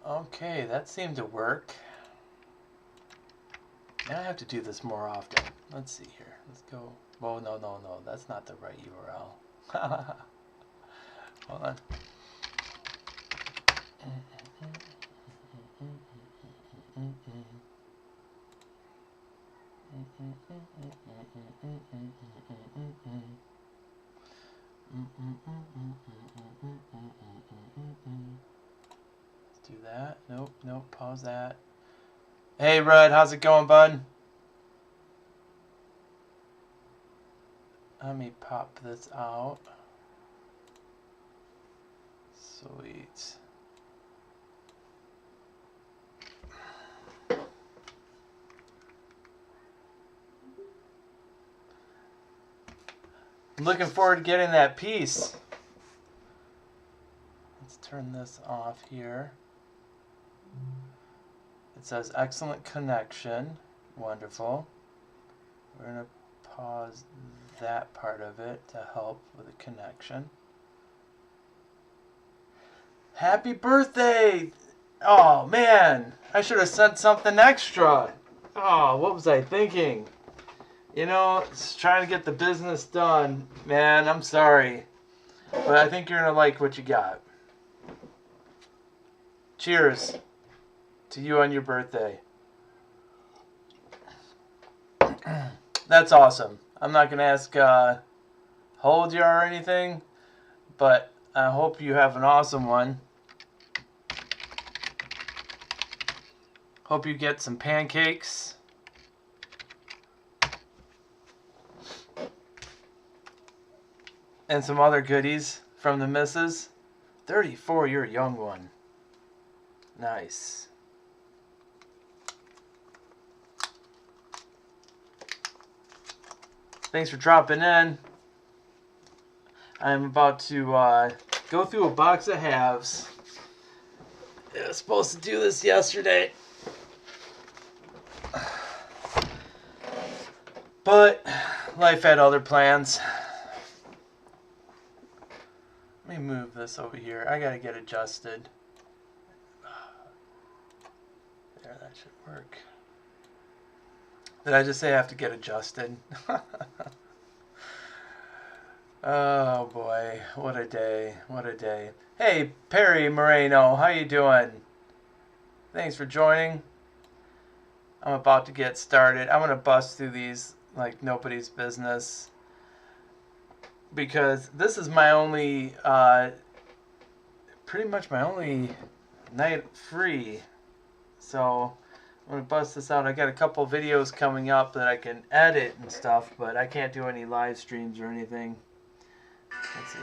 Okay, that seemed to work. Now I have to do this more often. Let's see here. Let's go. Oh, no. That's not the right URL. Hold on. Let's do that. Nope. Pause that. Hey, Red, how's it going, bud? Let me pop this out. Sweet. I'm looking forward to getting that piece. Let's turn this off here. It says excellent connection. Wonderful. We're going to pause that part of it to help with the connection. Happy birthday! Oh man, I should have sent something extra. Oh, what was I thinking? You know, it's trying to get the business done. Man, I'm sorry. But I think you're going to like what you got. Cheers to you on your birthday. That's awesome. I'm not going to ask how old you are or anything, but I hope you have an awesome one. Hope you get some pancakes. And some other goodies from the missus. 34, you're a young one. Nice. Thanks for dropping in. I'm about to go through a box of halves. I was supposed to do this yesterday. But life had other plans. Let me move this over here. I gotta get adjusted. There, that should work. Did I just say I have to get adjusted? Oh boy, what a day, what a day. Hey, Perry Moreno, how you doing? Thanks for joining. I'm about to get started. I'm gonna bust through these like nobody's business, because this is my only, pretty much my only night free. So I'm going to bust this out. I got a couple videos coming up that I can edit and stuff, but I can't do any live streams or anything. Let's see.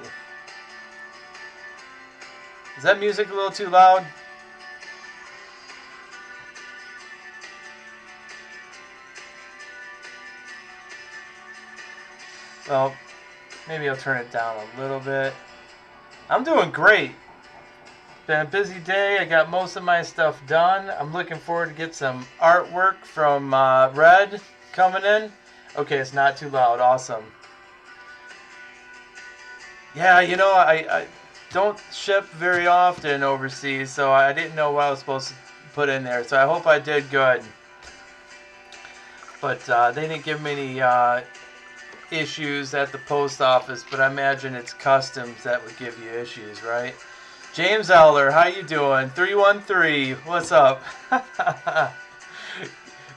Is that music a little too loud? Well, maybe I'll turn it down a little bit. I'm doing great. Been a busy day. I got most of my stuff done. I'm looking forward to get some artwork from Red coming in. Okay, it's not too loud. Awesome. Yeah, you know, I don't ship very often overseas, so I didn't know what I was supposed to put in there. So I hope I did good. But they didn't give me any issues at the post office, but I imagine it's customs that would give you issues, right? James Eller, how you doing? 313, what's up?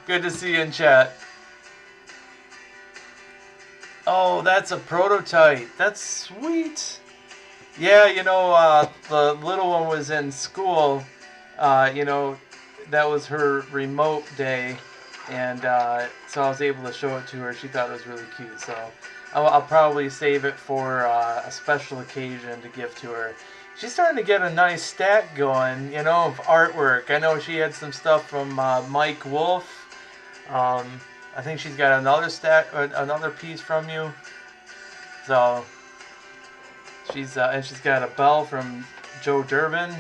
Good to see you in chat. Oh, that's a prototype. That's sweet. Yeah, you know, the little one was in school. You know, that was her remote day. And so I was able to show it to her. She thought it was really cute. So I'll probably save it for a special occasion to give to her. She's starting to get a nice stack going, you know, of artwork. I know she had some stuff from Mike Wolf. I think she's got another stack, another piece from you. So she's and she's got a bell from Joe Durbin.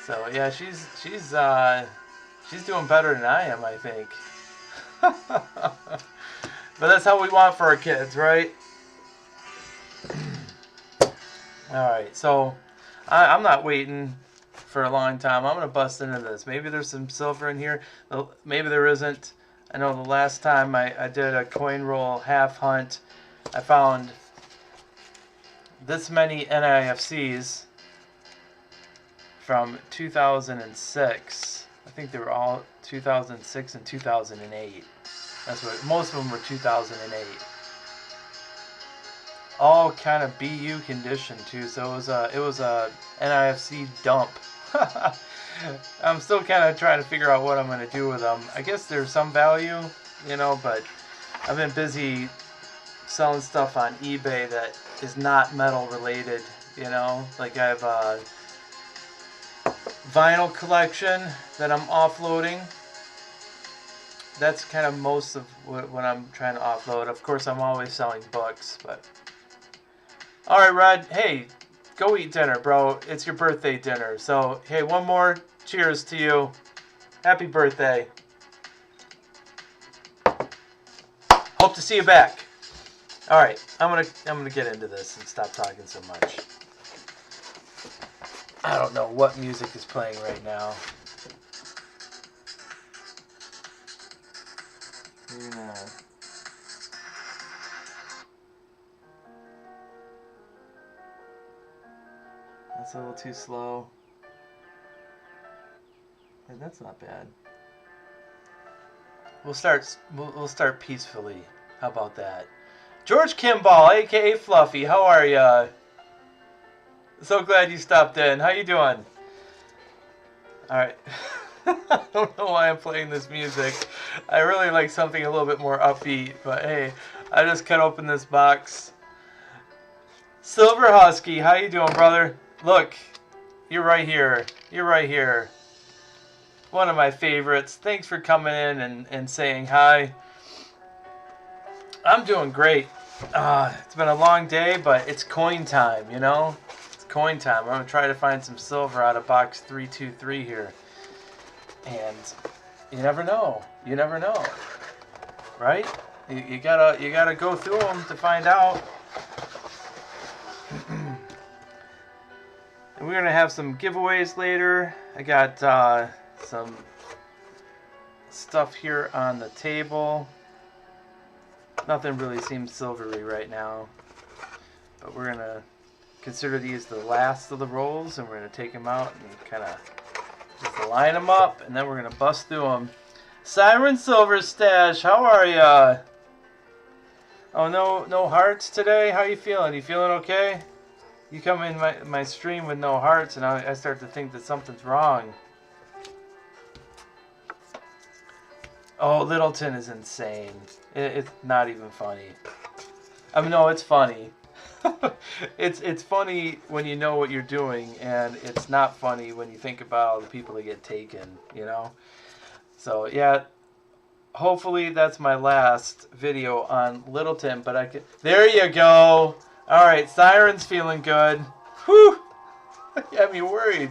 So yeah, she's doing better than I am, I think. But that's how we want for our kids, right? Alright, so I'm not waiting for a long time. I'm going to bust into this. Maybe there's some silver in here. Maybe there isn't. I know the last time I did a coin roll half hunt, I found this many NIFCs from 2006. I think they were all 2006 and 2008. That's what most of them were 2008. All kind of BU condition too. So it was a NIFC dump. I'm still kind of trying to figure out what I'm going to do with them. I guess there's some value, you know, but I've been busy selling stuff on eBay that is not metal related, you know. Like I have a vinyl collection that I'm offloading. That's kind of most of what I'm trying to offload. Of course, I'm always selling books, but... Alright, Rod. Hey, go eat dinner, bro. It's your birthday dinner. So, hey, one more cheers to you. Happy birthday. Hope to see you back. Alright, I'm gonna get into this and stop talking so much. I don't know what music is playing right now. That's a little too slow. And that's not bad. We'll start peacefully. How about that? George Kimball, aka Fluffy, how are ya? So glad you stopped in. How you doing? Alright. I don't know why I'm playing this music. I really like something a little bit more upbeat, but hey, I just cut open this box. Silver Husky, how you doing, brother? Look, you're right here. You're right here. One of my favorites. Thanks for coming in and saying hi. I'm doing great. It's been a long day, but it's coin time, you know? It's coin time. I'm going to try to find some silver out of box 323 here. And you never know. You never know. Right? You gotta go through them to find out. And we're going to have some giveaways later. I got some stuff here on the table. Nothing really seems silvery right now. But we're going to consider these the last of the rolls, and we're going to take them out and kind of just line them up, and then we're going to bust through them. Siren Silver Stash, how are ya? Oh, no hearts today? How you feeling? You feeling okay? You come in my stream with no hearts, and I start to think that something's wrong. Oh, Littleton is insane. It's not even funny. I mean, no, it's funny. It's funny when you know what you're doing, and it's not funny when you think about all the people that get taken, you know? So, yeah, hopefully that's my last video on Littleton, but I could... There you go! Alright, Siren's feeling good. Whew! You had me worried.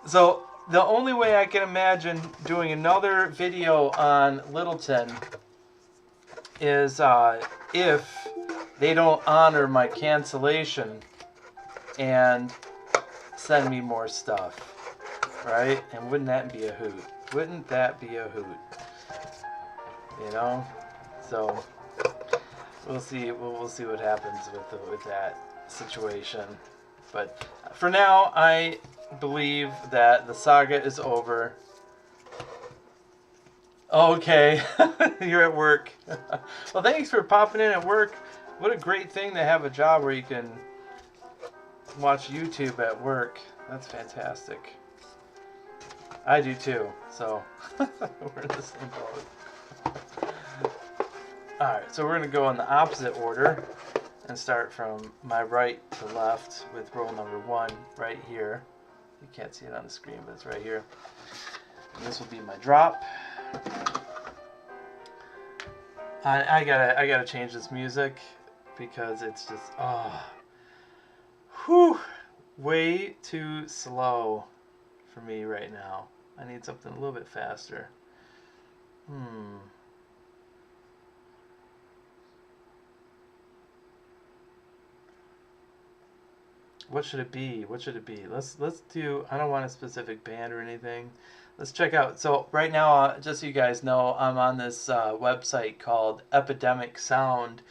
So, the only way I can imagine doing another video on Littleton is if they don't honor my cancellation and send me more stuff, right? And wouldn't that be a hoot? Wouldn't that be a hoot? You know? So we'll see. We'll see what happens with that situation. But for now, I believe that the saga is over. Okay, you're at work. Well, thanks for popping in at work. What a great thing to have a job where you can watch YouTube at work. That's fantastic. I do too, so we're in the same boat. Alright, so we're going to go in the opposite order and start from my right to left with roll number 1 right here. You can't see it on the screen, but it's right here. And this will be my drop. I gotta change this music because it's just way too slow for me right now. I need something a little bit faster. What should it be? What should it be? Let's do. I don't want a specific band or anything. Let's check out. So right now, just so you guys know, I'm on this website called Epidemic Sound.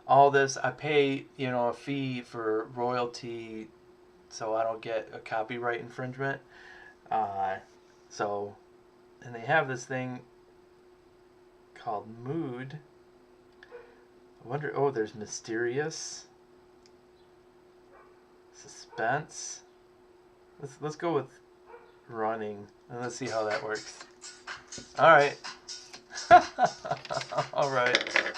All this, I pay, you know, a fee for royalty, so I don't get a copyright infringement. So, and they have this thing called Mood. I wonder. Oh, there's mysterious. Suspense. Let's go with running and let's see how that works. All right. All right.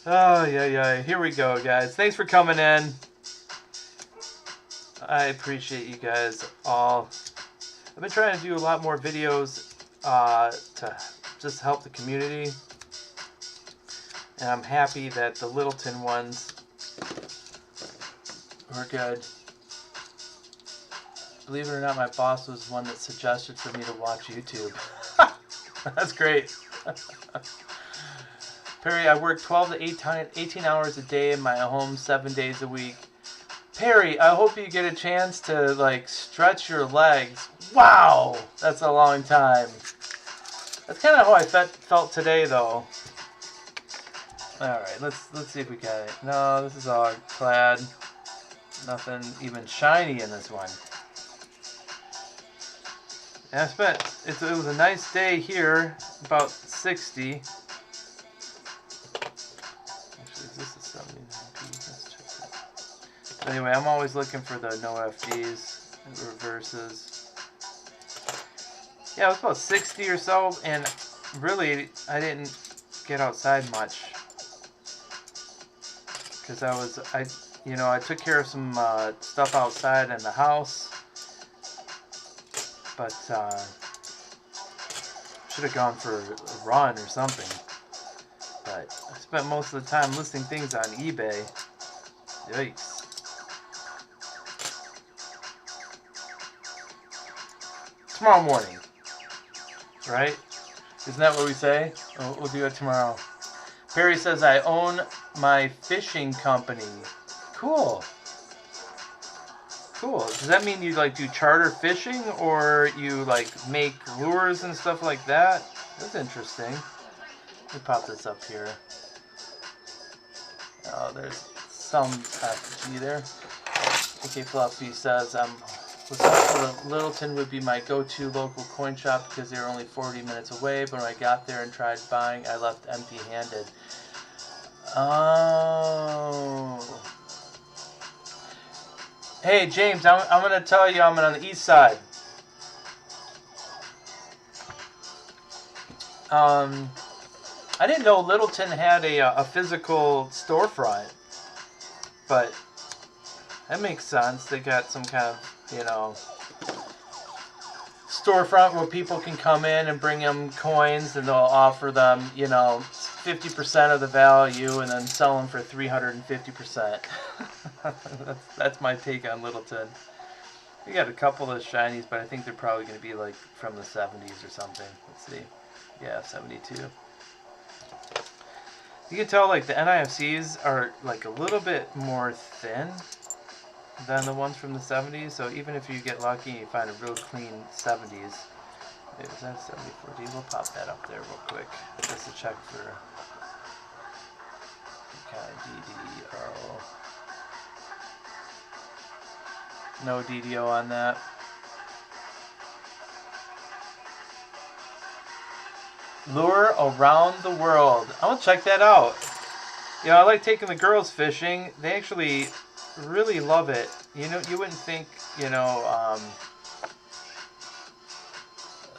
Oh yeah. Here we go, guys. Thanks for coming in. I appreciate you guys all. I've been trying to do a lot more videos to just help the community, and I'm happy that the Littleton ones were good. Believe it or not, my boss was one that suggested for me to watch YouTube. That's great. Perry, I work 12 to 18 hours a day in my home 7 days a week. Perry, I hope you get a chance to like stretch your legs. Wow, that's a long time. That's kind of how I felt today, though. All right, let's see if we got it. No, this is all clad. Nothing even shiny in this one. And I spent, it was a nice day here, about 60. Actually, is this a 79p? Let's check that. Anyway, I'm always looking for the no FDs and reverses. Yeah, it was about 60 or so, and really, I didn't get outside much. Because I took care of some stuff outside in the house. But should have gone for a run or something. But I spent most of the time listing things on eBay. Yikes. Tomorrow morning. Right? Isn't that what we say? We'll do it tomorrow. Perry says, I own my fishing company. Cool. Cool. Does that mean you like do charter fishing or you like make lures and stuff like that? That's interesting. Let me pop this up here. Oh, there's some FG there. AK Fluffy says, was hopeful Littleton would be my go-to local coin shop because they were only 40 minutes away, but when I got there and tried buying, I left empty-handed. Oh. Hey, James, I'm going to tell you I'm on the east side. I didn't know Littleton had a physical storefront, but that makes sense. They got some kind of, storefront where people can come in and bring them coins and they'll offer them, 50% of the value and then sell them for 350%. That's my take on Littleton. We got a couple of shinies, but I think they're probably going to be like from the 70s or something. Let's see. Yeah, 72. You can tell like the NIFCs are like a little bit more thin than the ones from the 70s. So even if you get lucky and you find a real clean 70s, wait, was that 74D? We'll pop that up there real quick just to check for kind of DDO. No DDO on that. Lure around the world. I'm gonna check that out. I like taking the girls fishing. They actually really love it. You wouldn't think, a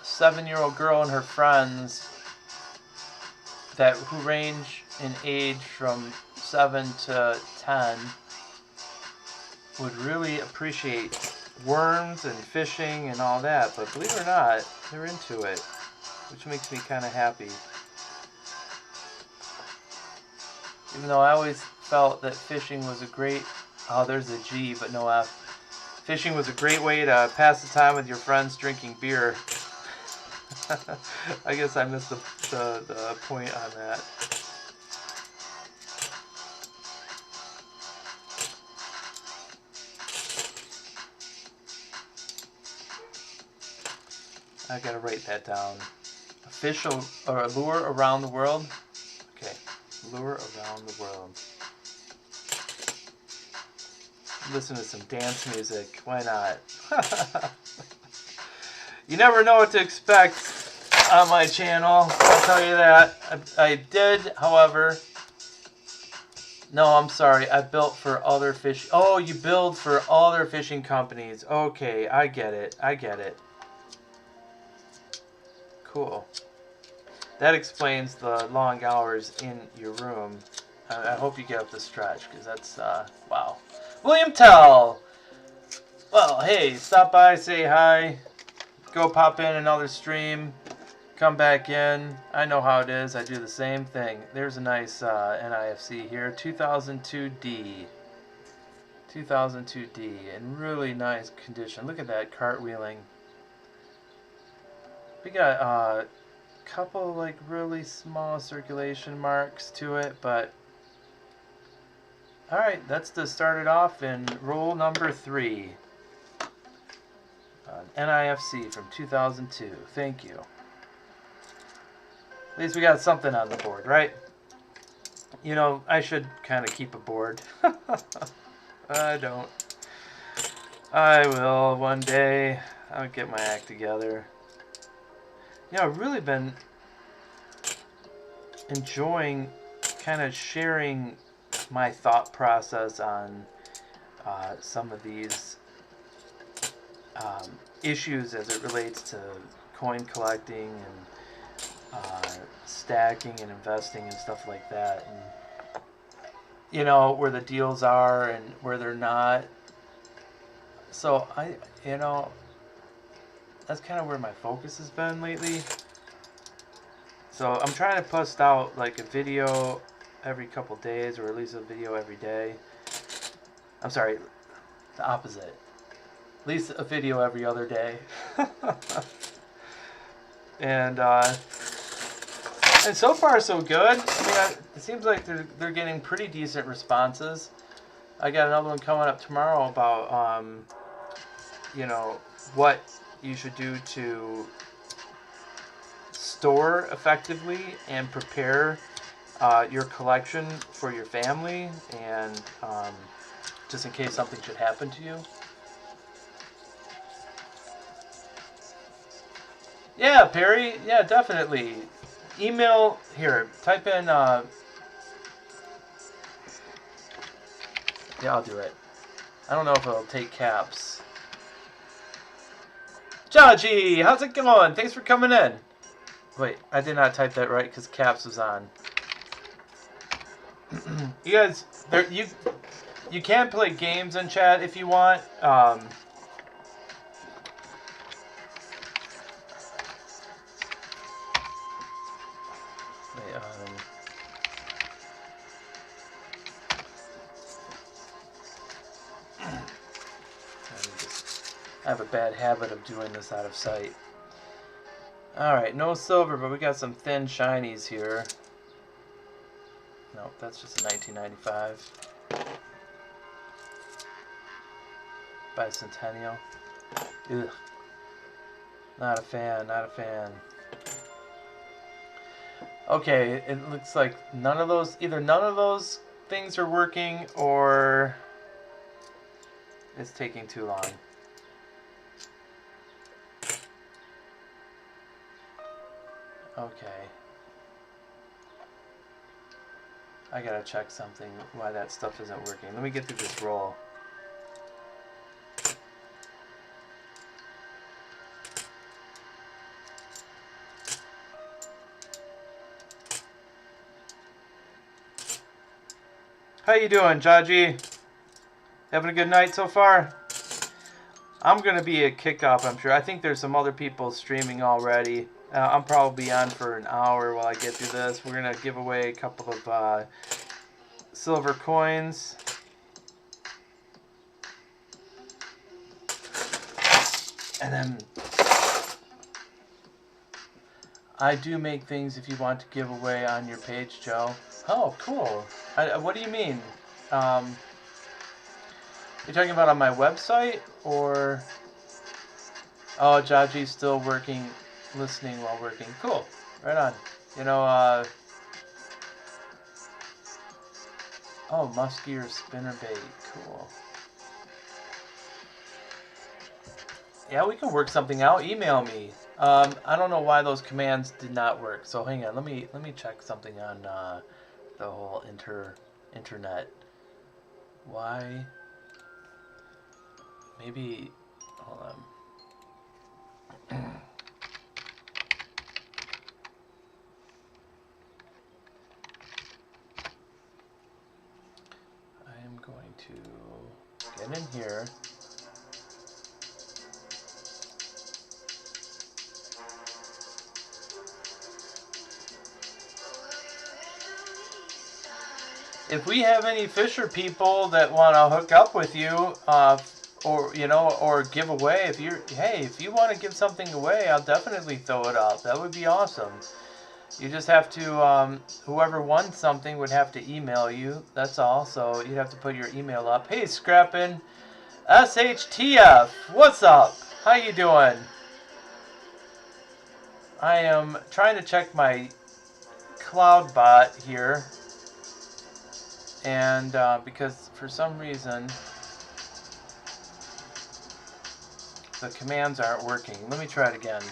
7-year-old girl and her friends who range in age from 7 to 10 would really appreciate worms and fishing and all that, but believe it or not, they're into it, which makes me kind of happy. Even though I always felt that fishing was a great, there's a G but no F. Fishing was a great way to pass the time with your friends drinking beer. I guess I missed the point on that. I gotta write that down. Official or lure around the world. Okay, lure around the world. Listen to some dance music. Why not? You never know what to expect on my channel. I'll tell you that. I did, however. No, I'm sorry. I built for other fish. Oh, you build for other fishing companies. Okay, I get it. I get it. Cool. That explains the long hours in your room. I hope you get up the stretch, because that's, wow. William Tell! Well, hey, stop by, say hi. Go pop in another stream. Come back in. I know how it is. I do the same thing. There's a nice NIFC here. 2002D. 2002D. In really nice condition. Look at that cartwheeling. We got a couple like really small circulation marks to it, but alright, that's to start it off in roll number 3. NIFC from 2002. Thank you. At least we got something on the board, right? You know, I should kind of keep a board. I don't. I will one day. I'll get my act together. You know, I've really been enjoying kind of sharing my thought process on some of these issues as it relates to coin collecting and stacking and investing and stuff like that, and you know, where the deals are and where they're not. So you know, that's kind of where my focus has been lately. So I'm trying to post out like a video every couple days, or at least a video every day. I'm sorry, the opposite. At least a video every other day. And so far so good. I mean, it seems like they're getting pretty decent responses. I got another one coming up tomorrow about you know, what you should do to store effectively and prepare your collection for your family, and just in case something should happen to you. Yeah, Perry. Yeah, definitely. Email here. Type in. Yeah, I'll do it. I don't know if it'll take caps. Jaji, how's it going? Thanks for coming in. Wait, I did not type that right because caps was on. You guys, you can play games in chat if you want. I have a bad habit of doing this out of sight. Alright, no silver, but we got some thin shinies here. No, that's just a 1995. Bicentennial. Ugh. Not a fan, not a fan. Okay, it looks like none of those, either none of those things are working, or it's taking too long. Okay. I gotta check something, why that stuff isn't working. Let me get through this roll. How you doing, Jaji? Having a good night so far? I'm gonna be a kickoff, I'm sure. I think there's some other people streaming already. I'm probably on for an hour while I get through this. We're gonna give away a couple of silver coins. And then I do make things if you want to give away on your page, Joe. Oh, cool. What do you mean? You're talking about on my website, or... Oh, Jaji's still working listening while working. Cool. Right on. You know, oh, muskier spinnerbait. Cool. Yeah, we can work something out. Email me. I don't know why those commands did not work. So hang on. Let me check something on the whole internet. Why? Maybe. Hold on. I am going to get in here. If we have any Fisher people that want to hook up with you, or you know, or give away, if you want to give something away, I'll definitely throw it up. That would be awesome. You just have to, whoever won something would have to email you. That's all. So you'd have to put your email up. Hey, Scrappin', SHTF, what's up? How you doing? I am trying to check my cloud bot here. And because for some reason the commands aren't working. Let me try it again.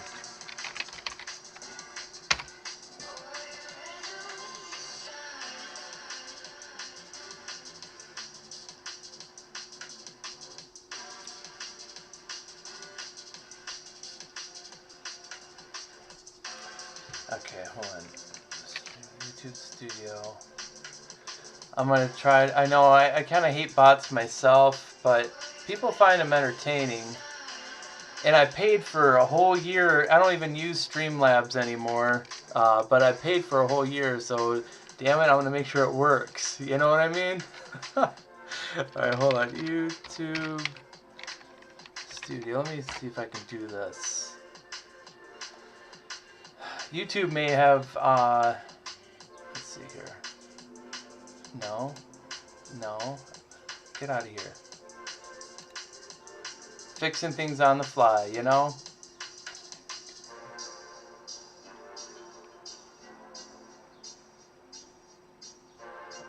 Okay, hold on. YouTube Studio. I'm going to try it. I know I kind of hate bots myself, but people find them entertaining. And I paid for a whole year. I don't even use Streamlabs anymore, but I paid for a whole year, so damn it, I'm going to make sure it works. You know what I mean? Alright, hold on. YouTube Studio. Let me see if I can do this. YouTube may have, let's see here. No. Get out of here. Fixing things on the fly, you know?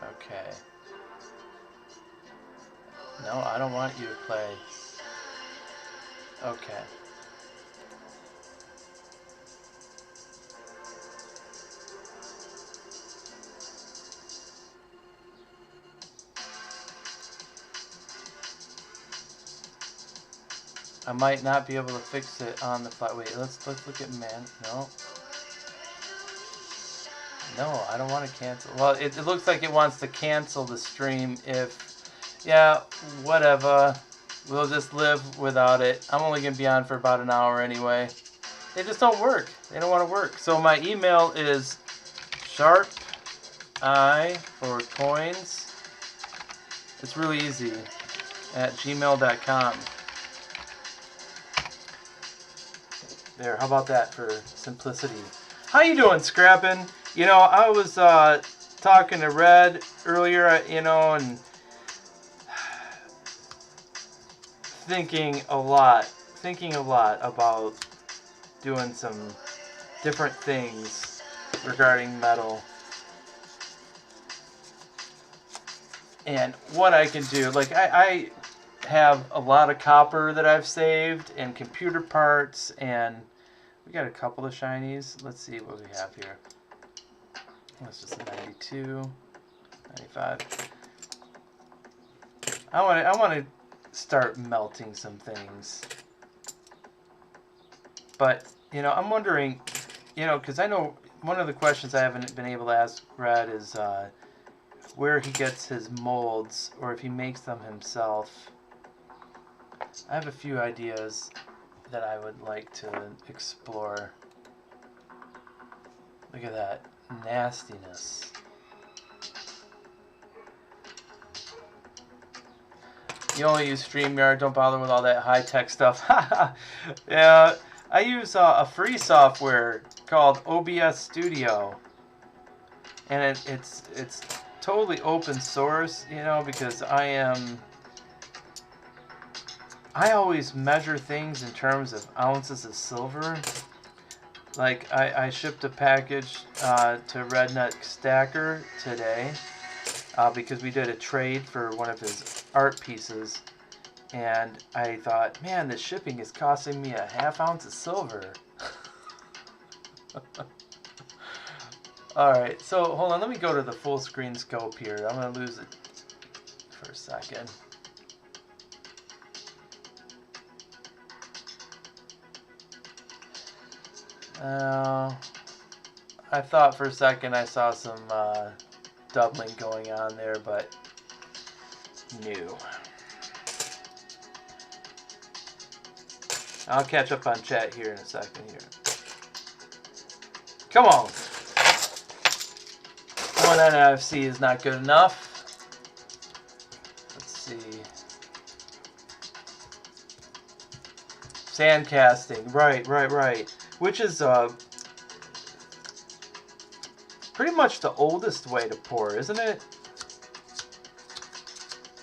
Okay. No, I don't want you to play. Okay. I might not be able to fix it on the fly. Wait, let's look at man. No, I don't want to cancel. Well, it looks like it wants to cancel the stream if, yeah, whatever. We'll just live without it. I'm only going to be on for about an hour anyway. They just don't work. They don't want to work. So my email is sharpi for coins. It's really easy at gmail.com. There, how about that for simplicity? How you doing, Scrappin'? You know, I was talking to Red earlier, you know, and thinking a lot about doing some different things regarding metal. And what I can do, like I have a lot of copper that I've saved and computer parts, and we got a couple of shinies. Let's see what we have here. That's just a 92, 95. I want to start melting some things. But, you know, I'm wondering, you know, because I know one of the questions I haven't been able to ask Brad is where he gets his molds, or if he makes them himself. I have a few ideas that I would like to explore. Look at that nastiness. You only use StreamYard, don't bother with all that high-tech stuff. Yeah, I use a free software called OBS Studio. And it's totally open source, you know, because I always measure things in terms of ounces of silver. Like, I shipped a package to Redneck Stacker today because we did a trade for one of his art pieces. And I thought, man, the shipping is costing me a ½ ounce of silver. Alright, so hold on, let me go to the full screen scope here. I'm going to lose it for a second. I thought for a second I saw some doubling going on there, but no. I'll catch up on chat here in a second here. Come on. One NFC is not good enough. Let's see. Sand casting. Right. Which is pretty much the oldest way to pour, isn't it?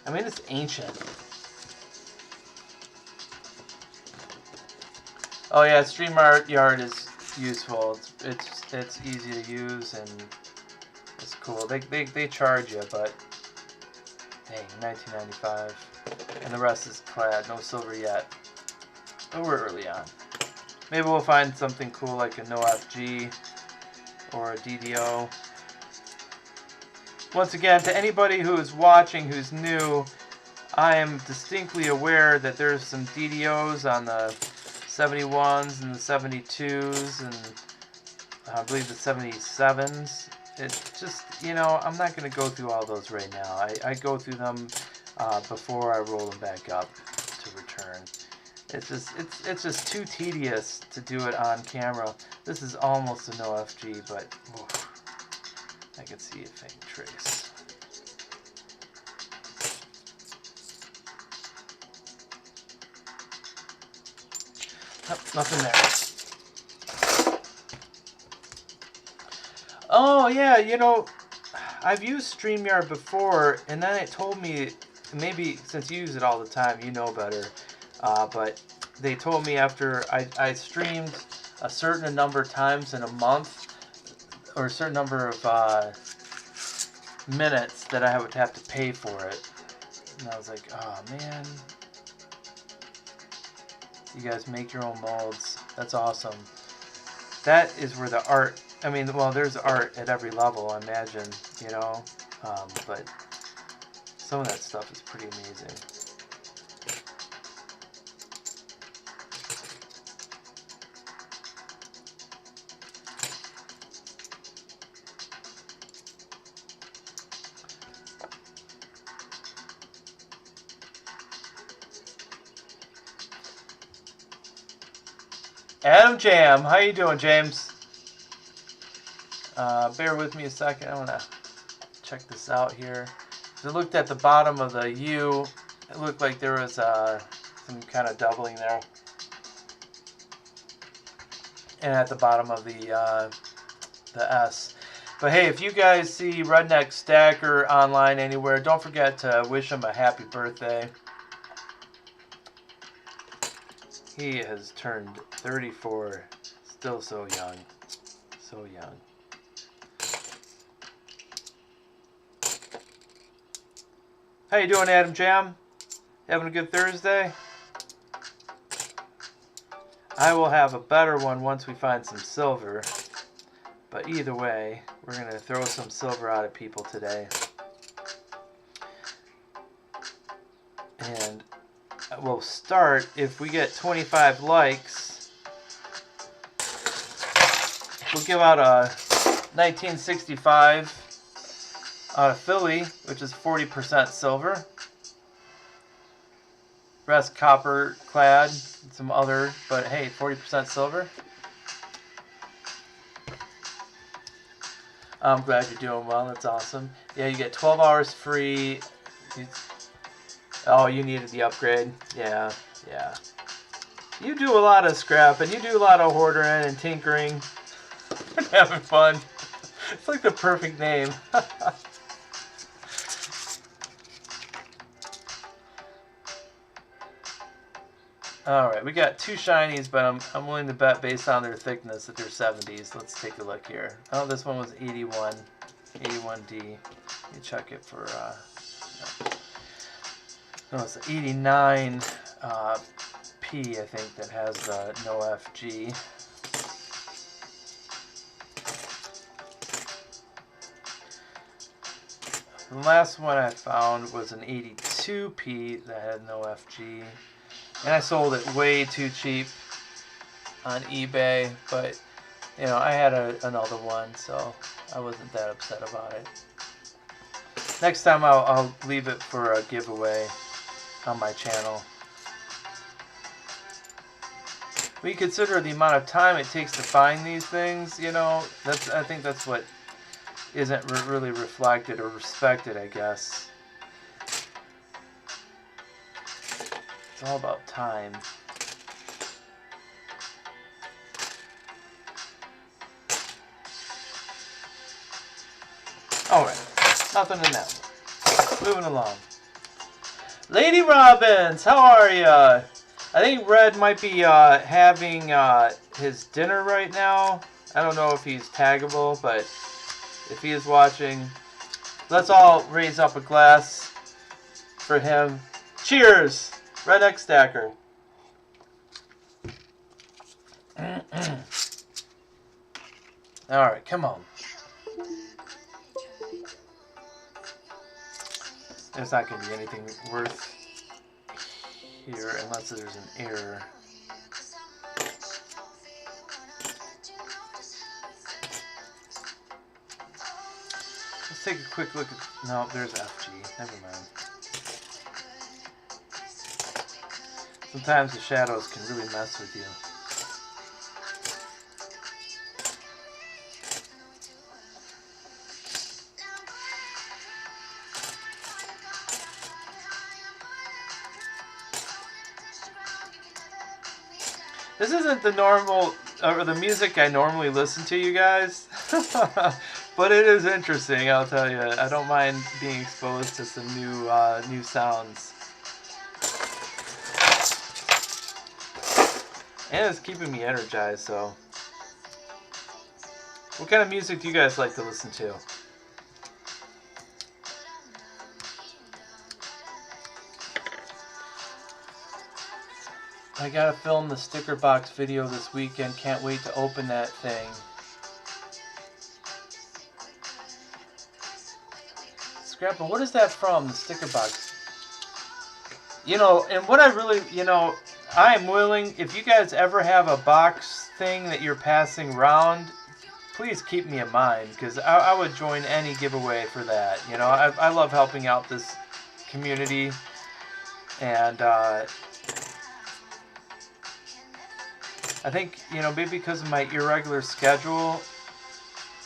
I mean, it's ancient. Oh yeah, StreamYard is useful. It's easy to use and it's cool. They charge you, but dang, $19.95, and the rest is clad. No silver yet, but we're early on. Maybe we'll find something cool like a NoFG or a DDO. Once again, to anybody who is watching who's new, I am distinctly aware that there's some DDOs on the 71s and the 72s and I believe the 77s. It's just, you know, I'm not going to go through all those right now. I go through them before I roll them back up to return. It's just too tedious to do it on camera. This is almost a no FG, but oof, I can see a faint trace. Oh, nothing there. Oh yeah, you know, I've used StreamYard before, and then it told me, maybe since you use it all the time, you know better. But they told me after I streamed a certain number of times in a month, or a certain number of minutes, that I would have to pay for it. And I was like, oh man. You guys make your own molds. That's awesome. That is where the art, I mean, well, there's art at every level, I imagine, you know, but some of that stuff is pretty amazing. Adam Jam, how you doing, James? Bear with me a second. I want to check this out here. As I looked at the bottom of the U, it looked like there was some kind of doubling there. And at the bottom of the S. But hey, if you guys see Redneck Stacker online anywhere, don't forget to wish him a happy birthday. He has turned 34, still so young, so young. How you doing, Adam Jam? Having a good Thursday? I will have a better one once we find some silver. But either way, we're going to throw some silver out at people today. And we'll start, if we get 25 likes, we'll give out a 1965 out of Philly, which is 40% silver. Rest copper clad, and some other, but hey, 40% silver. I'm glad you're doing well, that's awesome. Yeah, you get 12 hours free. Oh, you needed the upgrade. Yeah. You do a lot of scrapping. You do a lot of hoarding and tinkering. Having fun. It's like the perfect name. Alright, we got 2 shinies, but I'm willing to bet based on their thickness that they're 70s. Let's take a look here. Oh, this one was 81. 81D. You check it for, no, it's 89 P, I think, that has the no FG. The last one I found was an 82P that had no FG. And I sold it way too cheap on eBay, but you know, I had another one, so I wasn't that upset about it. Next time I'll leave it for a giveaway on my channel. When you consider the amount of time it takes to find these things, you know, I think that's what isn't really reflected or respected, I guess. It's all about time. Alright, nothing in that one. Moving along. Lady Robbins, how are ya? I think Red might be having his dinner right now. I don't know if he's taggable, but if he is watching, let's all raise up a glass for him. Cheers! Redneck Stacker. Alright, come on. There's not going to be anything worth here unless there's an error. Let's take a quick look at... No, there's FG. Never mind. Sometimes the shadows can really mess with you. This isn't the normal, or the music I normally listen to, you guys. But it is interesting, I'll tell you. I don't mind being exposed to some new sounds. And it's keeping me energized, so. What kind of music do you guys like to listen to? I gotta film the sticker box video this weekend. Can't wait to open that thing. Scrappa, what is that from, the sticker box? You know, and what I really, you know, I am willing, if you guys ever have a box thing that you're passing around, please keep me in mind, because I would join any giveaway for that. You know, I love helping out this community, and I think, you know, maybe because of my irregular schedule,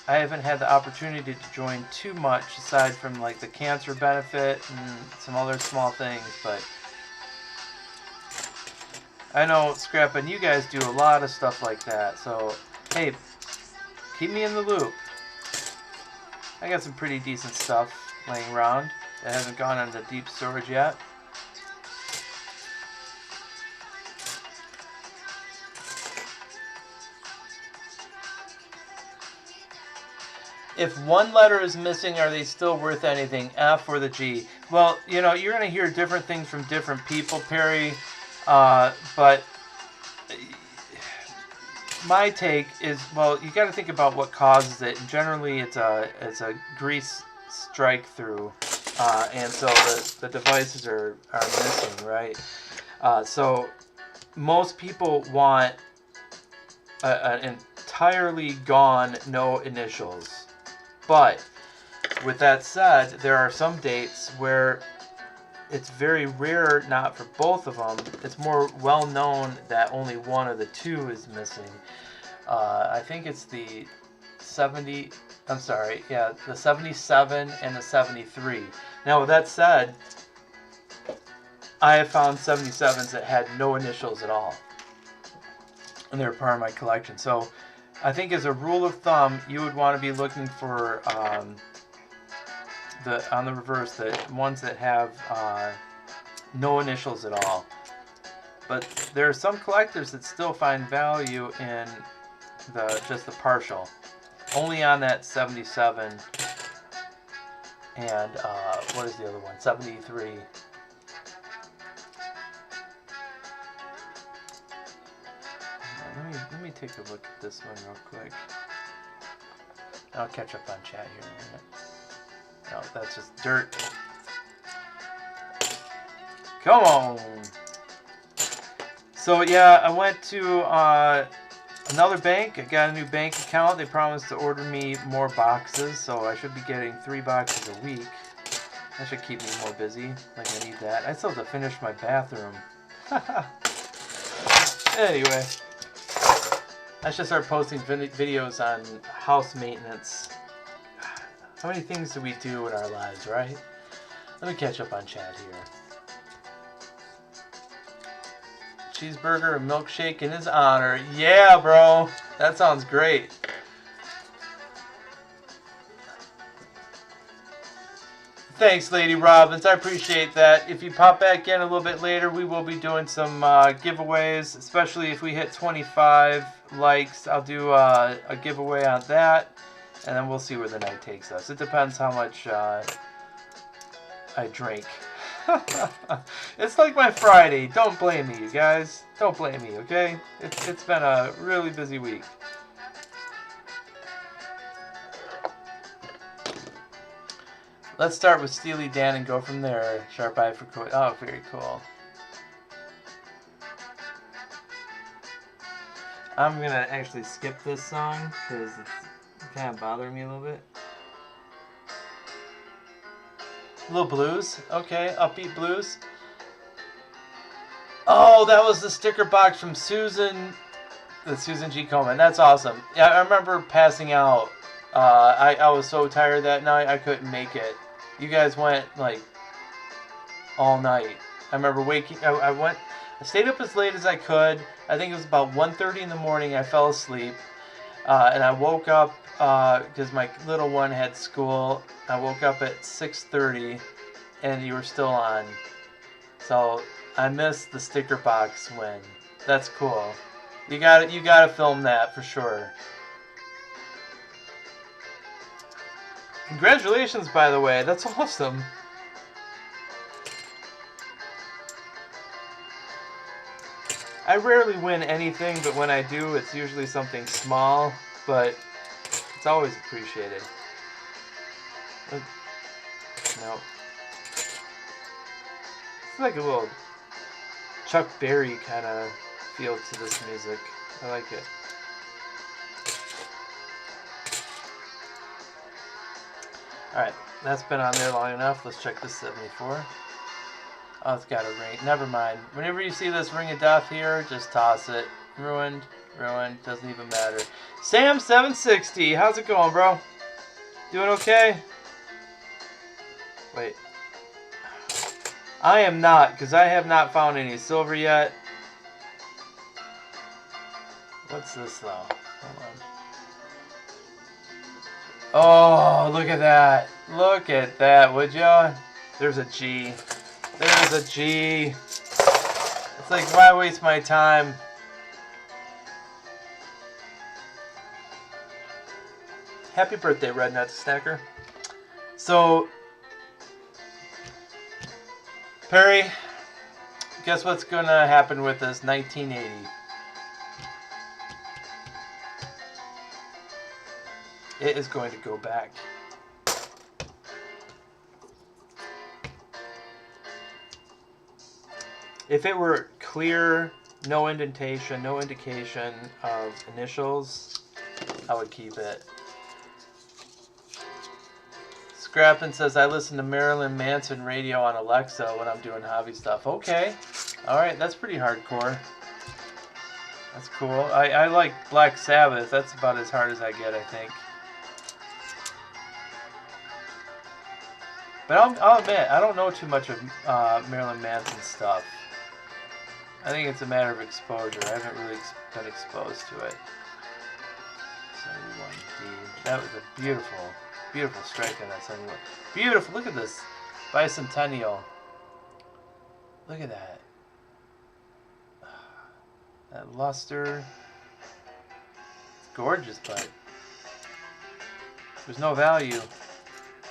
I haven't had the opportunity to join too much, aside from like the cancer benefit and some other small things, but I know, Scrap, and you guys do a lot of stuff like that, so hey, keep me in the loop. I got some pretty decent stuff laying around that hasn't gone into deep storage yet. If one letter is missing, are they still worth anything? F or the G? Well, you know, you're going to hear different things from different people, Perry. But my take is, well, you got to think about what causes it. Generally, it's a grease strike through, and so the devices are missing, right? So most people want an entirely gone, no initials. But with that said, there are some dates where it's very rare, not for both of them. It's more well known that only one of the two is missing. I think it's the 70. I'm sorry, yeah, the 77 and the 73. Now, with that said, I have found 77s that had no initials at all, and they're part of my collection. So I think as a rule of thumb, you would want to be looking for on the reverse, the ones that have no initials at all. But there are some collectors that still find value in just the partial. Only on that 77 and what is the other one? 73. Let me take a look at this one real quick. I'll catch up on chat here in a minute. No, that's just dirt. Come on. So yeah, I went to another bank. I got a new bank account. They promised to order me more boxes, so I should be getting 3 boxes a week. That should keep me more busy. Like, I need that. I still have to finish my bathroom. Anyway, I should start posting videos on house maintenance. How many things do we do in our lives, right? Let me catch up on chat here. Cheeseburger and milkshake in his honor. Yeah, bro. That sounds great. Thanks, Lady Robbins. I appreciate that. If you pop back in a little bit later, we will be doing some giveaways, especially if we hit 25 likes. I'll do a giveaway on that, and then we'll see where the night takes us. It depends how much I drink. It's like my Friday. Don't blame me, you guys. Don't blame me, okay? It's been a really busy week. Let's start with Steely Dan and go from there. Sharp Eye for Cool. Oh, very cool. I'm going to actually skip this song because it's kind of bothering me a little bit. A little blues. Okay, upbeat blues. Oh, that was the sticker box from Susan G. Komen. That's awesome. Yeah, I remember passing out. I was so tired that night, I couldn't make it. You guys went like all night. I remember waking. I stayed up as late as I could. I think it was about 1:30 in the morning. I fell asleep, and I woke up because my little one had school. I woke up at 6:30, and you were still on. So I missed the sticker box win. That's cool. You gotta film that for sure. Congratulations, by the way. That's awesome. I rarely win anything, but when I do, it's usually something small, but it's always appreciated. No. It's like a little Chuck Berry kind of feel to this music. I like it. Alright, that's been on there long enough. Let's check this 74. Oh, it's got a ring. Never mind. Whenever you see this ring of death here, just toss it. Ruined. Doesn't even matter. Sam760, how's it going, bro? Doing okay? Wait. I am not, because I have not found any silver yet. What's this, though? Hold on. Oh, look at that. Look at that, would ya? There's a G. There's a G. It's like, why waste my time? Happy birthday, Red Nut Snacker. So, Perry, guess what's going to happen with this 1980? It is going to go back. If it were clear, no indentation, no indication of initials, I would keep it. Scrappin says, I listen to Marilyn Manson radio on Alexa when I'm doing hobby stuff. Okay. Alright, that's pretty hardcore. That's cool. I like Black Sabbath. That's about as hard as I get, I think. But I'll admit, I don't know too much of Marilyn Manson stuff. I think it's a matter of exposure. I haven't really been exposed to it. 71D. That was a beautiful, beautiful strike on that 71. Beautiful. Look at this bicentennial. Look at that. That luster. It's gorgeous, but there's no value.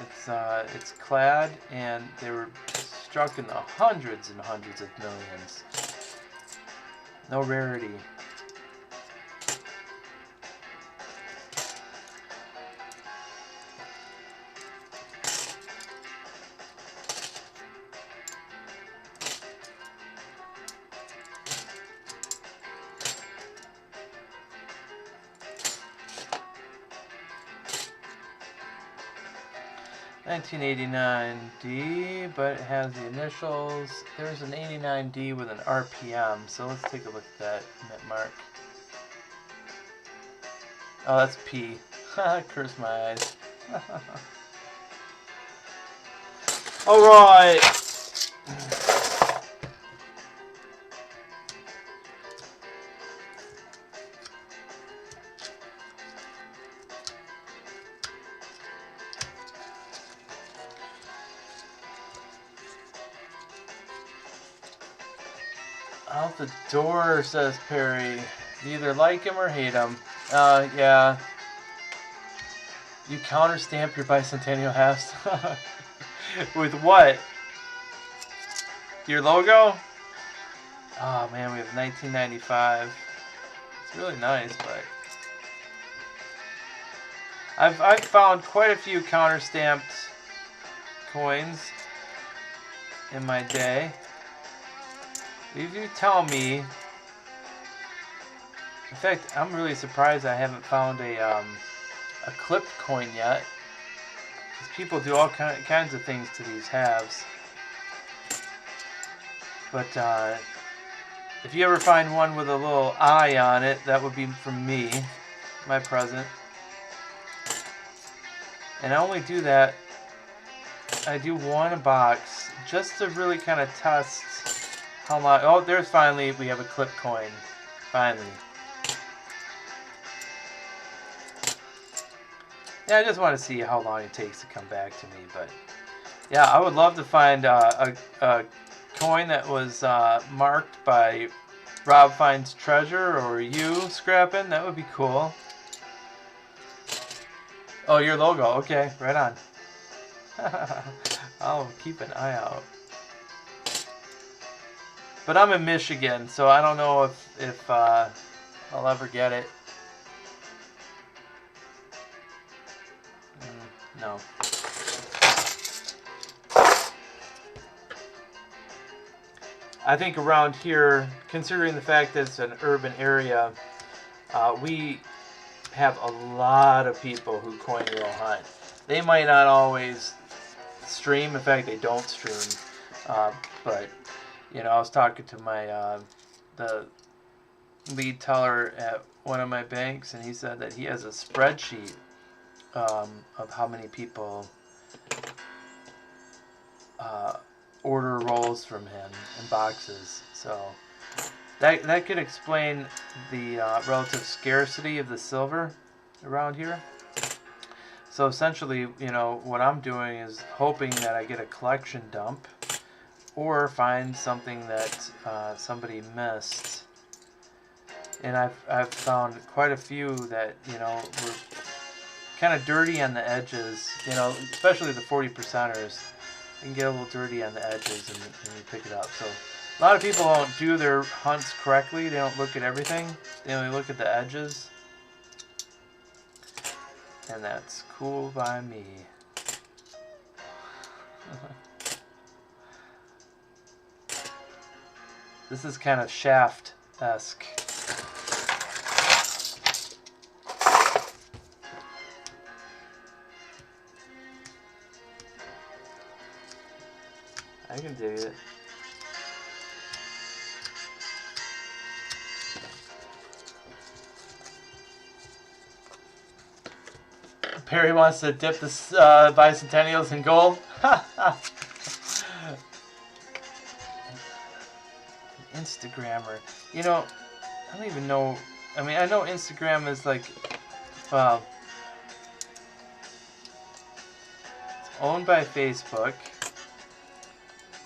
It's clad, and they were struck in the hundreds and hundreds of millions. No rarity. $1989D, but it has the initials. There's an 89D with an RPM, so let's take a look at that mint mark. Oh, that's P. Curse my eyes. Alright. Out the door, says Perry. You either like him or hate him. Yeah. You counter-stamp your bicentennial halves. With what? Your logo? Oh man, we have 1995. It's really nice, but I've found quite a few counter-stamped coins in my day. If you tell me, in fact, I'm really surprised I haven't found a clipped coin yet. Because people do all kinds of things to these halves. But if you ever find one with a little eye on it, that would be from me, my present. And I only do that, I do one a box, just to really kind of test how long. Oh, there's finally, we have a clip coin. Finally. Yeah, I just want to see how long it takes to come back to me. But yeah, I would love to find a coin that was marked by Rob Finds Treasure or you scrapping. That would be cool. Oh, your logo. Okay, right on. I'll keep an eye out. But I'm in Michigan, so I don't know if I'll ever get it. No. I think around here, considering the fact that it's an urban area, we have a lot of people who coin roll hunt. They might not always stream. In fact, they don't stream. But you know, I was talking to my the lead teller at one of my banks, and he said that he has a spreadsheet of how many people order rolls from him in boxes. So that could explain the relative scarcity of the silver around here. So essentially, you know, what I'm doing is hoping that I get a collection dump or find something that somebody missed. And I've found quite a few that, you know, were kind of dirty on the edges, you know, especially the 40%ers. You can get a little dirty on the edges and you pick it up. So a lot of people don't do their hunts correctly. They don't look at everything. They only look at the edges. And that's cool by me. This is kind of Shaft-esque. I can dig it. Perry wants to dip the bicentennials in gold. Instagrammer. You know, I don't even know. I mean, I know Instagram is like, well, it's owned by Facebook.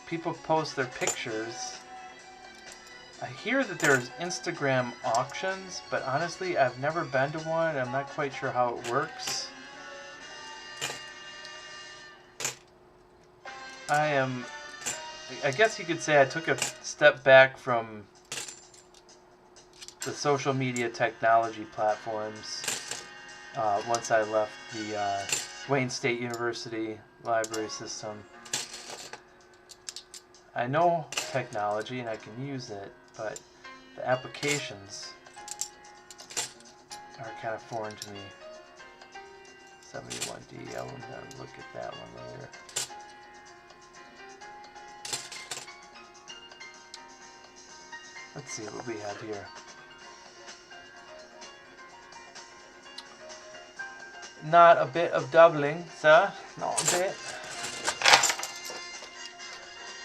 People post their pictures I hear that there's Instagram auctions, but honestly, I've never been to one. I'm not quite sure how it works. I guess you could say I took a step back from the social media technology platforms once I left the Wayne State University library system. I know technology and I can use it, but the applications are kind of foreign to me. 71D, I will look at that one later. Let's see what we have here. Not a bit of doubling, sir. Not a bit.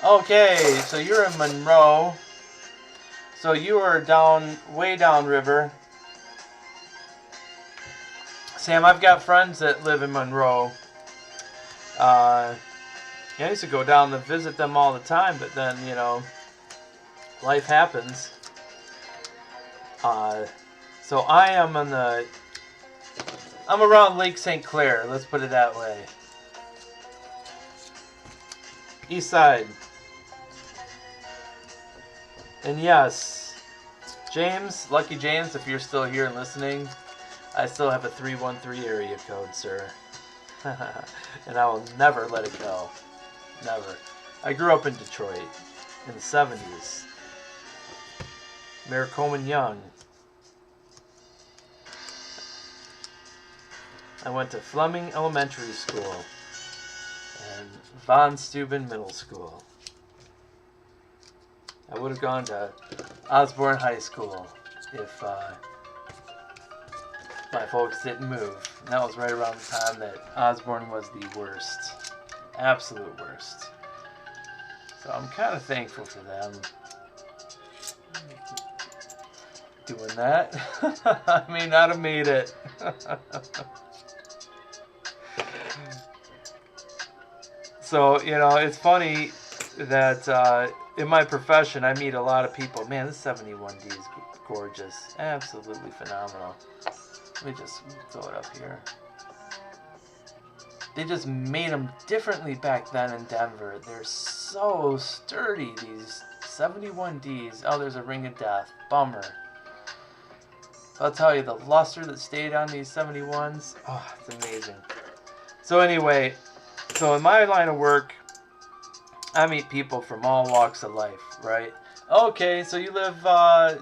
Okay, so you're in Monroe. So you are down, way downriver. Sam, I've got friends that live in Monroe. I used to go down to visit them all the time, but then, you know, life happens. So I am I'm around Lake St. Clair, let's put it that way. East side. And yes, James, Lucky James, if you're still here and listening, I still have a 313 area code, sir. And I will never let it go. Never. I grew up in Detroit in the 70s. Mayor Coleman Young. I went to Fleming Elementary School and Von Steuben Middle School. I would have gone to Osborne High School if my folks didn't move. And that was right around the time that Osborne was the worst. Absolute worst. So I'm kind of thankful for them doing that. I may not have made it. So, you know, it's funny that in my profession I meet a lot of people. Man, this 71D is gorgeous. Absolutely phenomenal. Let me just throw it up here. They just made them differently back then in Denver. They're so sturdy, these 71Ds. Oh, there's a ring of death. Bummer. I'll tell you, the luster that stayed on these 71s, oh, it's amazing. So anyway, so in my line of work, I meet people from all walks of life, right? Okay, so you live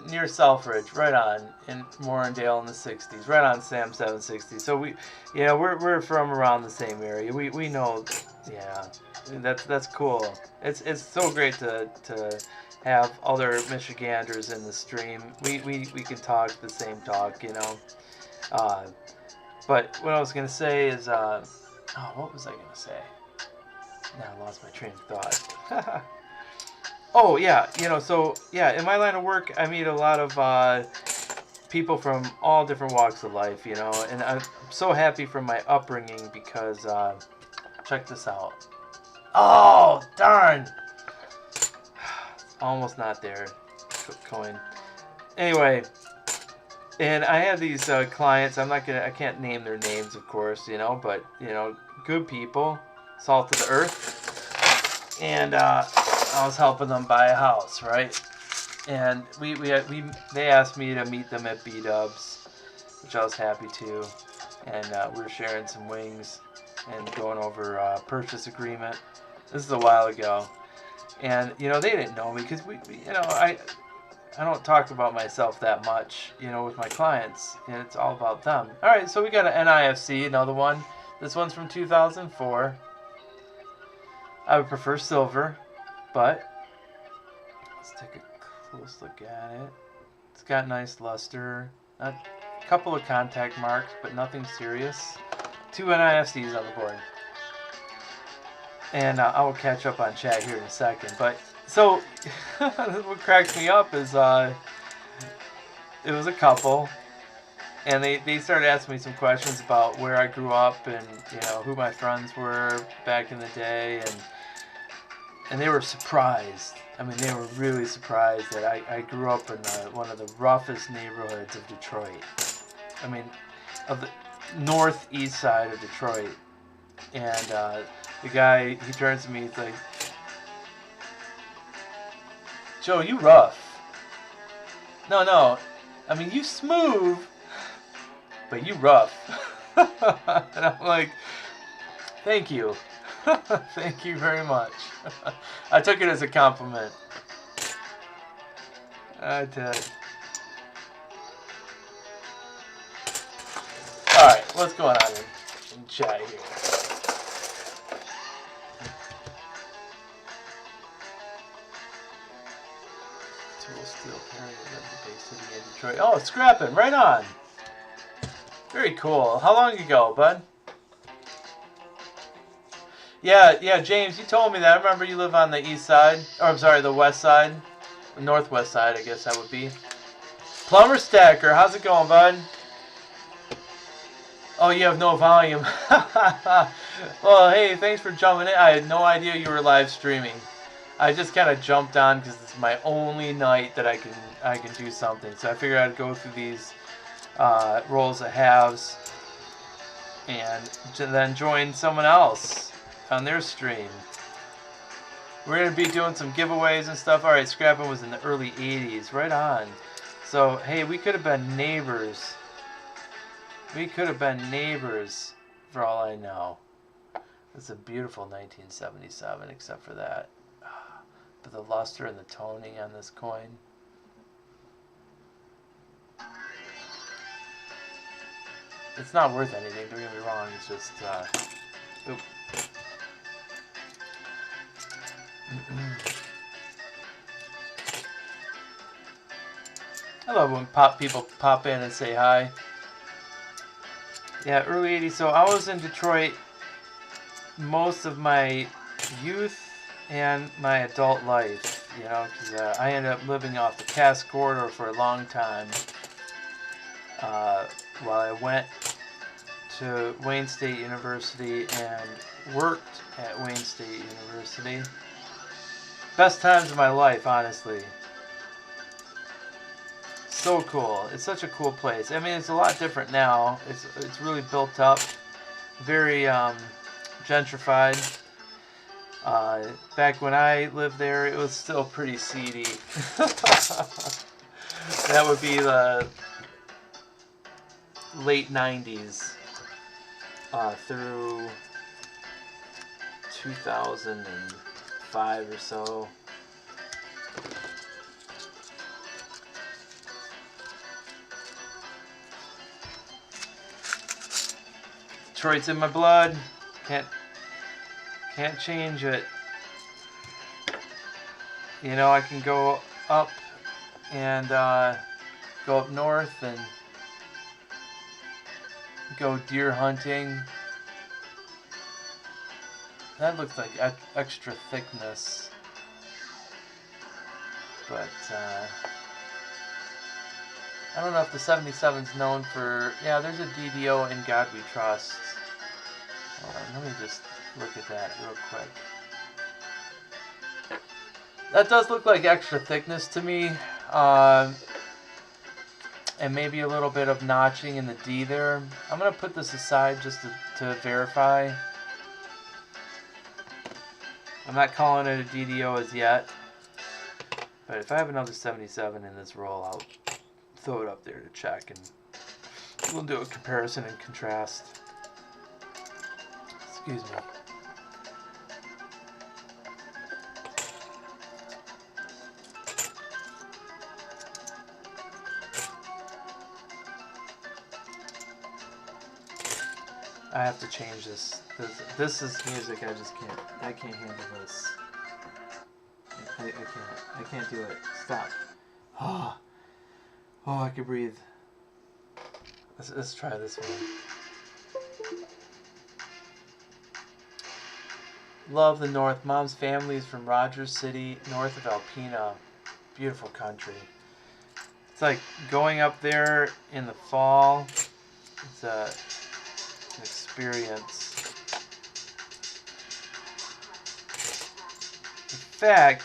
near Selfridge, right on, in Morandale in the 60s, right on Sam 760. So we're from around the same area. We know, yeah, that's cool. It's so great to have other Michiganders in the stream. We can talk the same talk, you know. But what I was gonna say is, what was I gonna say? Now I lost my train of thought. Oh, yeah, you know, so, yeah, in my line of work, I meet a lot of people from all different walks of life, you know, and I'm so happy for my upbringing because, check this out. Oh, darn! Almost not there. Coin. Anyway, and I have these clients, I can't name their names, of course, you know, but, you know, good people, salt of the earth, and, I was helping them buy a house, right? And they asked me to meet them at B-Dubs, which I was happy to. And we were sharing some wings and going over a purchase agreement. This is a while ago. And, you know, they didn't know me because you know, I don't talk about myself that much, you know, with my clients. And it's all about them. All right, so we got an NIFC, another one. This one's from 2004. I would prefer silver. But let's take a close look at it. It's got nice luster. A couple of contact marks, but nothing serious. 2 NIFCs on the board. And I will catch up on chat here in a second. But so what cracks me up is it was a couple, and they started asking me some questions about where I grew up and, you know, who my friends were back in the day, and and they were surprised. I mean, they were really surprised that I grew up in one of the roughest neighborhoods of Detroit. I mean, of the northeast side of Detroit. And the guy, he turns to me, he's like, Joe, you rough. No. I mean, you smooth, but you rough. And I'm like, thank you. Thank you very much. I took it as a compliment. I did. Alright, what's going on in chat here? Tool Steel Carrier, the big city in Detroit. Oh, scrapping, right on. Very cool. How long ago, bud? Yeah, James, you told me that. I remember you live on the east side. Or, I'm sorry, the west side. The northwest side, I guess that would be. Plumber Stacker, how's it going, bud? Oh, you have no volume. Well, hey, thanks for jumping in. I had no idea you were live streaming. I just kind of jumped on because it's my only night that I can do something. So I figured I'd go through these rolls of halves and then join someone else on their stream. We're going to be doing some giveaways and stuff. Alright, scrapping was in the early 80s. Right on. So, hey, we could have been neighbors. We could have been neighbors for all I know. It's a beautiful 1977 except for that. But the luster and the toning on this coin. It's not worth anything, don't get me wrong. It's just, oop. I love when people pop in and say hi. Yeah, early 80s. So I was in Detroit most of my youth and my adult life, you know, because I ended up living off the Cass Corridor for a long time while I went to Wayne State University and worked at Wayne State University. Best times of my life, honestly. So cool. It's such a cool place. I mean, it's a lot different now. It's really built up, very gentrified. Back when I lived there, it was still pretty seedy. That would be the late 90s through 2005 or so. Detroit's in my blood. Can't change it. You know, I can go up and go up north and go deer hunting. That looks like extra thickness. But I don't know if the 77's known for... Yeah, there's a DDO in God We Trust. Hold on, let me just look at that real quick. That does look like extra thickness to me. And maybe a little bit of notching in the D there. I'm going to put this aside just to verify. I'm not calling it a DDO as yet. But if I have another 77 in this roll, I'll throw it up there to check. And we'll do a comparison and contrast. Excuse me. I have to change this. This is music I can't handle this. I can't do it. Stop. Oh, I can breathe. Let's try this one. Love the North. Mom's family is from Rogers City, north of Alpena. Beautiful country. It's like going up there in the fall. It's an experience. fact,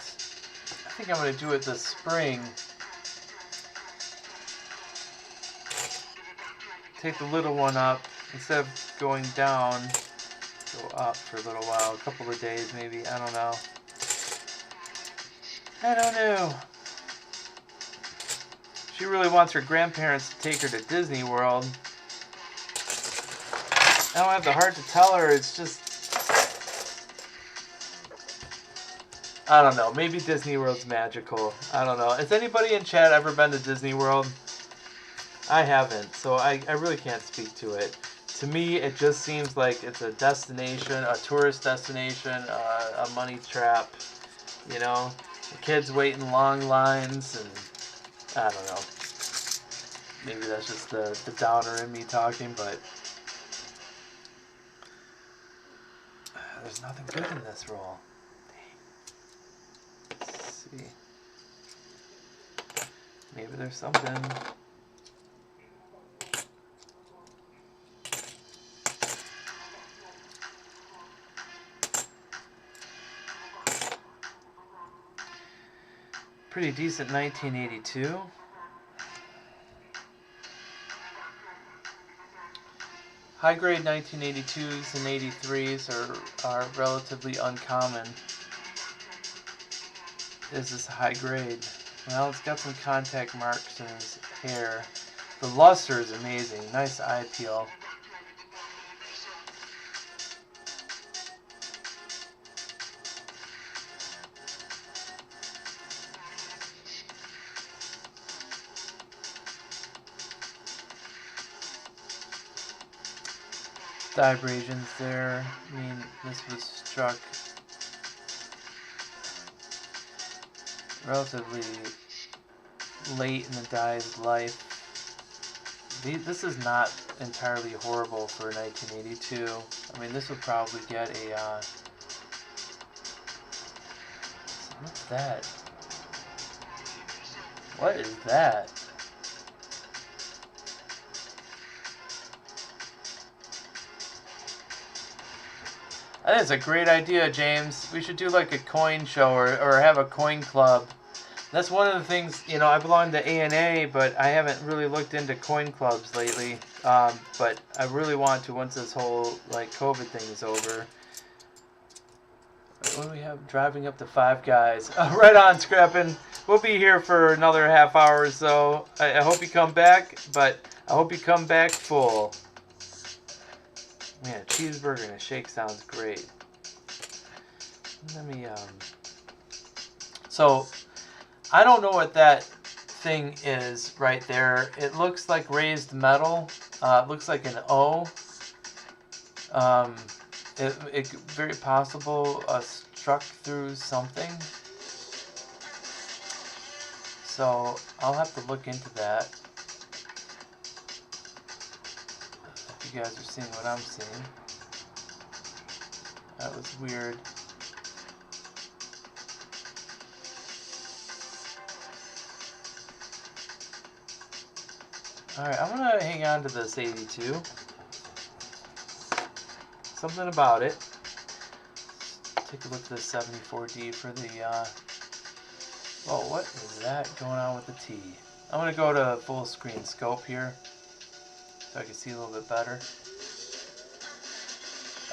I think I'm going to do it this spring. Take the little one up. Instead of going down, go up for a little while. A couple of days maybe. I don't know. I don't know. She really wants her grandparents to take her to Disney World. I don't have the heart to tell her. It's just... I don't know. Maybe Disney World's magical. I don't know. Has anybody in chat ever been to Disney World? I haven't, so I really can't speak to it. To me, it just seems like it's a destination, a tourist destination, a money trap. You know, the kids wait in long lines, and I don't know. Maybe that's just the downer in me talking, but there's nothing good in this roll. Let's see. Maybe there's something. Pretty decent 1982. High grade 1982s and 83s are relatively uncommon. Is this high grade? Well, it's got some contact marks in his hair. The luster is amazing. Nice eye peel. Dye abrasions there. I mean, this was struck relatively late in the dye's life. This is not entirely horrible for 1982. I mean, this would probably get a... what's that? What is that? I think it's a great idea, James. We should do like a coin show or have a coin club. That's one of the things, you know, I belong to A&A, but I haven't really looked into coin clubs lately. But I really want to once this whole, like, COVID thing is over. What do we have? Driving up to Five Guys. Right on, Scrappin'. We'll be here for another half hour or so. I hope you come back, but I hope you come back full. Man, a cheeseburger and a shake sounds great. Let me, So, I don't know what that thing is right there. It looks like raised metal. It looks like an O. It very possible struck through something. So, I'll have to look into that. You guys are seeing what I'm seeing. That was weird. Alright, I'm gonna hang on to this 82. Something about it. Let's take a look at this 74D for the oh, what is that going on with the T? I'm gonna go to full screen scope here, so I can see a little bit better.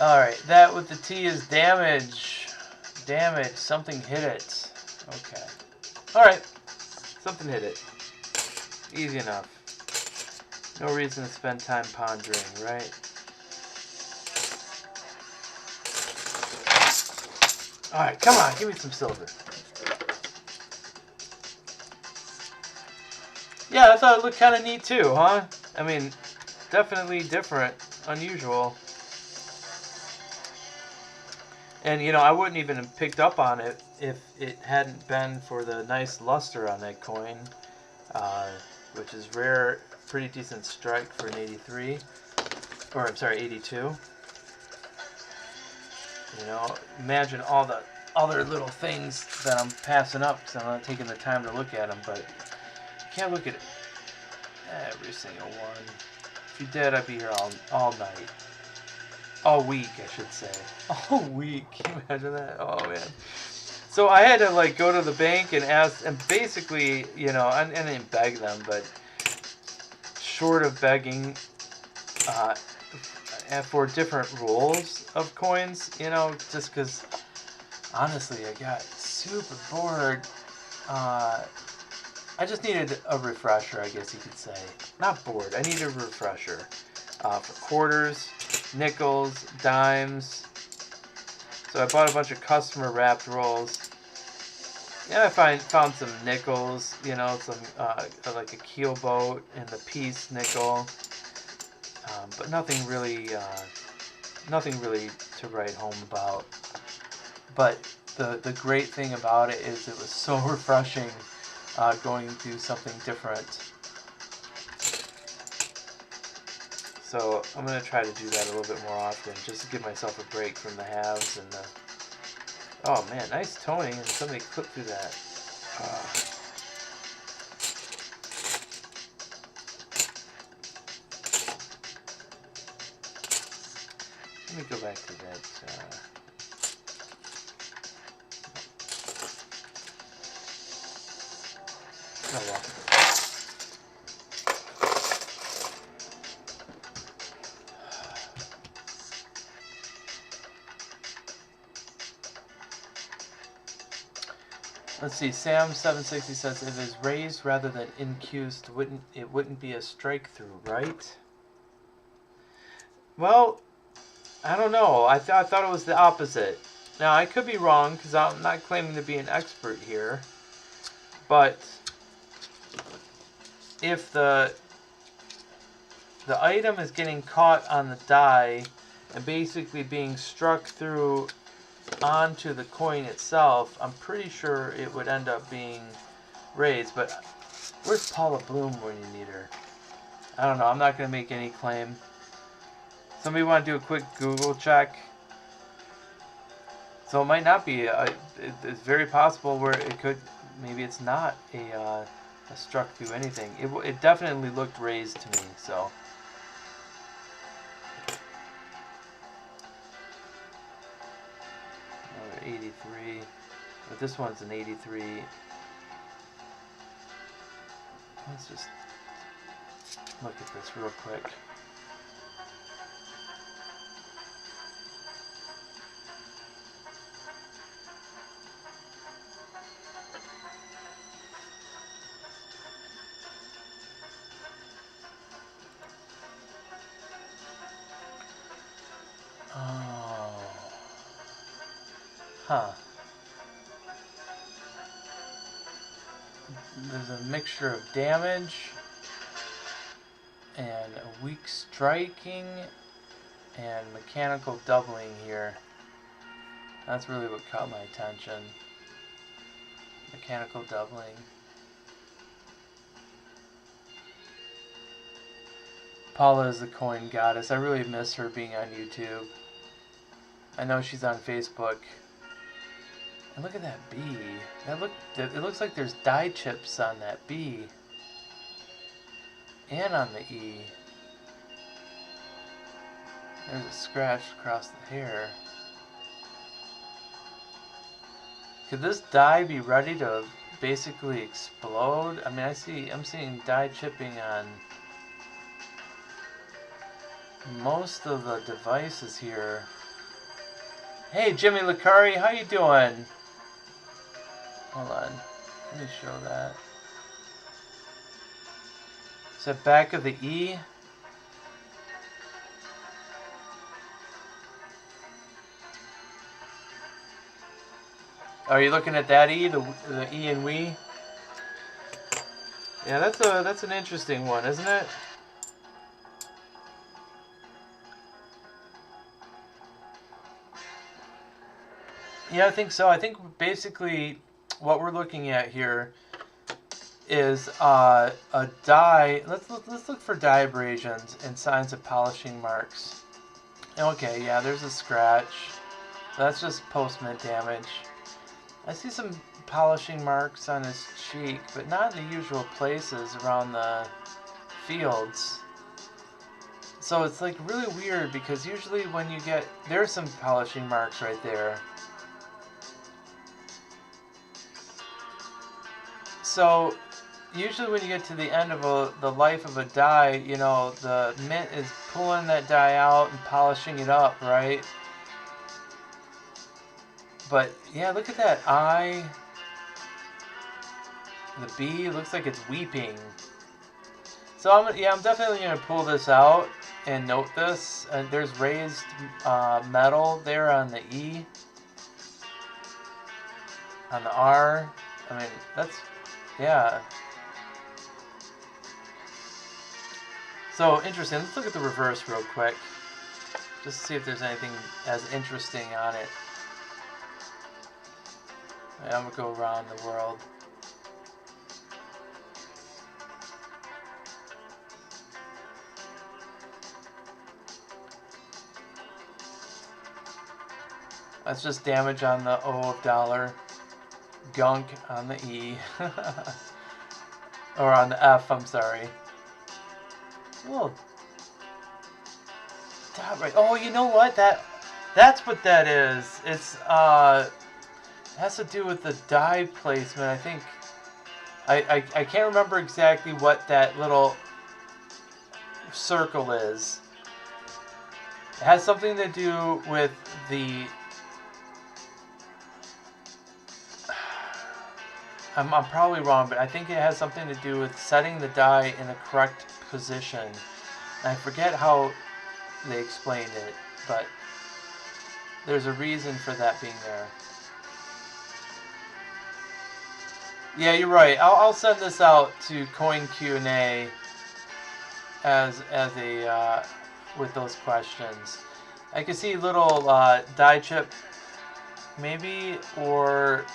Alright, that with the T is damage. Damage. Something hit it. Okay. Alright. Something hit it. Easy enough. No reason to spend time pondering, right? Alright, come on. Give me some silver. Yeah, I thought it looked kind of neat too, huh? I mean, definitely different, unusual. And, you know, I wouldn't even have picked up on it if it hadn't been for the nice luster on that coin, which is rare, pretty decent strike for an 83, or I'm sorry, 82. You know, imagine all the other little things that I'm passing up because I'm not taking the time to look at them, but you can't look at every single one. If you did, I'd be here all night. All week, I should say. All week. Can you imagine that? Oh, man. So I had to like go to the bank and ask, and basically, you know, I didn't beg them, but short of begging, and for different rolls of coins, you know, just because honestly I got super bored. I just needed a refresher, I guess you could say. Not bored, I needed a refresher. For quarters, nickels, dimes. So I bought a bunch of customer wrapped rolls. Yeah, I found some nickels, you know, some like a keel boat and the piece nickel. But nothing really to write home about. But the great thing about it is it was so refreshing going through something different. So I'm going to try to do that a little bit more often, just to give myself a break from the halves and the... Oh man, nice toning, and somebody clipped through that. Let me go back to that. Oh well. Let's see. Sam760 says if it's raised rather than incused, it wouldn't be a strike through, right? Well, I don't know. I thought it was the opposite. Now I could be wrong because I'm not claiming to be an expert here, but if the item is getting caught on the die and basically being struck through onto the coin itself, I'm pretty sure it would end up being raised. But where's Paula Bloom when you need her? I don't know. I'm not going to make any claim. Somebody want to do a quick Google check? So it might not be. It's very possible where it could. Maybe it's not a struck through anything. It definitely looked raised to me. So. 83, but this one's an 83. Let's just look at this real quick. Oh. Huh. There's a mixture of damage and a weak striking and mechanical doubling here. That's really what caught my attention. Mechanical doubling. Paula is the coin goddess. I really miss her being on YouTube. I know she's on Facebook. And look at that B. It looks like there's die chips on that B. And on the E. There's a scratch across the hair. Could this die be ready to basically explode? I mean, I'm seeing die chipping on most of the devices here. Hey, Jimmy Licari, how you doing? Hold on, let me show that. Is that back of the E? Are you looking at that E, the E and we? Yeah, that's an interesting one, isn't it? Yeah, I think so. I think basically what we're looking at here is a die. Let's look for die abrasions and signs of polishing marks. Okay, yeah, there's a scratch. That's just post-mint damage. I see some polishing marks on his cheek, but not in the usual places around the fields. So it's like really weird because usually when you get... There's some polishing marks right there. So usually when you get to the end of the life of a die, you know, the mint is pulling that die out and polishing it up, right? But yeah, look at that eye. The bee looks like it's weeping. So I'm definitely gonna pull this out and note this. There's raised metal there on the E, on the R. I mean, that's, yeah. So interesting. Let's look at the reverse real quick, just to see if there's anything as interesting on it. Yeah, I'm gonna go around the world. That's just damage on the O of dollar, gunk on the E, or on the F, I'm sorry. Oh, dot right. Oh, you know what? That's what that is. It's it has to do with the die placement. I think I can't remember exactly what that little circle is. It has something to do with the I'm probably wrong, but I think it has something to do with setting the die in the correct position. And I forget how they explained it, but there's a reason for that being there. Yeah, you're right. I'll send this out to Coin Q&A as a with those questions. I can see little die chip maybe, or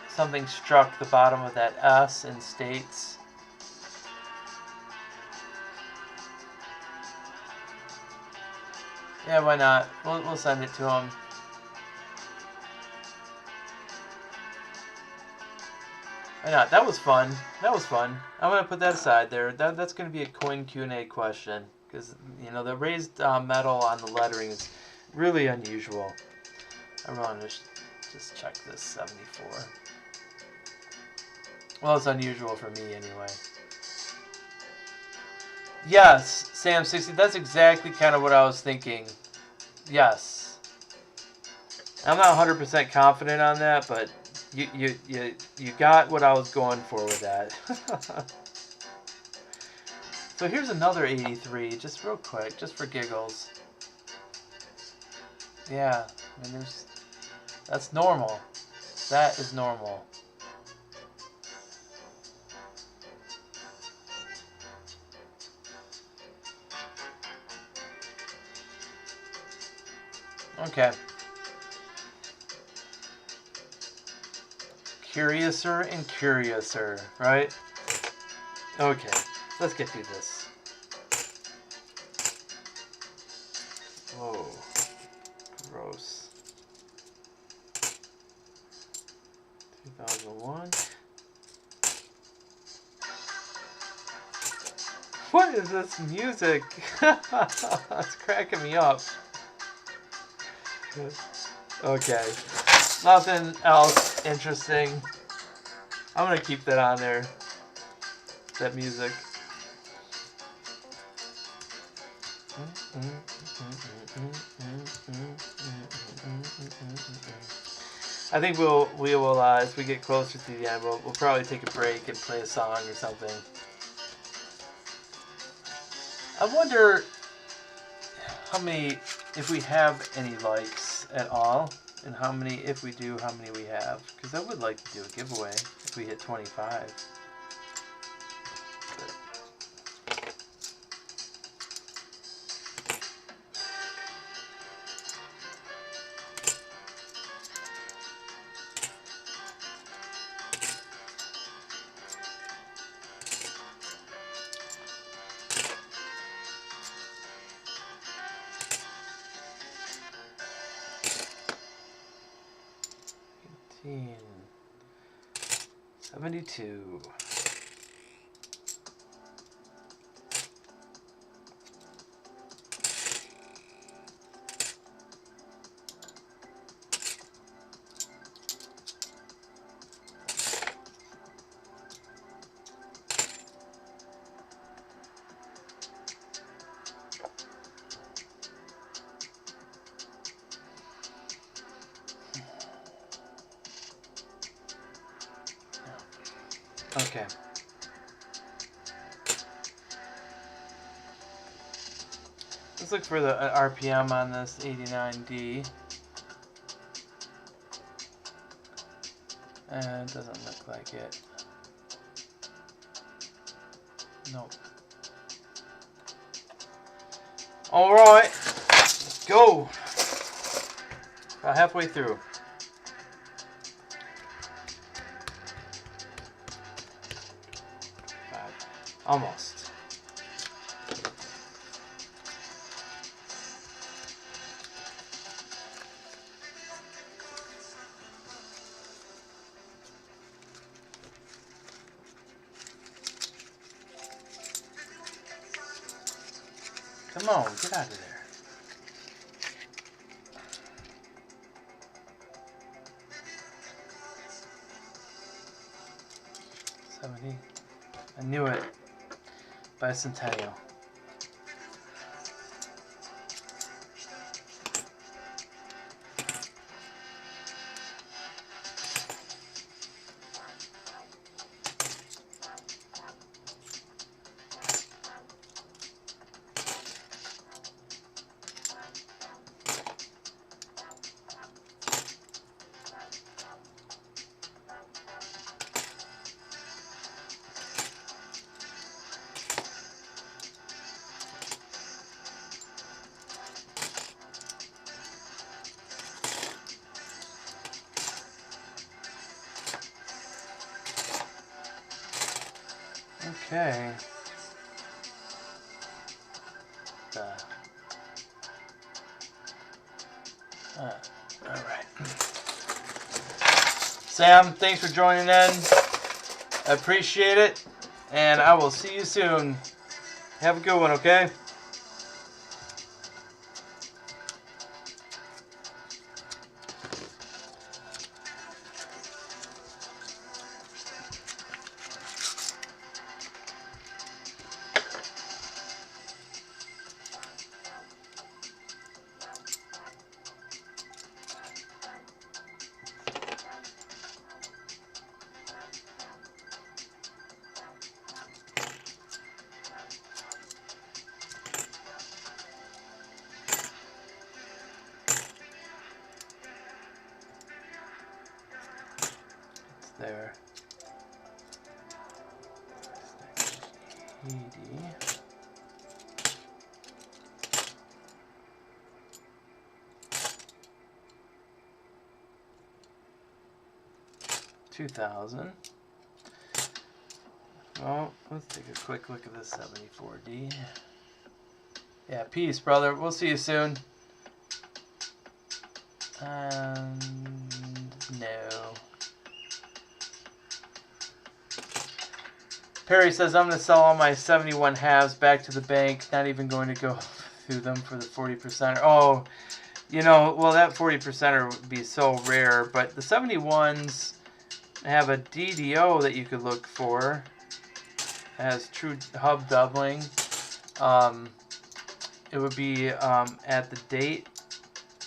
something struck the bottom of that S in states. Yeah, why not? We'll send it to him. Why not? That was fun. That was fun. I'm gonna put that aside there. That's gonna be a Coin Q&A question, because you know the raised metal on the lettering is really unusual. I want to just check this 74. Well, it's unusual for me anyway. Yes, Sam60. That's exactly kind of what I was thinking. Yes. I'm not 100% confident on that, but you got what I was going for with that. So here's another 83, just real quick, just for giggles. Yeah, I mean that's normal. That is normal. Okay. Curiouser and curiouser, right? Okay, let's get through this. Whoa. Gross. 2001. What is this music? It's cracking me up. Okay. Nothing else interesting. I'm gonna keep that on there. That music. I think we will as we get closer to the end, we'll probably take a break and play a song or something. I wonder how many, if we have any likes at all, and how many, if we do, how many we have. Because I would like to do a giveaway if we hit 25. But 72. Okay. Let's look for the RPM on this 89D. And it doesn't look like it. Nope. Alright. Let's go. About halfway through. Almost. Come on, get out of there. $70. I knew it. Bicentennial. Okay. Alright. Sam, thanks for joining in. I appreciate it. And I will see you soon. Have a good one, okay? There. 80. 2000. Well, let's take a quick look at this 74D. Yeah, peace, brother. We'll see you soon. No. Perry says, I'm going to sell all my 71 halves back to the bank. Not even going to go through them for the 40%. Oh, you know, well, that 40%er would be so rare. But the 71s have a DDO that you could look for. It has true hub doubling. It would be at the date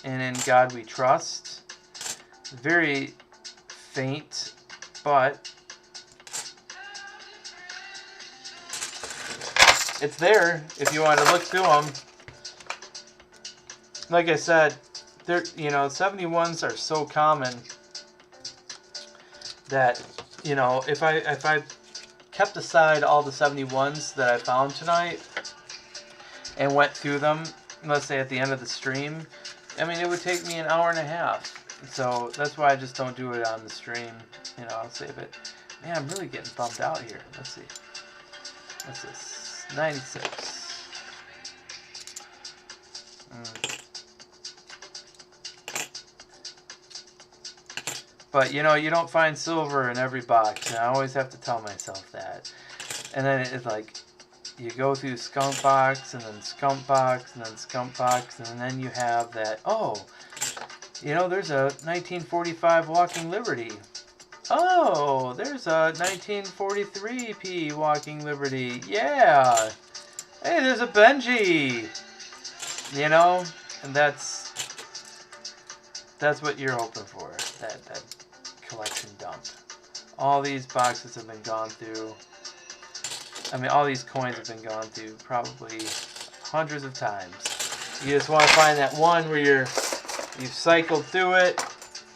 and in God we trust. Very faint, but it's there if you want to look through them. Like I said, they're, you know, 71s are so common that, you know, if I kept aside all the 71s that I found tonight and went through them, let's say at the end of the stream, I mean, it would take me an hour and a half. So that's why I just don't do it on the stream. You know, I'll save it. Man, I'm really getting bummed out here. Let's see. What's this? 96. But, you know, you don't find silver in every box. And I always have to tell myself that. And then it's like, you go through skunk box, and then skunk box, and then skunk box, and then you have that, oh, you know, there's a 1945 Walking Liberty. Oh, there's a 1943 P Walking Liberty. Yeah. Hey, there's a Benji. You know, and that's what you're hoping for. That collection dump. All these boxes have been gone through. I mean, all these coins have been gone through probably hundreds of times. You just want to find that one where you've cycled through it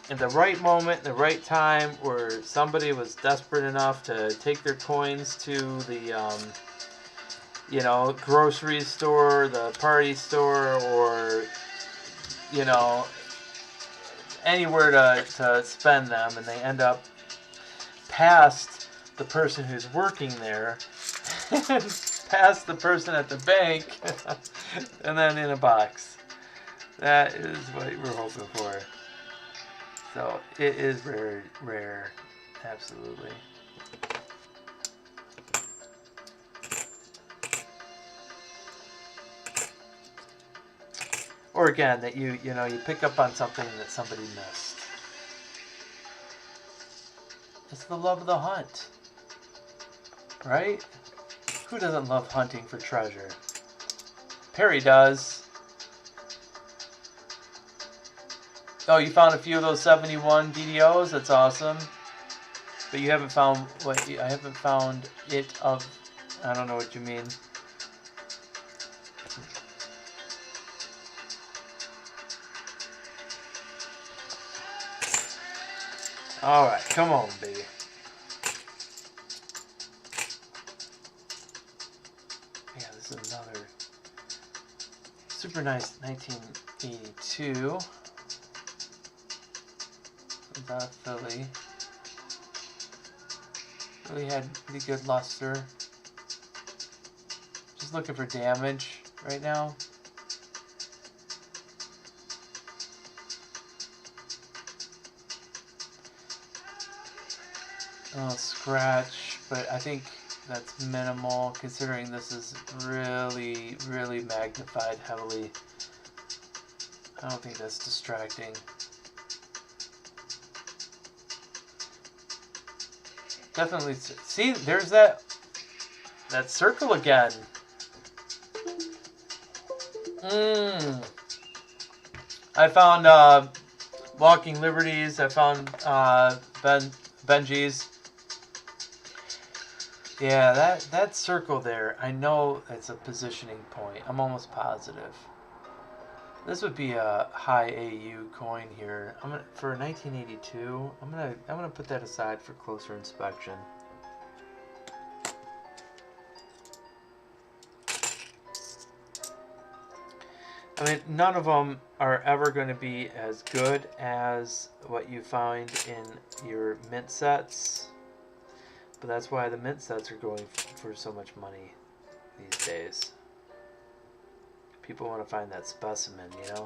at the right moment, the right time, where somebody was desperate enough to take their coins to the, you know, grocery store, the party store, or, you know, anywhere to spend them, and they end up past the person who's working there, past the person at the bank, and then in a box. That is what we're hoping for. So it is very rare, absolutely. Or again, that you know, you pick up on something that somebody missed. It's the love of the hunt, right? Who doesn't love hunting for treasure? Perry does. Oh, you found a few of those 71 DDOs? That's awesome. But you haven't found what I haven't found it of. I don't know what you mean. All right, come on, baby. Yeah, this is another super nice 1982. Out of Philly. Really had pretty good luster. Just looking for damage right now. A little scratch, but I think that's minimal considering this is really, really magnified heavily. I don't think that's distracting. Definitely. See, there's that circle again. I found Walking Liberties. I found Benji's. Yeah, that circle there. I know it's a positioning point. I'm almost positive. This would be a high AU coin here. For 1982. I'm gonna put that aside for closer inspection. I mean, none of them are ever going to be as good as what you find in your mint sets, but that's why the mint sets are going for so much money these days. People want to find that specimen, you know?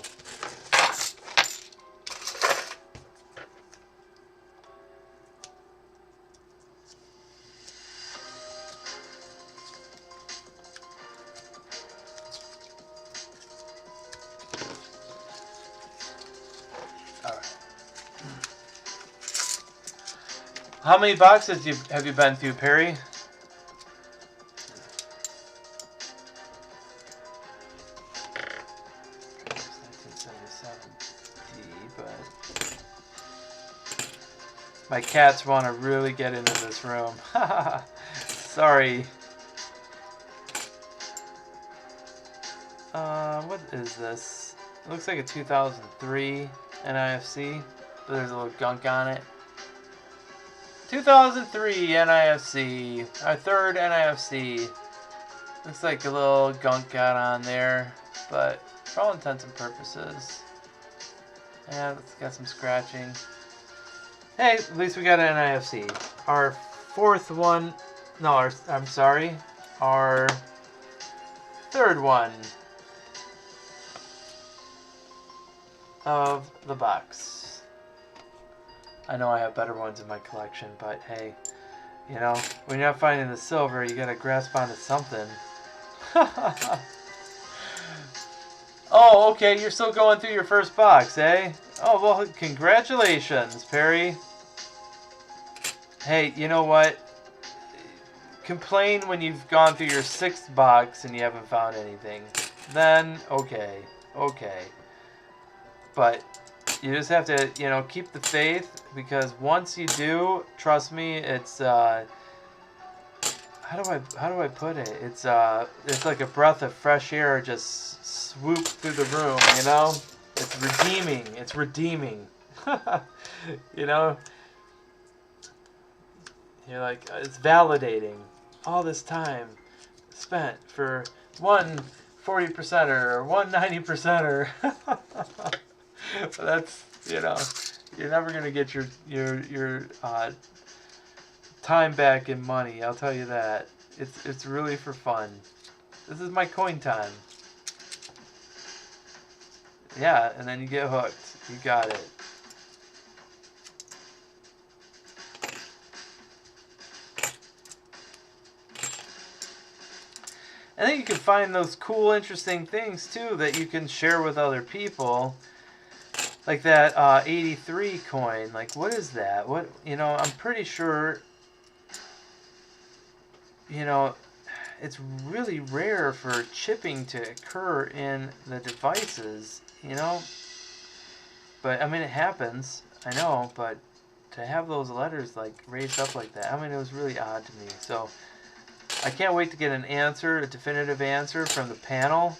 All right. How many boxes have you been through, Perry? My cats want to really get into this room. Sorry. What is this? It looks like a 2003 NIFC, but there's a little gunk on it. 2003 NIFC, our third NIFC. Looks like a little gunk got on there, but for all intents and purposes, yeah, it's got some scratching. Hey, at least we got an NIFC. Our fourth one, no, I'm sorry, our third one of the box. I know I have better ones in my collection, but hey, you know, when you're not finding the silver, you gotta grasp onto something. Oh, okay, you're still going through your first box, eh? Oh, well, congratulations, Perry. Hey, you know what? Complain when you've gone through your sixth box and you haven't found anything. Then, okay. But You just have to, you know, keep the faith, because once you do, trust me, it's how do I put it? It's like a breath of fresh air just swoop through the room, you know? It's redeeming. It's redeeming. You know? You're like, it's validating. All this time spent for one 40%er or one 90%er. That's, you know, you're never gonna get your time back in money. I'll tell you that. It's really for fun. This is my coin time. Yeah, and then you get hooked. You got it. I think you can find those cool, interesting things too that you can share with other people. Like that 83 coin. Like, what is that? What, you know, I'm pretty sure, you know, it's really rare for chipping to occur in the devices, you know. But, I mean, it happens, I know, but to have those letters, like, raised up like that, I mean, it was really odd to me. So, I can't wait to get an answer, a definitive answer from the panel,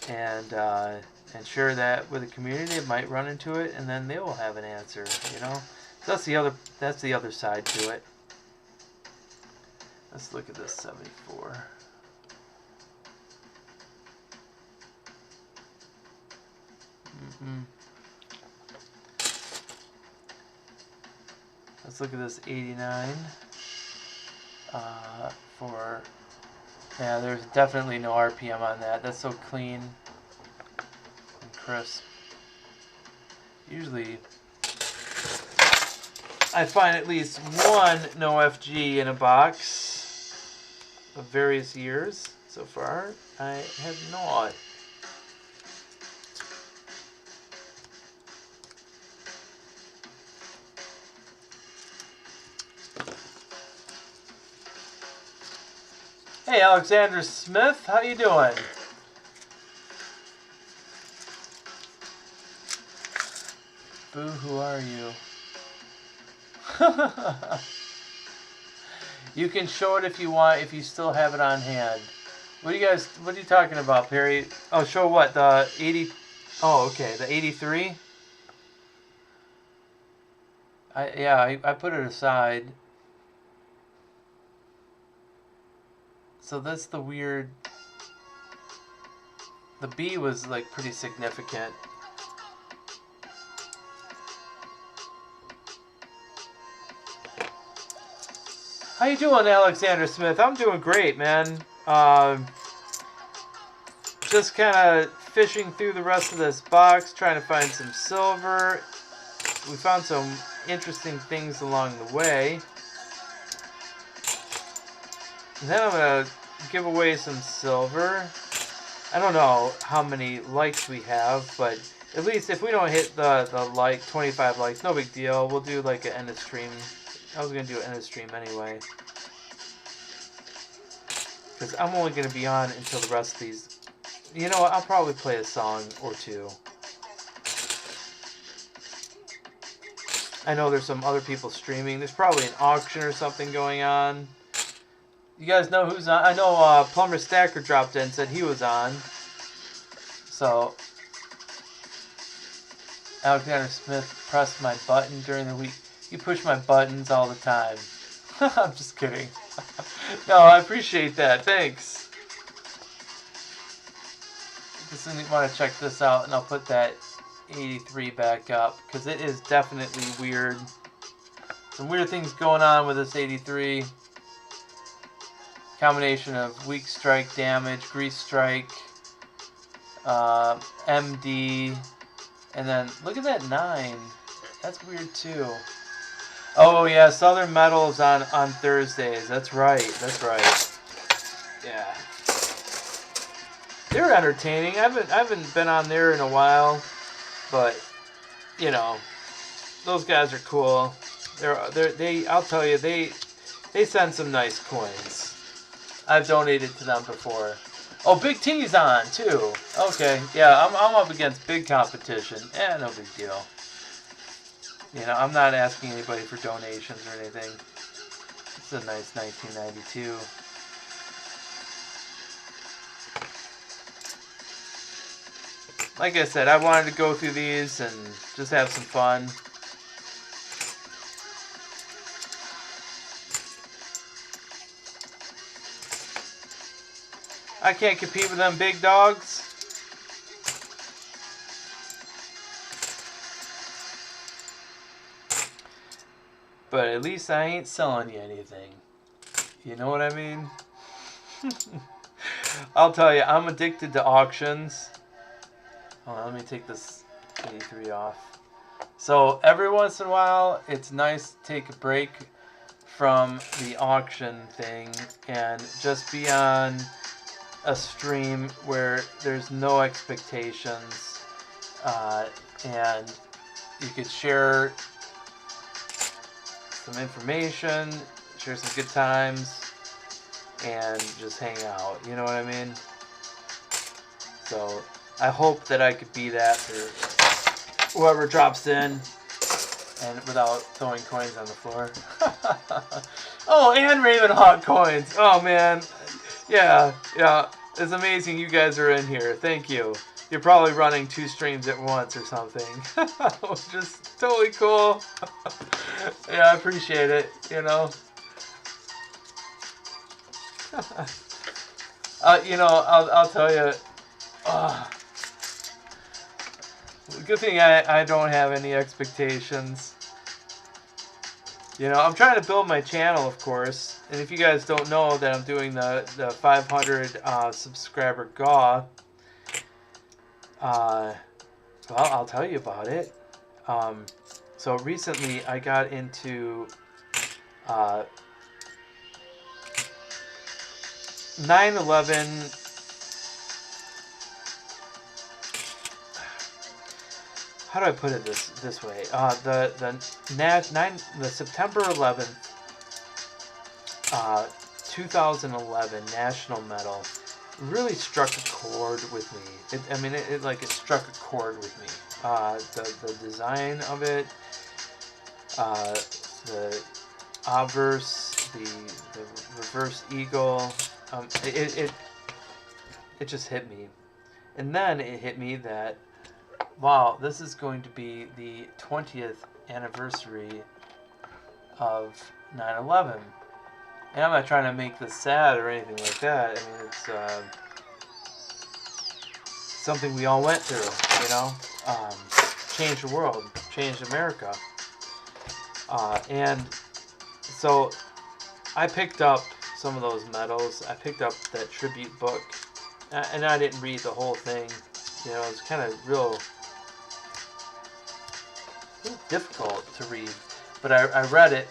and share that with the community. It might run into it, and then they will have an answer, you know. So that's the other side to it. Let's look at this 74. Let's look at this 89. Yeah, there's definitely no RPM on that. That's so clean and crisp. Usually, I find at least one no FG in a box of various years. So far, I have not. Hey, Alexander Smith, how you doing? Boo, who are you? You can show it if you want, if you still have it on hand. What are you talking about, Perry? Oh, show what? The 80, oh, okay, the 83? I put it aside. So that's the weird, the B was like pretty significant. How you doing, Alexander Smith? I'm doing great, man. Just kind of fishing through the rest of this box, trying to find some silver. We found some interesting things along the way. And then I'm going to give away some silver. I don't know how many likes we have, but at least if we don't hit the like 25 likes, no big deal. We'll do like an end of stream. I was going to do an end of stream anyway. Because I'm only going to be on until the rest of these. You know what? I'll probably play a song or two. I know there's some other people streaming. There's probably an auction or something going on. You guys know who's on? I know Plumber Stacker dropped in and said he was on. So, Alexander Smith pressed my button during the week. You push my buttons all the time. I'm just kidding. No, I appreciate that. Thanks. Just want to check this out, and I'll put that 83 back up, because it is definitely weird. Some weird things going on with this 83. Combination of weak strike damage, grease strike, MD, and then look at that 9. That's weird too. Oh yeah, Southern Metals on Thursdays. That's right. That's right. Yeah. They're entertaining. I haven't been on there in a while, but you know, those guys are cool. I'll tell you, they send some nice coins. I've donated to them before. Oh, Big T's on too. Okay, yeah, I'm up against big competition. No big deal. You know, I'm not asking anybody for donations or anything. It's a nice 1992. Like I said, I wanted to go through these and just have some fun. I can't compete with them big dogs. But at least I ain't selling you anything. You know what I mean? I'll tell you, I'm addicted to auctions. Hold on, let me take this 83 off. So every once in a while, it's nice to take a break from the auction thing and just be on a stream where there's no expectations, and you could share some information, share some good times, and just hang out. You know what I mean? So I hope that I could be that for whoever drops in, and without throwing coins on the floor. Oh, and Ravenhawk coins. Oh man, yeah. It's amazing you guys are in here. Thank you. You're probably running 2 streams at once or something. Which is totally cool. Yeah, I appreciate it, you know. You know, I'll tell you, good thing I don't have any expectations. You know, I'm trying to build my channel, of course. And if you guys don't know that I'm doing the 500 subscriber GAW, well, I'll tell you about it. So recently I got into 9/11. How do I put it this way? The September 11th, 2011 National Medal really struck a chord with me. It struck a chord with me. The design of it, the obverse, the reverse eagle, it just hit me. And then it hit me that, wow, this is going to be the 20th anniversary of 9/11. And I'm not trying to make this sad or anything like that. I mean, it's something we all went through, you know. Changed the world, changed America. And so I picked up some of those medals. I picked up that tribute book. And I didn't read the whole thing. You know, it was kind of real difficult to read, but I read it,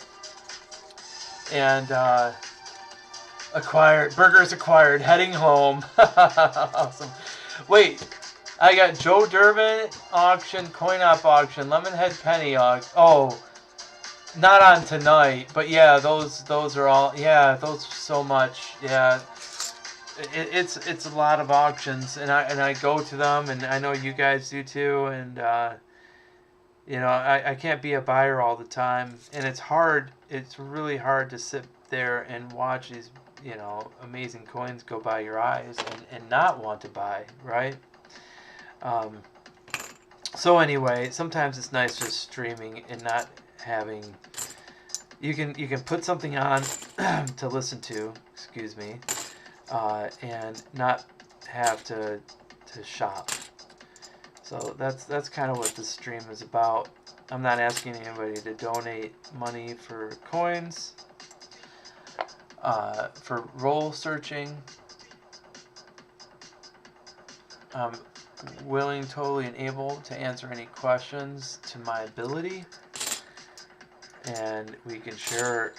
and burgers acquired, heading home. Awesome. Wait, I got Joe Durbin auction, coin op auction, Lemonhead penny auction. Oh, not on tonight, but yeah, those are all. Yeah, those are so much. Yeah, it's a lot of auctions, and I go to them, and I know you guys do too, and you know, I can't be a buyer all the time, and it's hard. It's really hard to sit there and watch these, you know, amazing coins go by your eyes and not want to buy, right? So anyway, sometimes it's nice just streaming and not having. You can put something on to listen to, excuse me, and not have to shop. So that's kind of what this stream is about. I'm not asking anybody to donate money for coins, for role searching. I'm willing, totally, and able to answer any questions to my ability, and we can share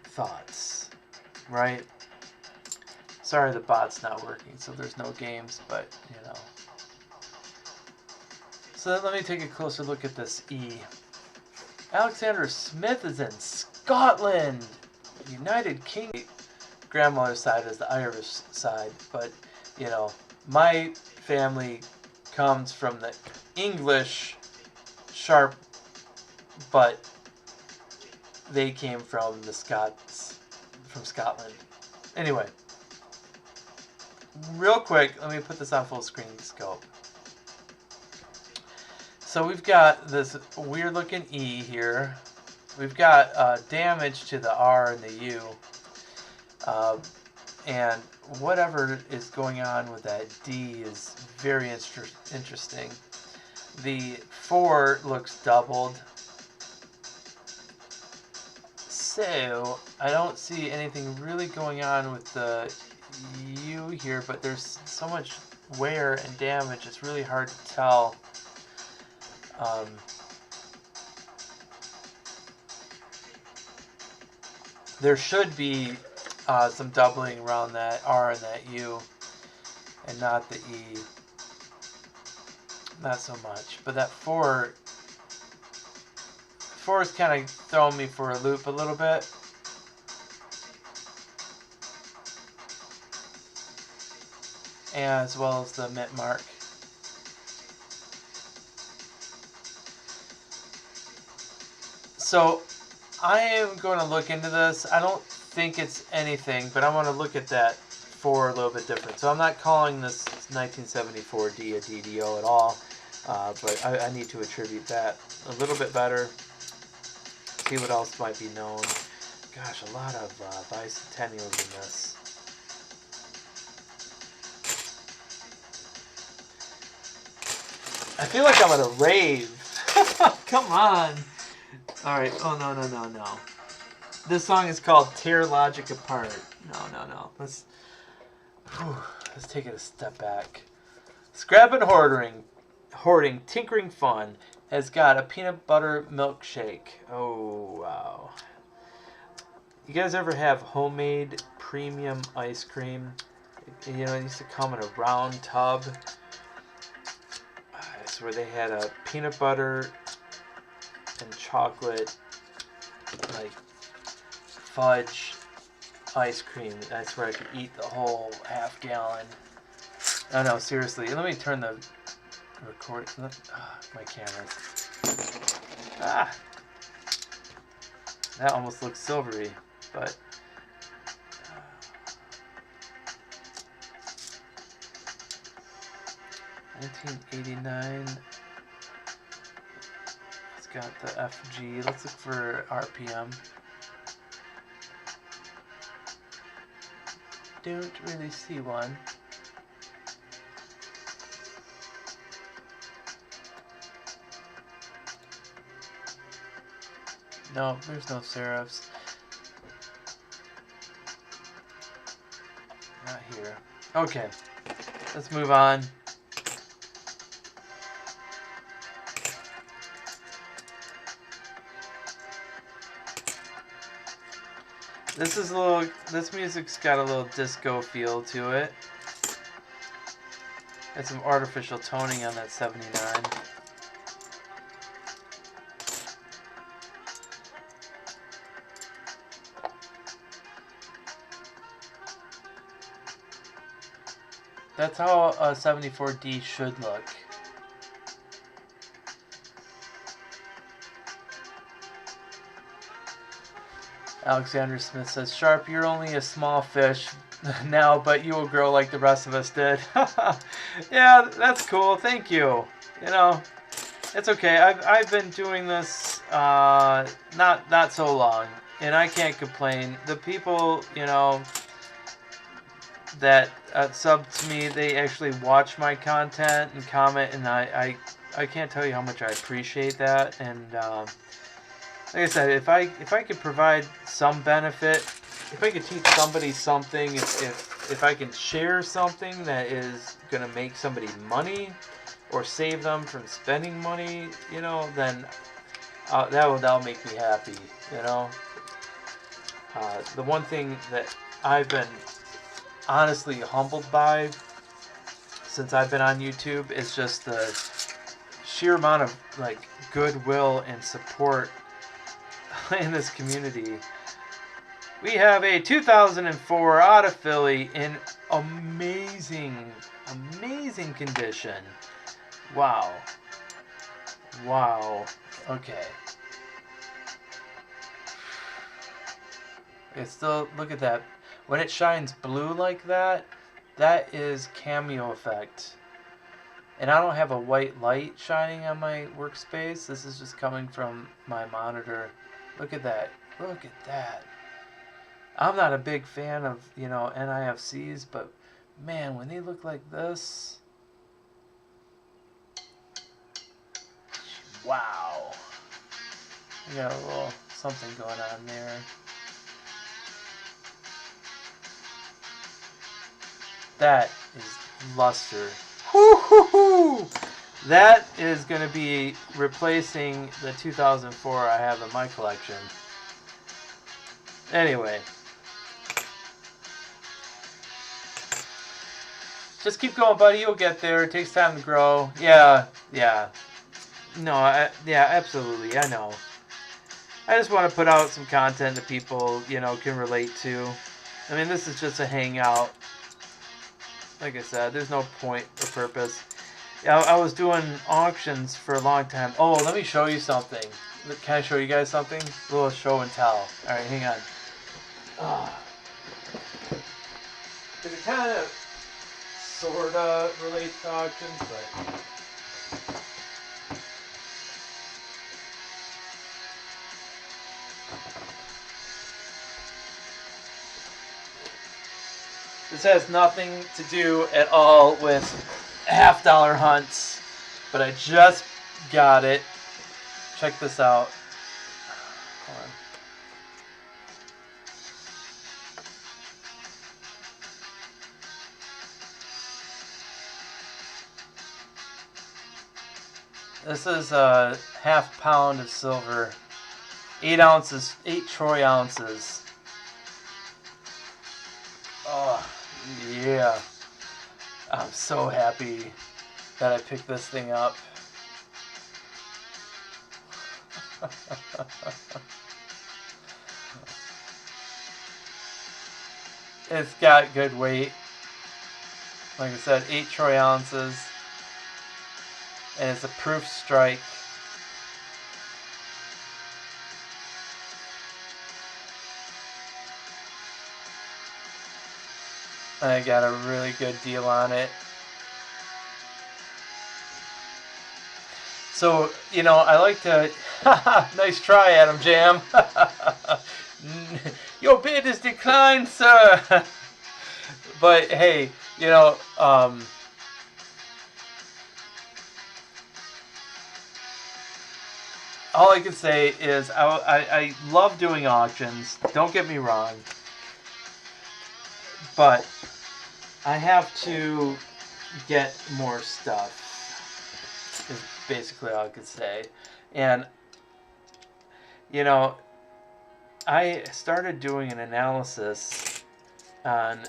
thoughts, right? Sorry the bot's not working, so there's no games, but you know. So let me take a closer look at this E. Alexander Smith is in Scotland, United Kingdom. grandmother's side is the Irish side, but you know, my family comes from the English sharp, but they came from the Scots, from Scotland. Anyway, real quick, let me put this on full screen scope. So we've got this weird looking E here. We've got damage to the R and the U. And whatever is going on with that D is very interesting. The 4 looks doubled. So I don't see anything really going on with the U here, but there's so much wear and damage, it's really hard to tell. There should be some doubling around that R and that U, and not the E. Not so much. But that 4 is kind of throwing me for a loop a little bit. As well as the mint mark. So I am going to look into this. I don't think it's anything, but I want to look at that 4 a little bit different. So I'm not calling this 1974D a DDO at all, but I need to attribute that a little bit better. See what else might be known. Gosh, a lot of bicentennials in this. I feel like I'm at a rave. Come on. Alright, oh no. This song is called Tear Logic Apart. No. Let's take it a step back. Scrap and hoarding, tinkering fun has got a peanut butter milkshake. Oh, wow. You guys ever have homemade premium ice cream? You know, it used to come in a round tub. It's where they had a peanut butter and chocolate, like, fudge ice cream. That's where I could eat the whole half gallon. Oh no, seriously. Let me turn the record. My camera. That almost looks silvery, but 1989. It's got the FG. Let's look for RPM. Don't really see one. No, there's no serifs. Not here. Okay, let's move on. This music's got a little disco feel to it. Got some artificial toning on that 79. That's how a 74D should look. Alexander Smith says, Sharp, you're only a small fish now, but you will grow like the rest of us did. Yeah, that's cool. Thank you. You know, it's okay. I've been doing this not so long, and I can't complain. The people, you know, that sub to me, they actually watch my content and comment, and I can't tell you how much I appreciate that. And like I said, if I could provide some benefit, if I could teach somebody something, if I can share something that is gonna make somebody money or save them from spending money, you know, then that'll make me happy. You know, the one thing that I've been honestly humbled by since I've been on YouTube is just the sheer amount of like goodwill and support in this community. We have a 2004 Auto Philly in amazing, amazing condition. Wow. Wow. Okay. It's still, look at that. When it shines blue like that, that is cameo effect. And I don't have a white light shining on my workspace. This is just coming from my monitor. Look at that. Look at that. I'm not a big fan of, you know, NIFCs, but man, when they look like this, wow. We got a little something going on there. That is luster. Woo-hoo-hoo! That is going to be replacing the 2004 I have in my collection. Anyway. Just keep going, buddy. You'll get there. It takes time to grow. Yeah. No, yeah, absolutely. I know. I just want to put out some content that people, you know, can relate to. I mean, this is just a hangout. Like I said, there's no point or purpose. I was doing auctions for a long time. Oh, let me show you something. Can I show you guys something? A little show and tell. All right, hang on. Because it kind of sort of relates to auctions, but... This has nothing to do at all with half-dollar hunts, but I just got it. Check this out. Hold on. This is a half pound of silver, 8 ounces, 8 troy ounces. Oh, yeah. I'm so happy that I picked this thing up. It's got good weight. Like I said, 8 troy ounces. And it's a proof strike. I got a really good deal on it. So, you know, I like to... Nice try, Adam Jam. Your bid is declined, sir. But, hey, you know... all I can say is I love doing auctions. Don't get me wrong. But I have to get more stuff, is basically all I could say. And, you know, I started doing an analysis on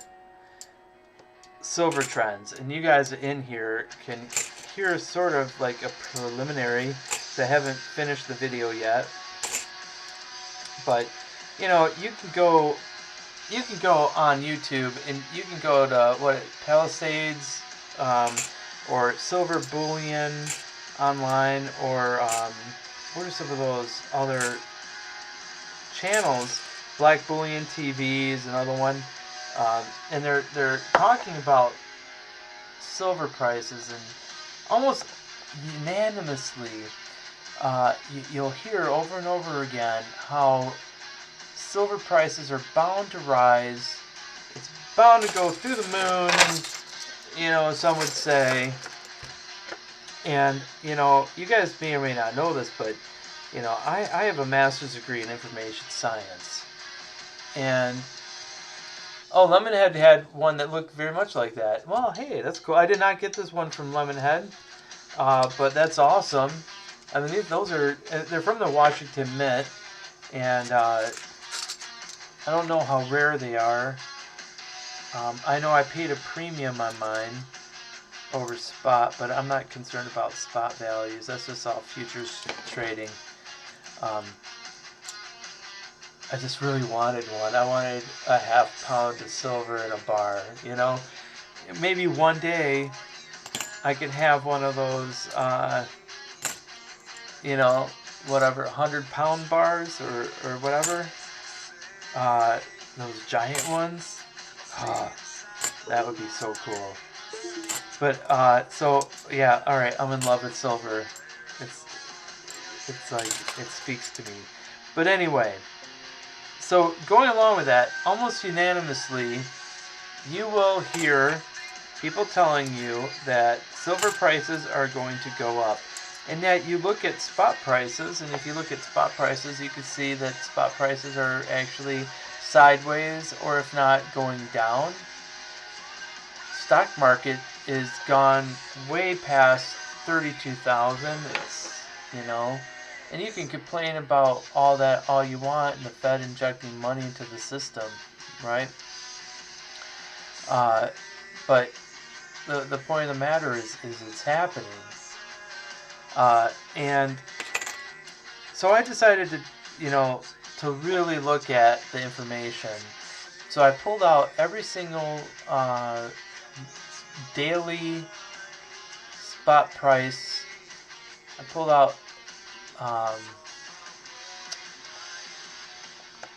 silver trends. And you guys in here can hear sort of like a preliminary. I haven't finished the video yet. But, you know, you can go on YouTube and you can go to Palisades or Silver Bullion online, or what are some of those other channels? Black Bullion TV is another one, and they're talking about silver prices, and almost unanimously you'll hear over and over again how silver prices are bound to rise. It's bound to go through the moon, you know, some would say. And, you know, you guys may or may not know this, but, you know, I have a master's degree in information science. And, oh, Lemonhead had one that looked very much like that. Well, hey, that's cool. I did not get this one from Lemonhead, but that's awesome. I mean, they're from the Washington Mint, and I don't know how rare they are. I know I paid a premium on mine over spot, but I'm not concerned about spot values. That's just all futures trading. I just really wanted one. I wanted a half pound of silver in a bar, you know? Maybe one day I could have one of those, you know, whatever, 100-pound bars or whatever. Those giant ones. That would be so cool. But, so, yeah, alright, I'm in love with silver. It's like, it speaks to me. But anyway, so going along with that, almost unanimously, you will hear people telling you that silver prices are going to go up. And yet you look at spot prices, and if you look at spot prices, you can see that spot prices are actually sideways, or if not, going down. Stock market is gone way past 32,000. It's, you know, and you can complain about all that all you want, and the Fed injecting money into the system, right? But the point of the matter is it's happening. And so I decided to, you know, to really look at the information. So I pulled out every single daily spot price. I pulled out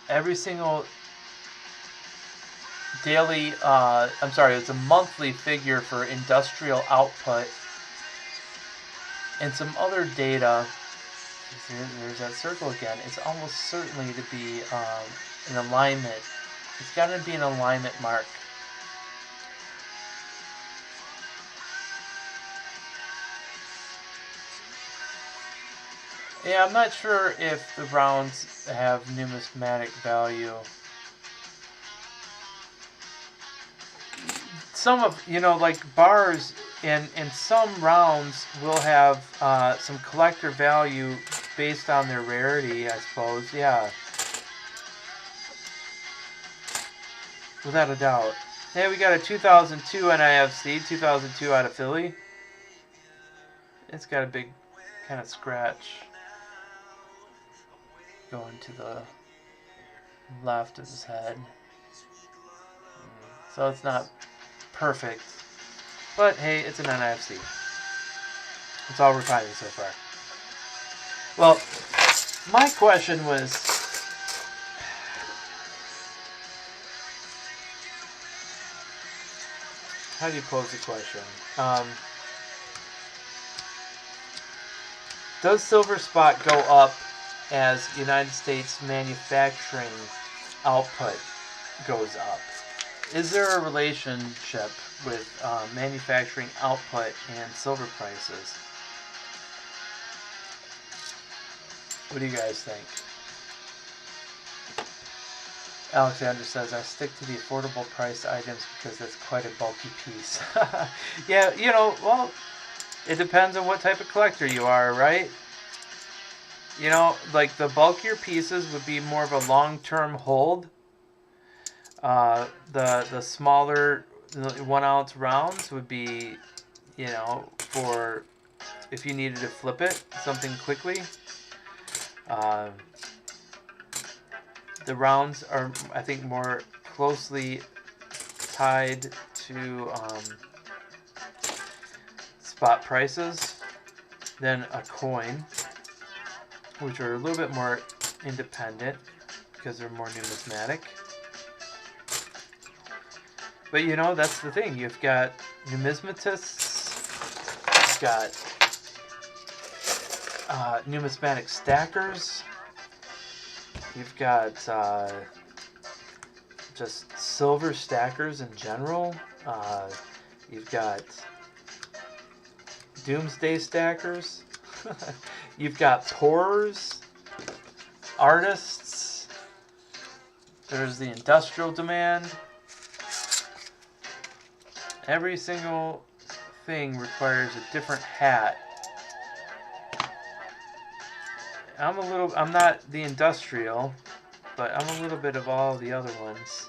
every single daily, I'm sorry, it's a monthly figure for industrial output and some other data. There's that circle again. It's almost certainly to be an alignment. It's got to be an alignment mark. Yeah, I'm not sure if the rounds have numismatic value. Some of, you know, like bars and some rounds will have some collector value based on their rarity, I suppose. Yeah. Without a doubt. Hey, we got a 2002 NIFC, 2002 out of Philly. It's got a big kind of scratch going to the left of his head. So it's not perfect. But hey, it's an NIFC. That's all we're finding so far. Well, my question was, how do you pose the question? Does silver spot go up as United States manufacturing output goes up? Is there a relationship with manufacturing output and silver prices? What do you guys think? Alexander says, I stick to the affordable price items because that's quite a bulky piece. Yeah, you know, well, it depends on what type of collector you are, right? You know, like the bulkier pieces would be more of a long-term hold. The smaller 1 ounce rounds would be, you know, for if you needed to flip it, something quickly. The rounds are, I think, more closely tied to spot prices than a coin, which are a little bit more independent because they're more numismatic. But you know, that's the thing. You've got numismatists, you've got numismatic stackers, you've got just silver stackers in general, you've got doomsday stackers, you've got pourers, artists, there's the industrial demand. Every single thing requires a different hat. I'm not the industrial, but I'm a little bit of all the other ones.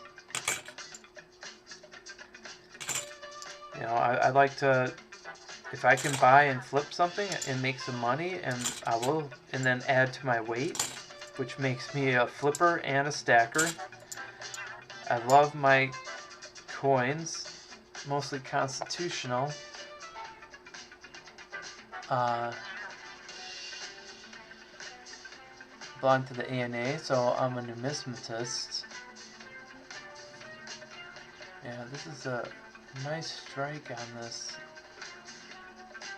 You know, I like to, if I can buy and flip something and make some money, and I will, and then add to my weight, which makes me a flipper and a stacker. I love my coins, mostly constitutional. Belong to the ANA, so I'm a numismatist. Yeah, this is a nice strike on this.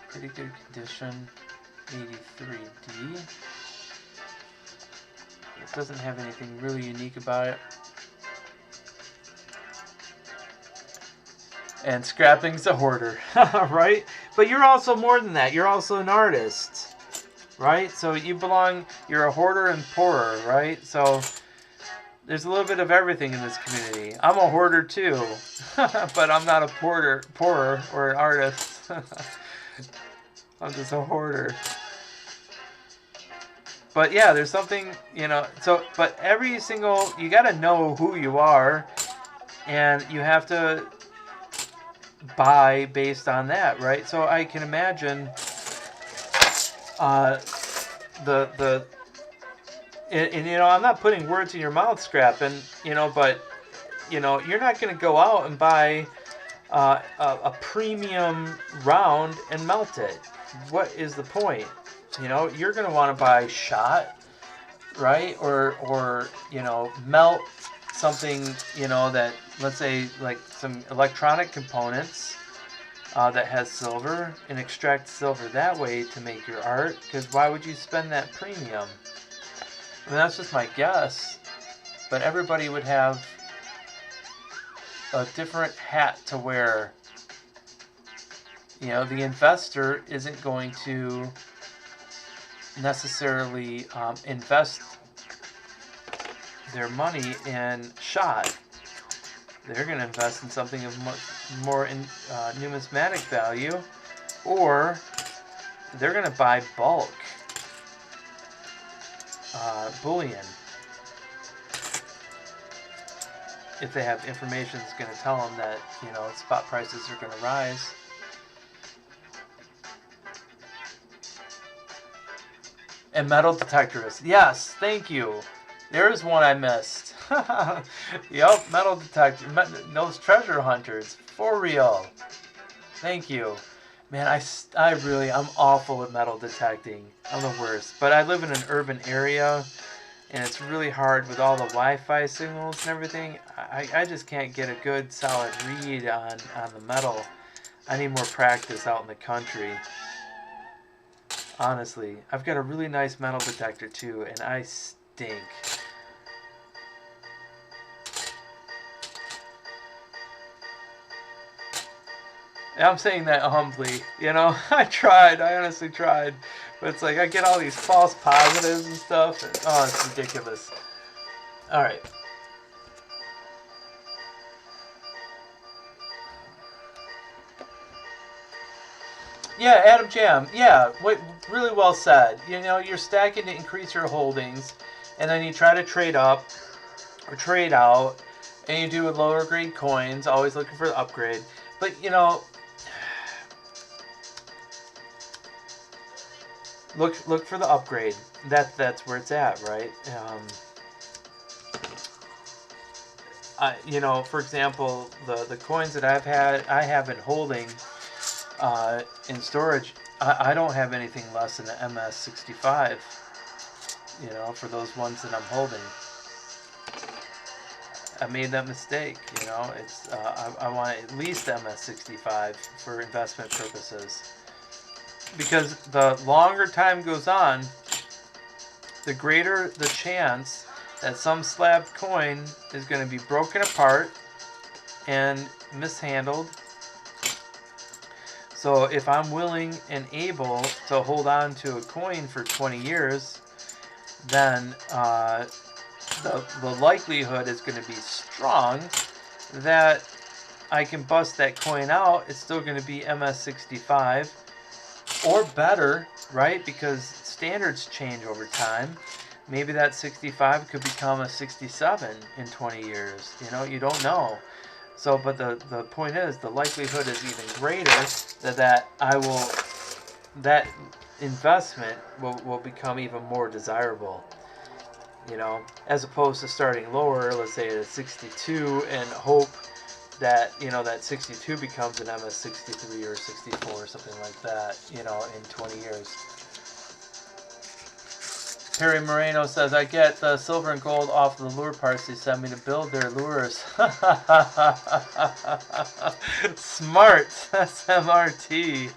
Pretty good condition. 83D. It doesn't have anything really unique about it. And scrapping's a hoarder, right? But you're also more than that. You're also an artist, right? So you're a hoarder and pourer, right? So there's a little bit of everything in this community. I'm a hoarder too, but I'm not a pourer or an artist. I'm just a hoarder. But yeah, there's something, you know, but you gotta know who you are, and you have to buy based on that, right? So I can imagine and you know, I'm not putting words in your mouth, scrapping, you know, but you know, you're not going to go out and buy a premium round and melt it. What is the point? You know, you're going to want to buy shot, right? Or you know, melt something, you know, that, let's say, like some electronic components that has silver, and extract silver that way to make your art. Because why would you spend that premium? I mean, that's just my guess. But everybody would have a different hat to wear. You know, the investor isn't going to necessarily invest their money in shot. They're going to invest in something of more numismatic value, or they're going to buy bulk bullion if they have information that's going to tell them that, you know, spot prices are going to rise. And metal detectors. Yes, thank you. There is one I missed. Yep, metal detector. Those treasure hunters. For real. Thank you. Man, I'm awful at metal detecting. I'm the worst. But I live in an urban area, and it's really hard with all the Wi-Fi signals and everything. I just can't get a good, solid read on the metal. I need more practice out in the country. Honestly, I've got a really nice metal detector too, and I stink. And I'm saying that humbly, you know. I honestly tried, but it's like I get all these false positives and stuff, and oh, it's ridiculous. All right. Yeah, Adam Jam. Yeah, really well said. You know, you're stacking to increase your holdings, and then you try to trade up or trade out, and you do with lower grade coins, always looking for the upgrade. But, you know, look for the upgrade. That's where it's at, right? You know, for example, the coins that I have been holding in storage, I don't have anything less than an MS65, you know, for those ones that I'm holding. I made that mistake, you know. It's I want at least MS65 for investment purposes, because the longer time goes on, the greater the chance that some slabbed coin is going to be broken apart and mishandled. So if I'm willing and able to hold on to a coin for 20 years, then the likelihood is going to be strong that I can bust that coin out. It's still going to be MS65 or better, right? Because standards change over time. Maybe that 65 could become a 67 in 20 years. You know, you don't know. So, but the point is, the likelihood is even greater that investment will become even more desirable. you know, as opposed to starting lower, let's say at a 62, and hope that, you know, that 62 becomes an MS63 or 64 or something like that, you know, in 20 years. Perry Moreno says, I get the silver and gold off the lure parts they send me to build their lures. Smart. SMRT.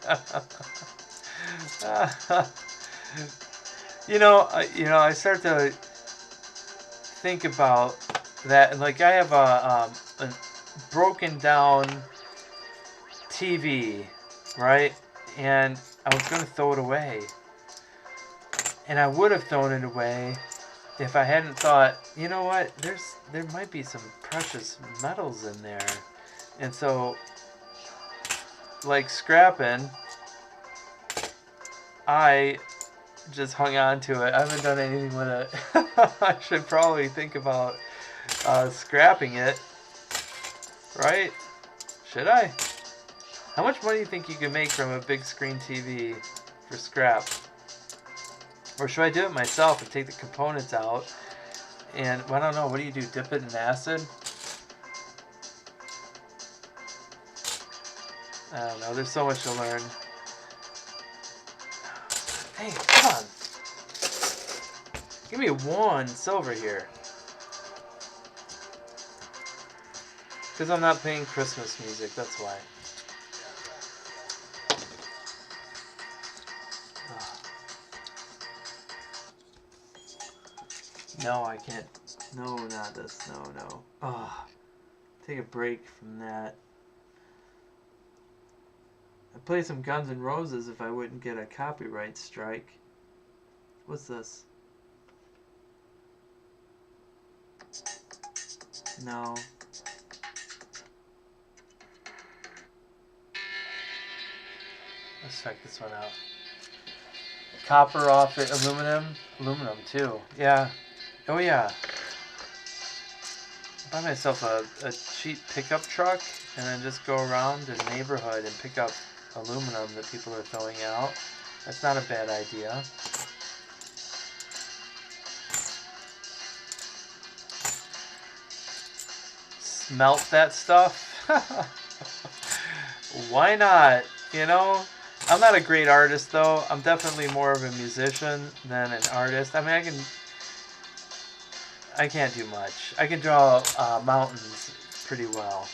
I start to think about that, and like I have a broken down TV, right? And I was gonna throw it away. And I would have thrown it away if I hadn't thought, you know what, there might be some precious metals in there. And so, like scrapping, I just hung on to it. I haven't done anything with it. I should probably think about scrapping it. Right? Should I? How much money do you think you could make from a big screen TV for scrap? Or should I do it myself and take the components out? And, well, I don't know, what do you do? Dip it in acid? I don't know, there's so much to learn. Hey, come on. Give me one silver here. Because I'm not playing Christmas music, that's why. No, I can't. No, not this. No. Oh, take a break from that. I'd play some Guns N' Roses if I wouldn't get a copyright strike. What's this? No. Let's check this one out. Copper off it, aluminum. Aluminum too. Yeah. Oh yeah. Buy myself a cheap pickup truck and then just go around the neighborhood and pick up aluminum that people are throwing out. That's not a bad idea. Smelt that stuff. Why not? You know? I'm not a great artist though. I'm definitely more of a musician than an artist. I mean, I can't do much. I can draw mountains pretty well.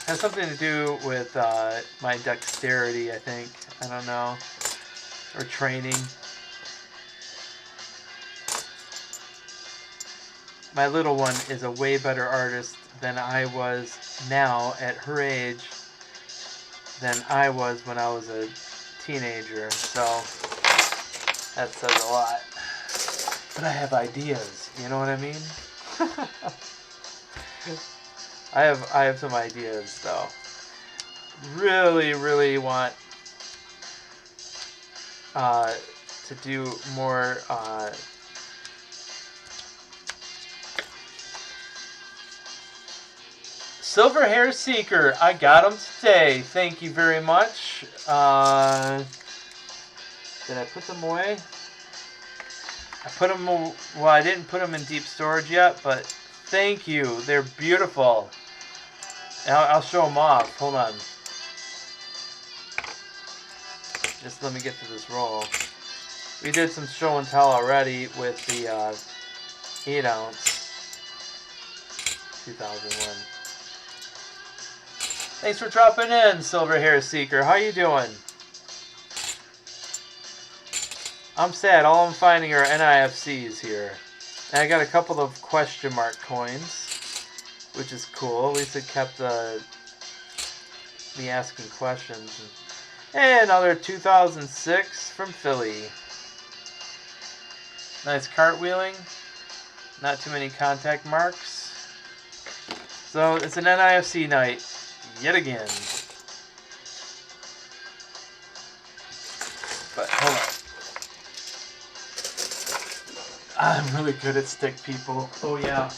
It has something to do with my dexterity, I think. I don't know. Or training. My little one is a way better artist than I was now at her age than I was when I was a teenager, so that says a lot. But I have ideas, you know what I mean? I have some ideas though. Really want to do more Silver Hair Seeker, I got them today. Thank you very much. Did I put them away? I put them, well, I didn't put them in deep storage yet, but thank you. They're beautiful. I'll show them off. Hold on. Just let me get to this roll. We did some show and tell already with the 8-ounce 2001. Thanks for dropping in, Silver Hair Seeker. How you doing? I'm sad. All I'm finding are NIFCs here. And I got a couple of question mark coins, which is cool. At least it kept me asking questions. And another 2006 from Philly. Nice cartwheeling. Not too many contact marks. So it's an NIFC night. Yet again. But hold on. I'm really good at stick, people. Oh yeah.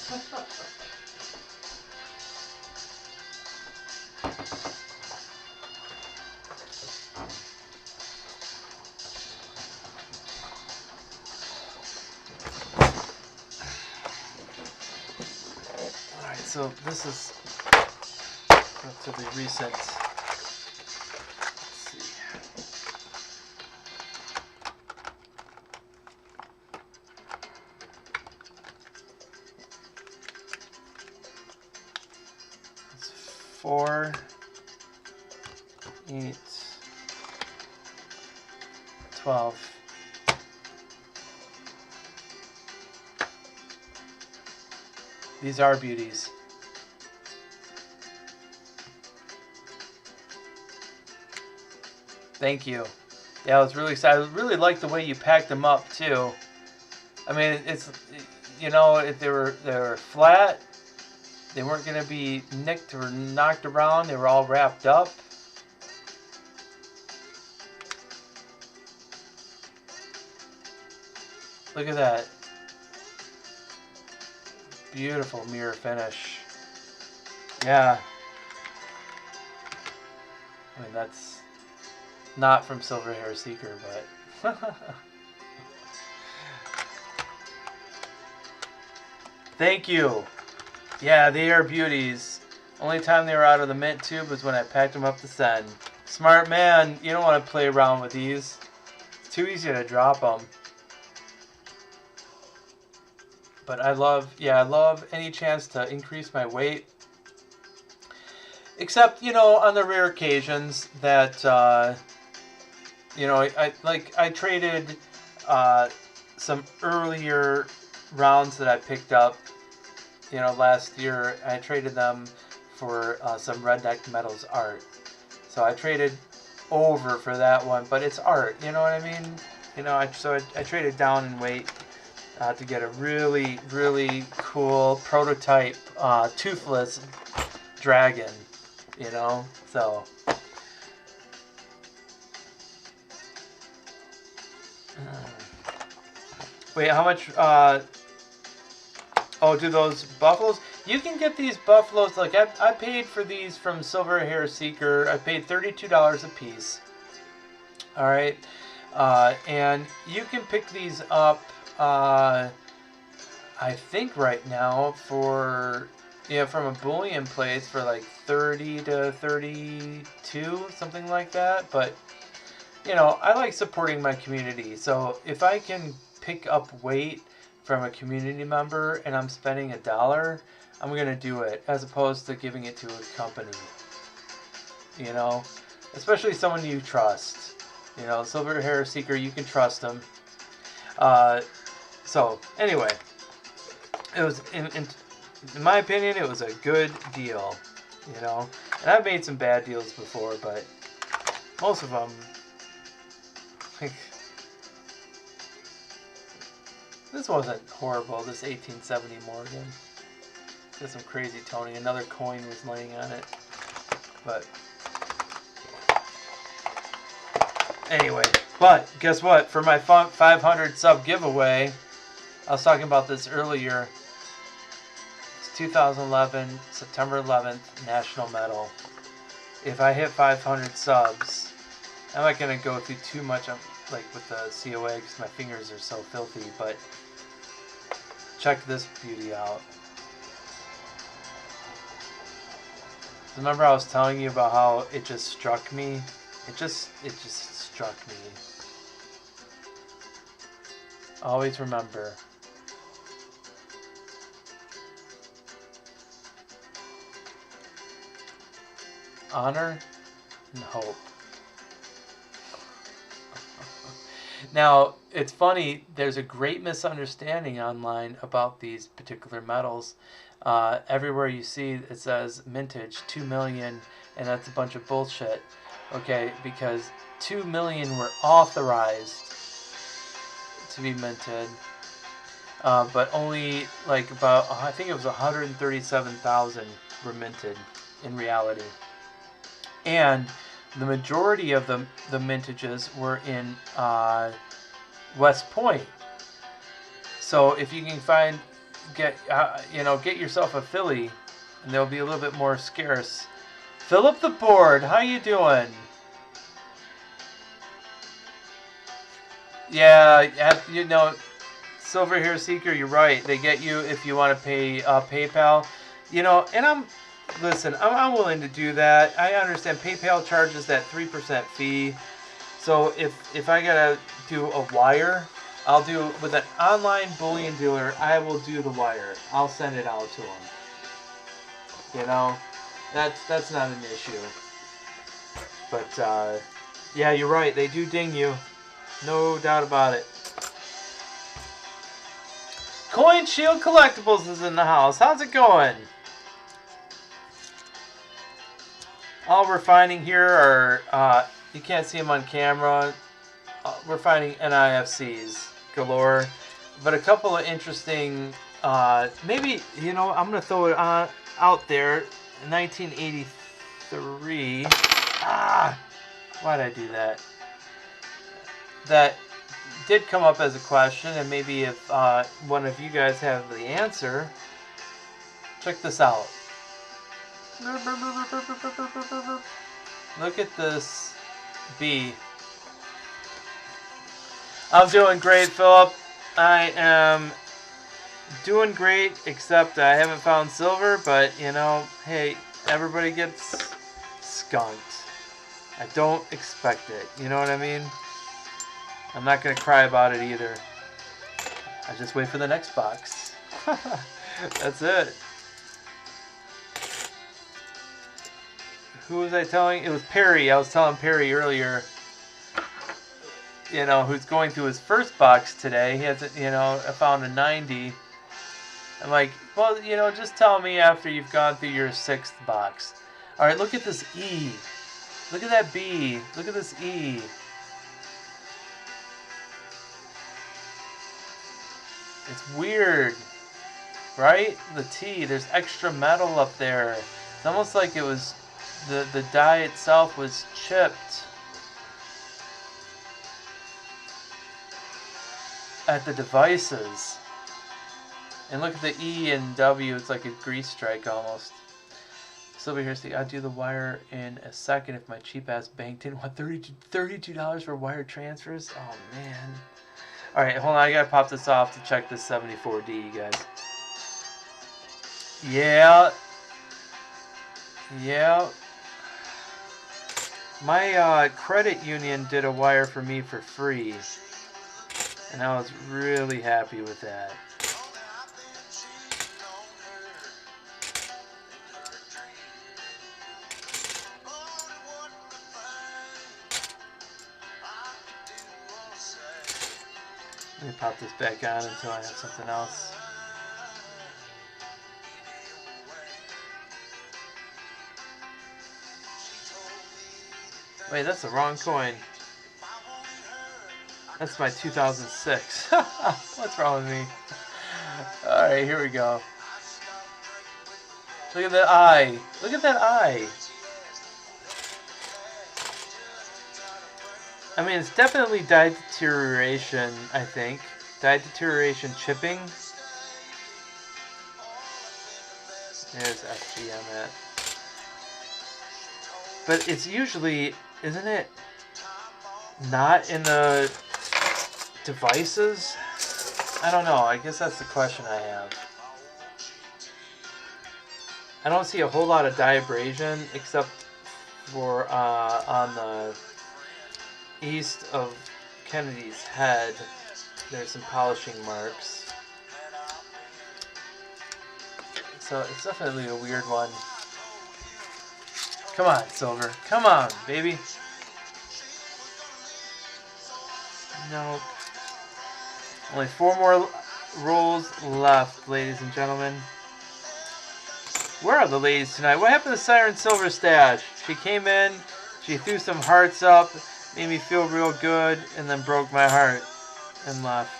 so this is relatively recent. Let's see. It's 4, 8, 12. These are beauties. Thank you. Yeah, I was really excited. I really liked the way you packed them up too. I mean, it's, you know, if they were flat, they weren't gonna be nicked or knocked around. They were all wrapped up. Look at that. Beautiful mirror finish. Yeah. I mean, that's not from Silver Hair Seeker, but thank you. Yeah, they are beauties. Only time they were out of the mint tube was when I packed them up to send. Smart man, you don't want to play around with these. It's too easy to drop them. But I love any chance to increase my weight. Except, you know, on the rare occasions that, you know, I traded some earlier rounds that I picked up, you know, last year. I traded them for some Redneck Metals art. So I traded over for that one, but it's art, you know what I mean? You know, I traded down in weight to get a really, really cool prototype toothless dragon, you know? So wait, how much oh, do those buffaloes? You can get these buffaloes, like I paid for these from Silver Hair Seeker. I paid $32 a piece. All right. And you can pick these up I think right now for, yeah, from a bullion place for like 30 to 32, something like that. But, you know, I like supporting my community. So if I can pick up weight from a community member and I'm spending $1, I'm going to do it as opposed to giving it to a company. You know, especially someone you trust. You know, Silver Hair Seeker, you can trust them. So, anyway, it was, in my opinion, it was a good deal, you know. And I've made some bad deals before, but most of them, like, this wasn't horrible, this 1870 Morgan. Got some crazy toning. Another coin was laying on it. But anyway, but guess what? For my 500 sub giveaway, I was talking about this earlier. It's 2011, September 11th, National Medal. If I hit 500 subs, I'm not going to go through too much like with the COA because my fingers are so filthy, but check this beauty out. Remember I was telling you about how it just struck me? It just struck me. Always remember. Honor and hope. Now, it's funny, there's a great misunderstanding online about these particular metals. Everywhere you see it says mintage 2 million, and that's a bunch of bullshit. Okay, because 2 million were authorized to be minted, but only like about, I think it was 137,000 were minted in reality. And the majority of the mintages were in West Point. So if you can get yourself a filly, and they'll be a little bit more scarce. Fill up the board. How you doing? Yeah, you know, Silver Hair Seeker, you're right. They get you if you want to pay PayPal. You know, and listen, I'm willing to do that. I understand PayPal charges that 3% fee. So if I gotta do a wire, I'll do with an online bullion dealer. I will do the wire. I'll send it out to them. You know, that's not an issue. But yeah, you're right. They do ding you, no doubt about it. Coin Shield Collectibles is in the house. How's it going? All we're finding here are you can't see them on camera. We're finding NIFCs galore, but a couple of interesting. Maybe I'm gonna throw it out there. 1983. Why'd I do that? That did come up as a question, and maybe if one of you guys have the answer, check this out. Look at this bee. I'm doing great, Philip. I am doing great, except I haven't found silver, but hey, everybody gets skunked. I don't expect it. You know what I mean? I'm not going to cry about it either. I just wait for the next box. That's it. Who was I telling? It was Perry. I was telling Perry earlier, who's going through his first box today. He has, I found a 90. I'm like, well, just tell me after you've gone through your 6th box. All right, look at this E. Look at that B. Look at this E. It's weird, right? The T, there's extra metal up there. It's almost like it was, the die itself was chipped at the devices. And look at the E and W, it's like a grease strike almost. Silver here, see, I'll do the wire in a second if my cheap ass bank didn't want $32 for wire transfers. Oh man. Alright, hold on, I gotta pop this off to check this 74D, you guys. Yeah. My credit union did a wire for me for free. And I was really happy with that. Let me pop this back on until I have something else. Wait, that's the wrong coin. That's my 2006. What's wrong with me? Alright, here we go. Look at that eye. Look at that eye. I mean, it's definitely die deterioration, I think. Die deterioration chipping. There's FGM at. But it's usually, isn't it not in the devices? I don't know. I guess that's the question I have. I don't see a whole lot of die abrasion except for on the east of Kennedy's head. There's some polishing marks. So it's definitely a weird one. Come on, Silver. Come on, baby. Nope. Only 4 more rolls left, ladies and gentlemen. Where are the ladies tonight? What happened to Siren Silver Stash? She came in, she threw some hearts up, made me feel real good, and then broke my heart and left.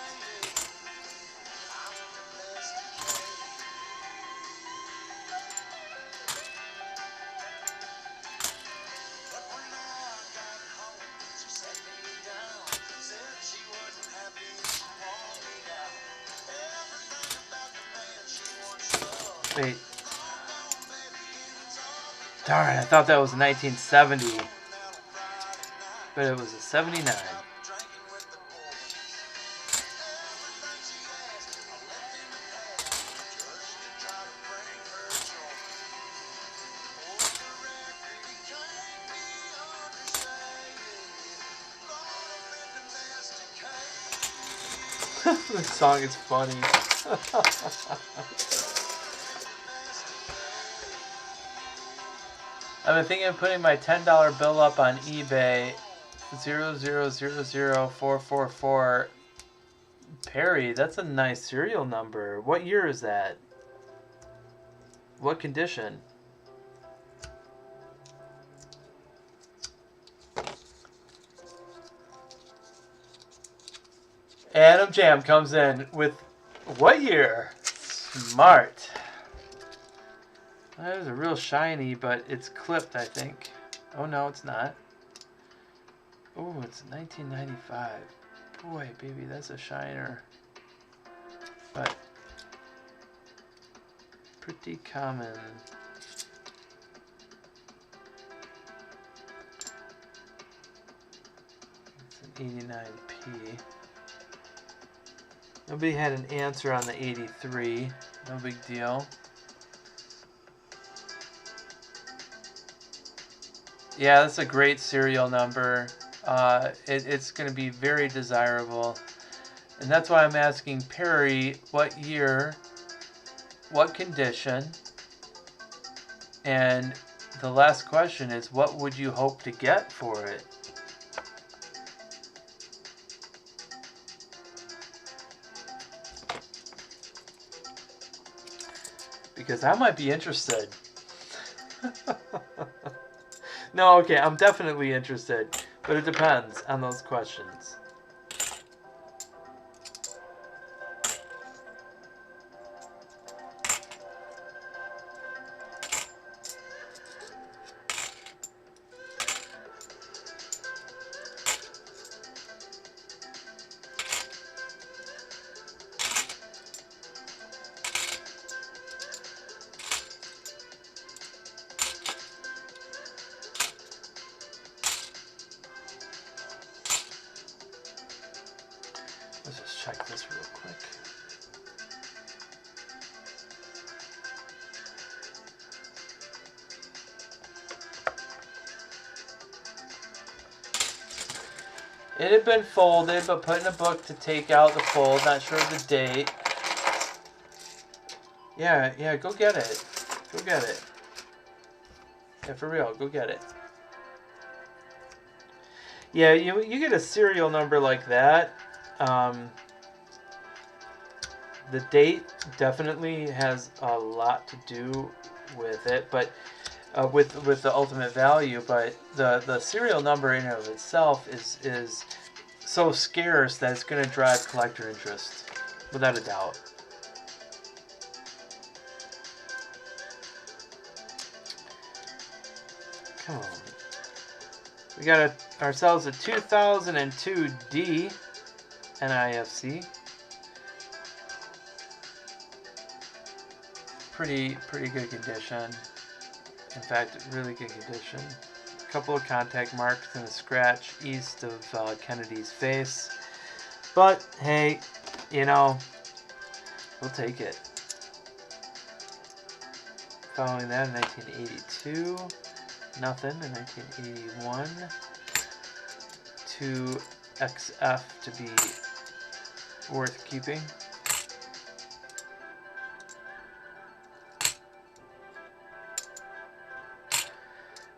Wait. Darn, I thought that was 1970. But it was a 79. This song is funny. I've been thinking of putting my $10 bill up on eBay. 0000444 Perry. That's a nice serial number. What year is that? What condition? Adam Jam comes in with what year? Smart. That is a real shiny, but it's clipped, I think. Oh no, it's not. Oh, it's 1995. Boy, baby, that's a shiner. But pretty common. It's an 89p. Nobody had an answer on the 83. No big deal. Yeah, that's a great serial number. It's going to be very desirable. And that's why I'm asking Perry what year, what condition, and the last question is what would you hope to get for it? Because I might be interested. No, okay, I'm definitely interested, but it depends on those questions. Let's just check this real quick. It had been folded, but put in a book to take out the fold. Not sure of the date. Yeah, go get it. Go get it. Yeah, for real, go get it. Yeah, you get a serial number like that. The date definitely has a lot to do with it, but with the ultimate value. But the serial number in and of itself is so scarce that it's going to drive collector interest, without a doubt. Come on. We got ourselves a 2002 D NIFC. Pretty good condition. In fact, really good condition. A couple of contact marks and a scratch east of Kennedy's face. But hey, you know, we'll take it. Following that in 1982, nothing in 1981. 2XF to be worth keeping.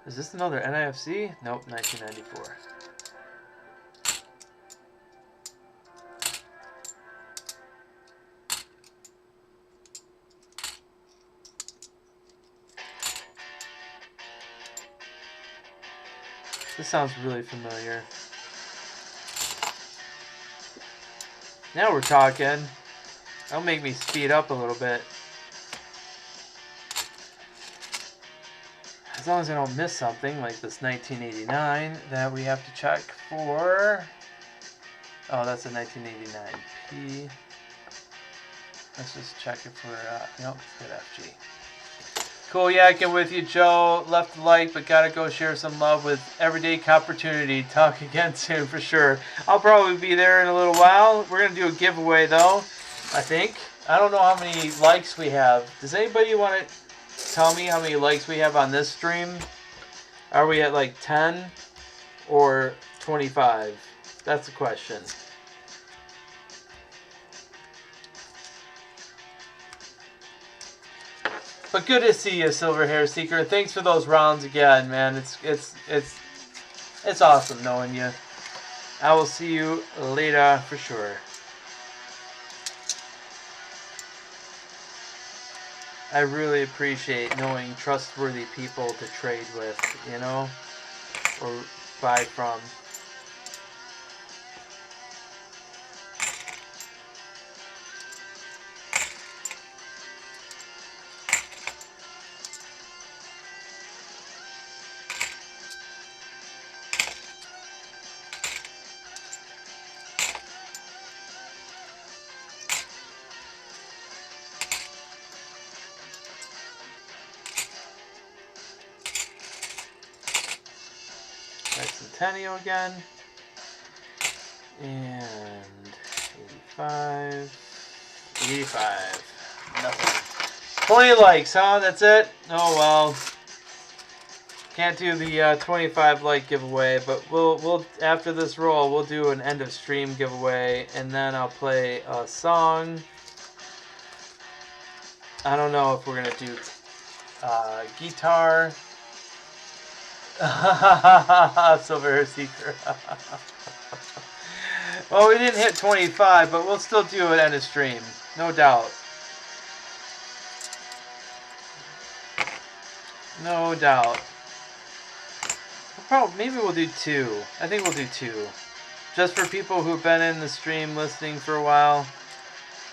Is this another NIFC? Nope, 1994. This sounds really familiar. Now we're talking. That'll make me speed up a little bit. As long as I don't miss something like this 1989 that we have to check for. Oh, that's a 1989P. Let's just check it for, nope, it's good FG. Cool yakking with you, Joe. Left a like, but gotta go share some love with Everyday Opportunity. Talk again soon for sure. I'll probably be there in a little while. We're gonna do a giveaway though, I think. I don't know how many likes we have. Does anybody want to tell me how many likes we have on this stream? Are we at like 10 or 25? That's the question. But good to see you, Silver Hair Seeker. Thanks for those rounds again, man. It's awesome knowing you. I will see you later for sure. I really appreciate knowing trustworthy people to trade with, you know, or buy from. Centennial again, and 85, nothing. 20 likes, huh? That's it? Oh well, can't do the 25 like giveaway, but we'll after this roll we'll do an end of stream giveaway, and then I'll play a song. I don't know if we're gonna do guitar. Silver Hair Seeker. Well, we didn't hit 25, but we'll still do it end of stream, no doubt. No doubt. Maybe we'll do 2. I think we'll do 2, just for people who've been in the stream listening for a while,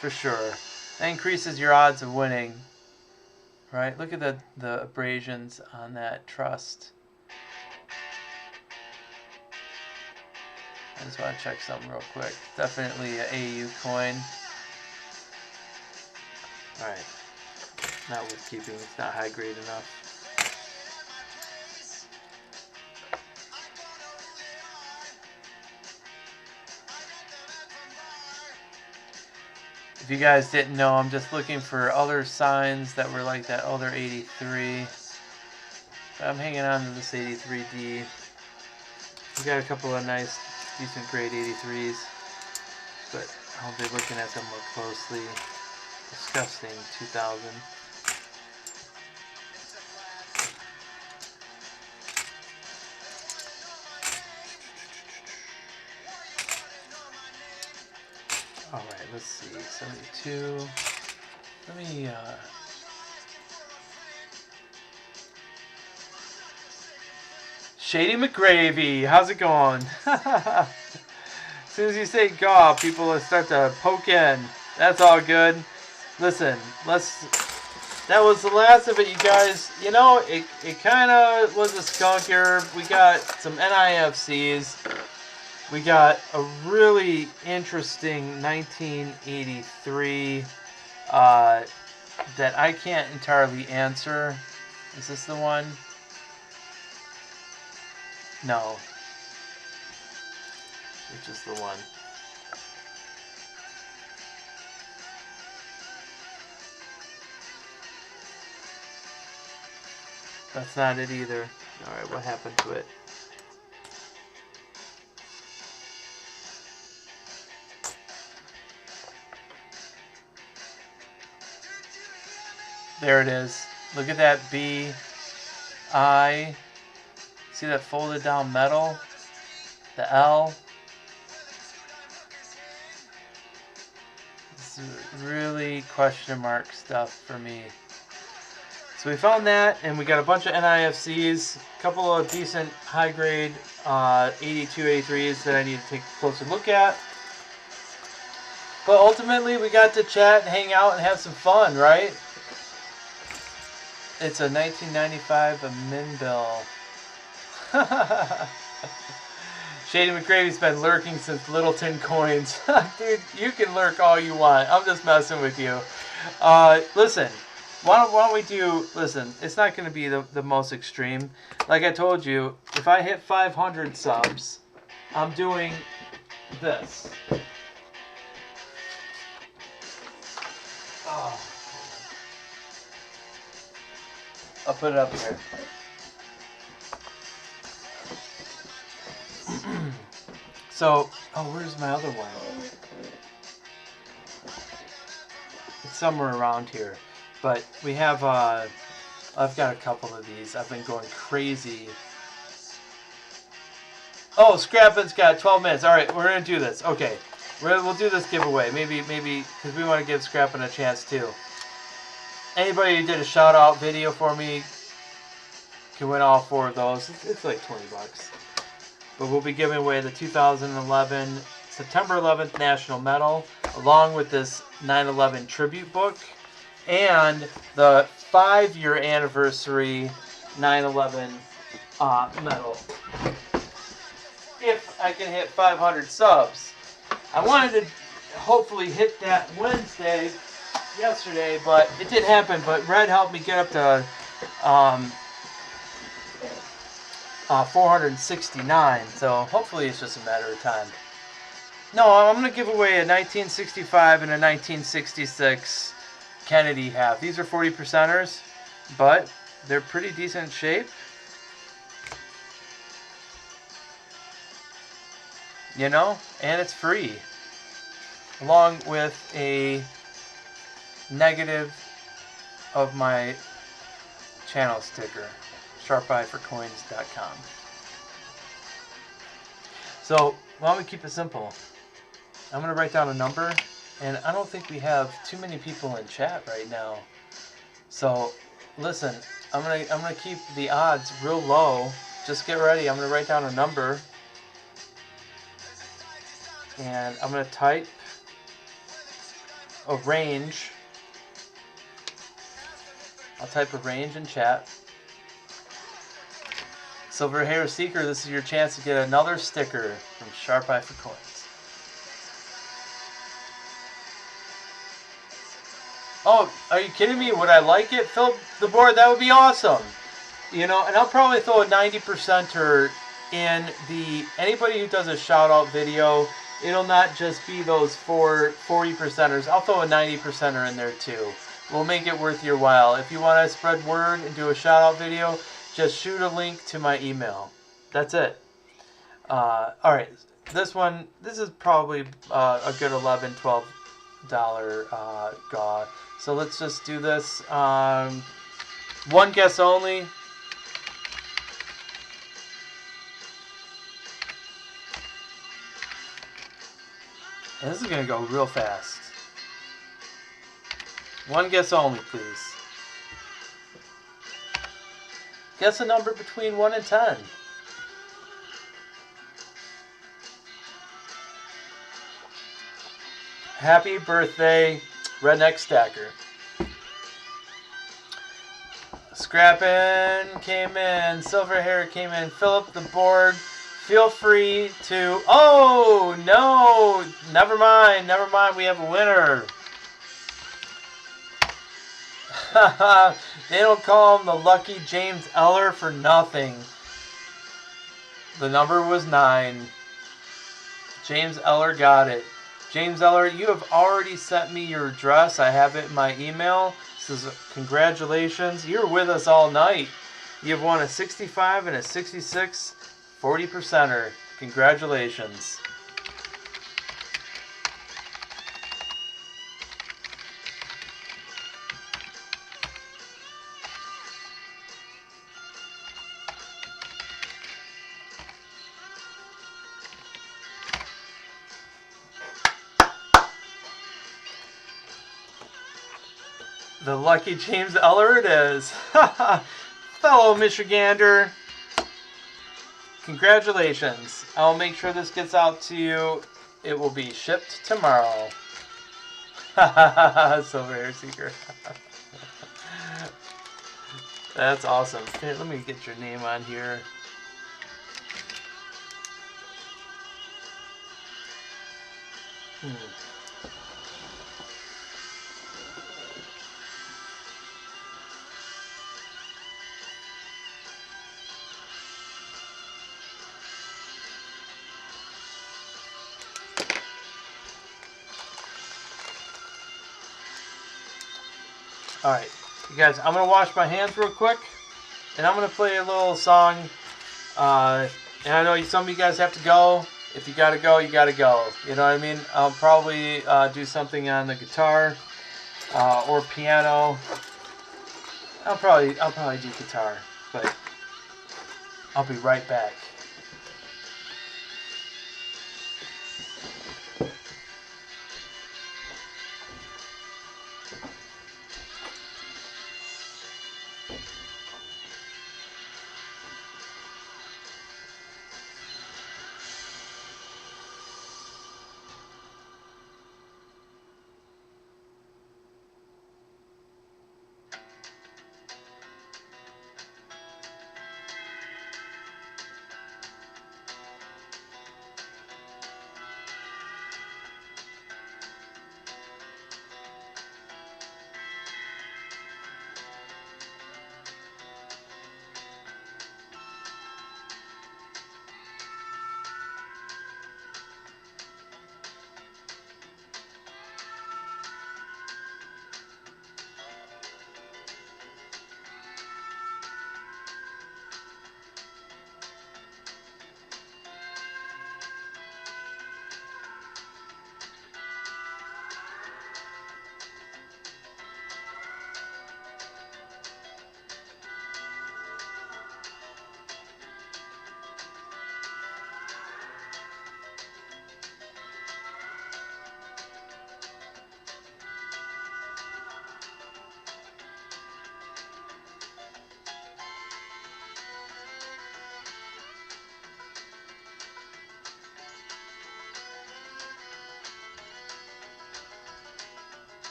for sure. That increases your odds of winning, right? Look at the abrasions on that trust. I just want to check something real quick. Definitely an AU coin. Alright. Not worth keeping. It's not high grade enough. If you guys didn't know, I'm just looking for other signs that were like that other 83. But I'm hanging on to this 83D. We got a couple of nice, decent grade 83s, but I'll be looking at them more closely. Disgusting 2000. Alright, let's see. 72. Let me, Shady McGravy, how's it going? As soon as you say "gaw," people will start to poke in. That's all good. Listen, that was the last of it, you guys. You know, it kind of was a skunker. We got some NIFCs. We got a really interesting 1983 that I can't entirely answer. Is this the one? No. Which is the one? That's not it either. Alright, what happened to it? There it is. Look at that B, I. See that folded down metal? The L. This is really question mark stuff for me. So we found that, and we got a bunch of NIFCs, a couple of decent high grade 82, 83s that I need to take a closer look at. But ultimately, we got to chat and hang out and have some fun, right? It's a 1995 Min Bill. Shady McGravy's been lurking since Littleton Coins. Dude, you can lurk all you want. I'm just messing with you. Listen, why don't we do... Listen, it's not going to be the most extreme. Like I told you, if I hit 500 subs, I'm doing this. Oh. I'll put it up here. So, oh, where's my other one? It's somewhere around here. But we have, I've got a couple of these. I've been going crazy. Oh, Scrappin's got 12 minutes. All right, we're going to do this. Okay, we'll do this giveaway. Maybe, because we want to give Scrappin a chance too. Anybody who did a shout-out video for me can win all 4 of those. It's like 20 bucks. But we'll be giving away the 2011 September 11th National Medal, along with this 9/11 tribute book, and the 5-year anniversary 9/11 medal. If I can hit 500 subs. I wanted to hopefully hit that Wednesday, yesterday, but it didn't happen. But Red helped me get up to 469, so hopefully it's just a matter of time. No, I'm going to give away a 1965 and a 1966 Kennedy half. These are 40%ers, but they're pretty decent shape. You know, and it's free, along with a negative of my channel sticker, sharpeyeforcoins.com. So why don't we keep it simple? I'm gonna write down a number, and I don't think we have too many people in chat right now. So listen, I'm gonna keep the odds real low. Just get ready. I'm gonna write down a number, and I'm gonna type a range. I'll type a range in chat. Silver Hair Seeker, this is your chance to get another sticker from Sharp Eye for Coins. Oh, are you kidding me? Would I like it? Fill up the board, that would be awesome. You know, and I'll probably throw a 90%er in the, anybody who does a shout out video, it'll not just be those 40%ers. I'll throw a 90%er in there too. We'll make it worth your while. If you want to spread word and do a shout out video, just shoot a link to my email. That's it. Alright, this is probably a good $11, $12 GAW. So let's just do this. One guess only. And this is going to go real fast. One guess only, please. Guess a number between 1 and 10. Happy birthday, Redneck Stacker. Scrappin' came in. Silver Hair came in. Fill up the board. Feel free to... Oh, no. Never mind. Never mind. We have a winner. They don't call him the Lucky James Eller for nothing. The number was 9. James Eller got it. James Eller, you have already sent me your address. I have it in my email. This is congratulations. You're with us all night. You've won a 65 and a 66 40%er. Congratulations. The Lucky James Eller it is. Fellow Michigander. Congratulations. I'll make sure this gets out to you. It will be shipped tomorrow. Silver Hair Seeker. That's awesome. Hey, let me get your name on here. Alright, you guys, I'm going to wash my hands real quick, and I'm going to play a little song, and I know some of you guys have to go. If you got to go, you got to go, you know what I mean? I'll probably do something on the guitar, or piano, I'll probably do guitar, but I'll be right back.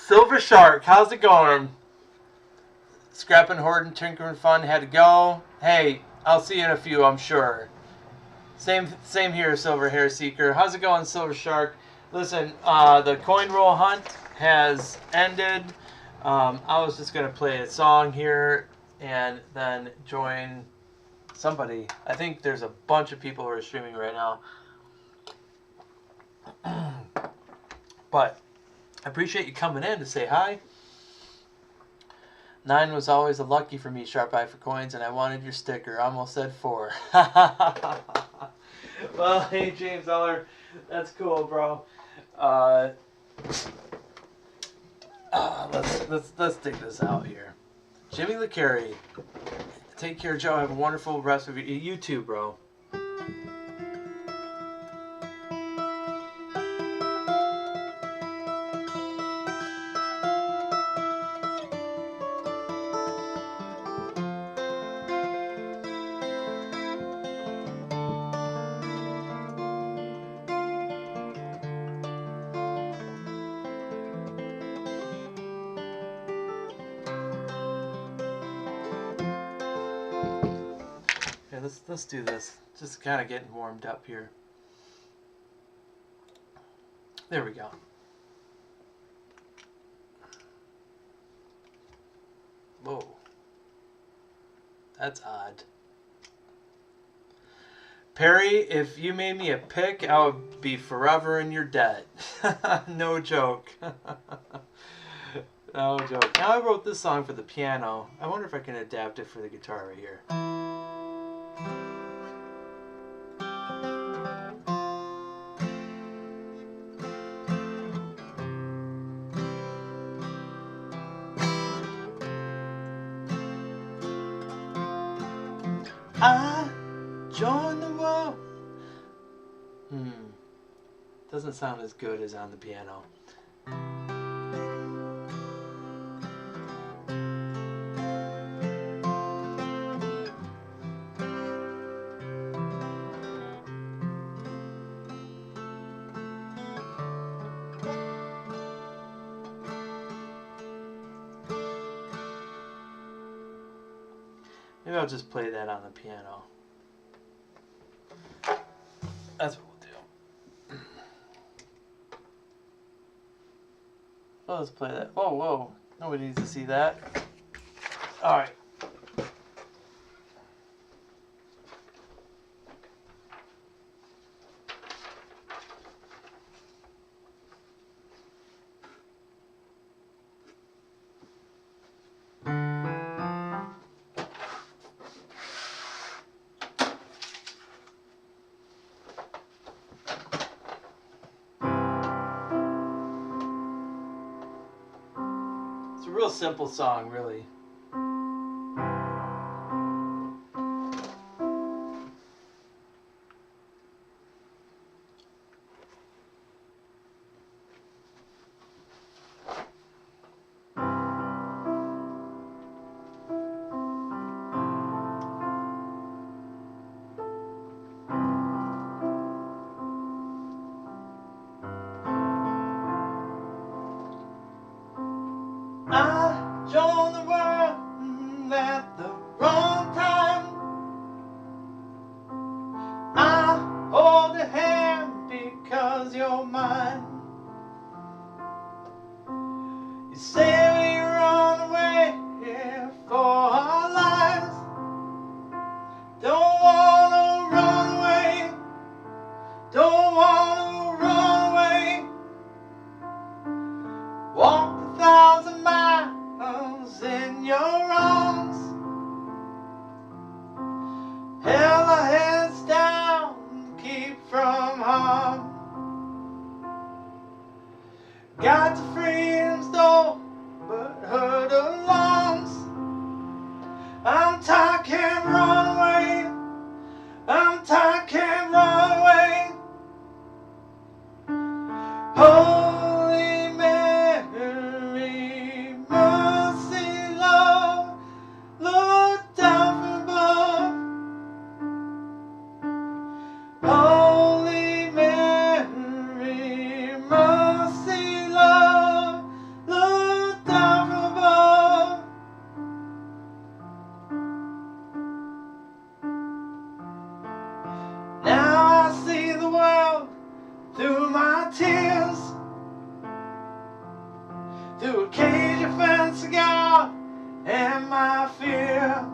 Silver Shark, how's it going? Scrapping, hoarding, tinkering, fun. Had to go. Hey, I'll see you in a few, I'm sure. Same here, Silver Hair Seeker. How's it going, Silver Shark? Listen, the coin roll hunt has ended. I was just gonna play a song here and then join somebody. I think there's a bunch of people who are streaming right now. But I appreciate you coming in to say hi. 9 was always a lucky for me, Sharp Eye for coins, and I wanted your sticker. I almost said 4. Well, hey, James Eller. That's cool, bro. Let's dig this out here. Jimmy LeCarey. Take care, Joe. Have a wonderful rest of your... You too, bro. Let's do this. Just kind of getting warmed up here. There we go. Whoa. That's odd. Perry, if you made me a pick, I would be forever in your debt. No joke. No joke. Now I wrote this song for the piano. I wonder if I can adapt it for the guitar right here. I joined the war. Doesn't sound as good as on the piano. Maybe I'll just play that on the piano. That's what we'll do. So let's play that. Whoa, whoa. Nobody needs to see that. Alright. It's a real simple song, really. I joined the world at the wrong time. I hold your hand because you're mine. You say we run away for our lives. Don't wanna run away. Don't wanna run away. Walk 1,000 miles in your arms. Held our heads down, keep from harm. Got to freedom's door, but heard alarms. I'm tired, can't run away. I'm tired, can't run away. Holy Mary, mercy, love, look down from above. Holy Mary, mercy, love, look down from above. Now I see the world through my tears, through a cage of fence of God and my fear.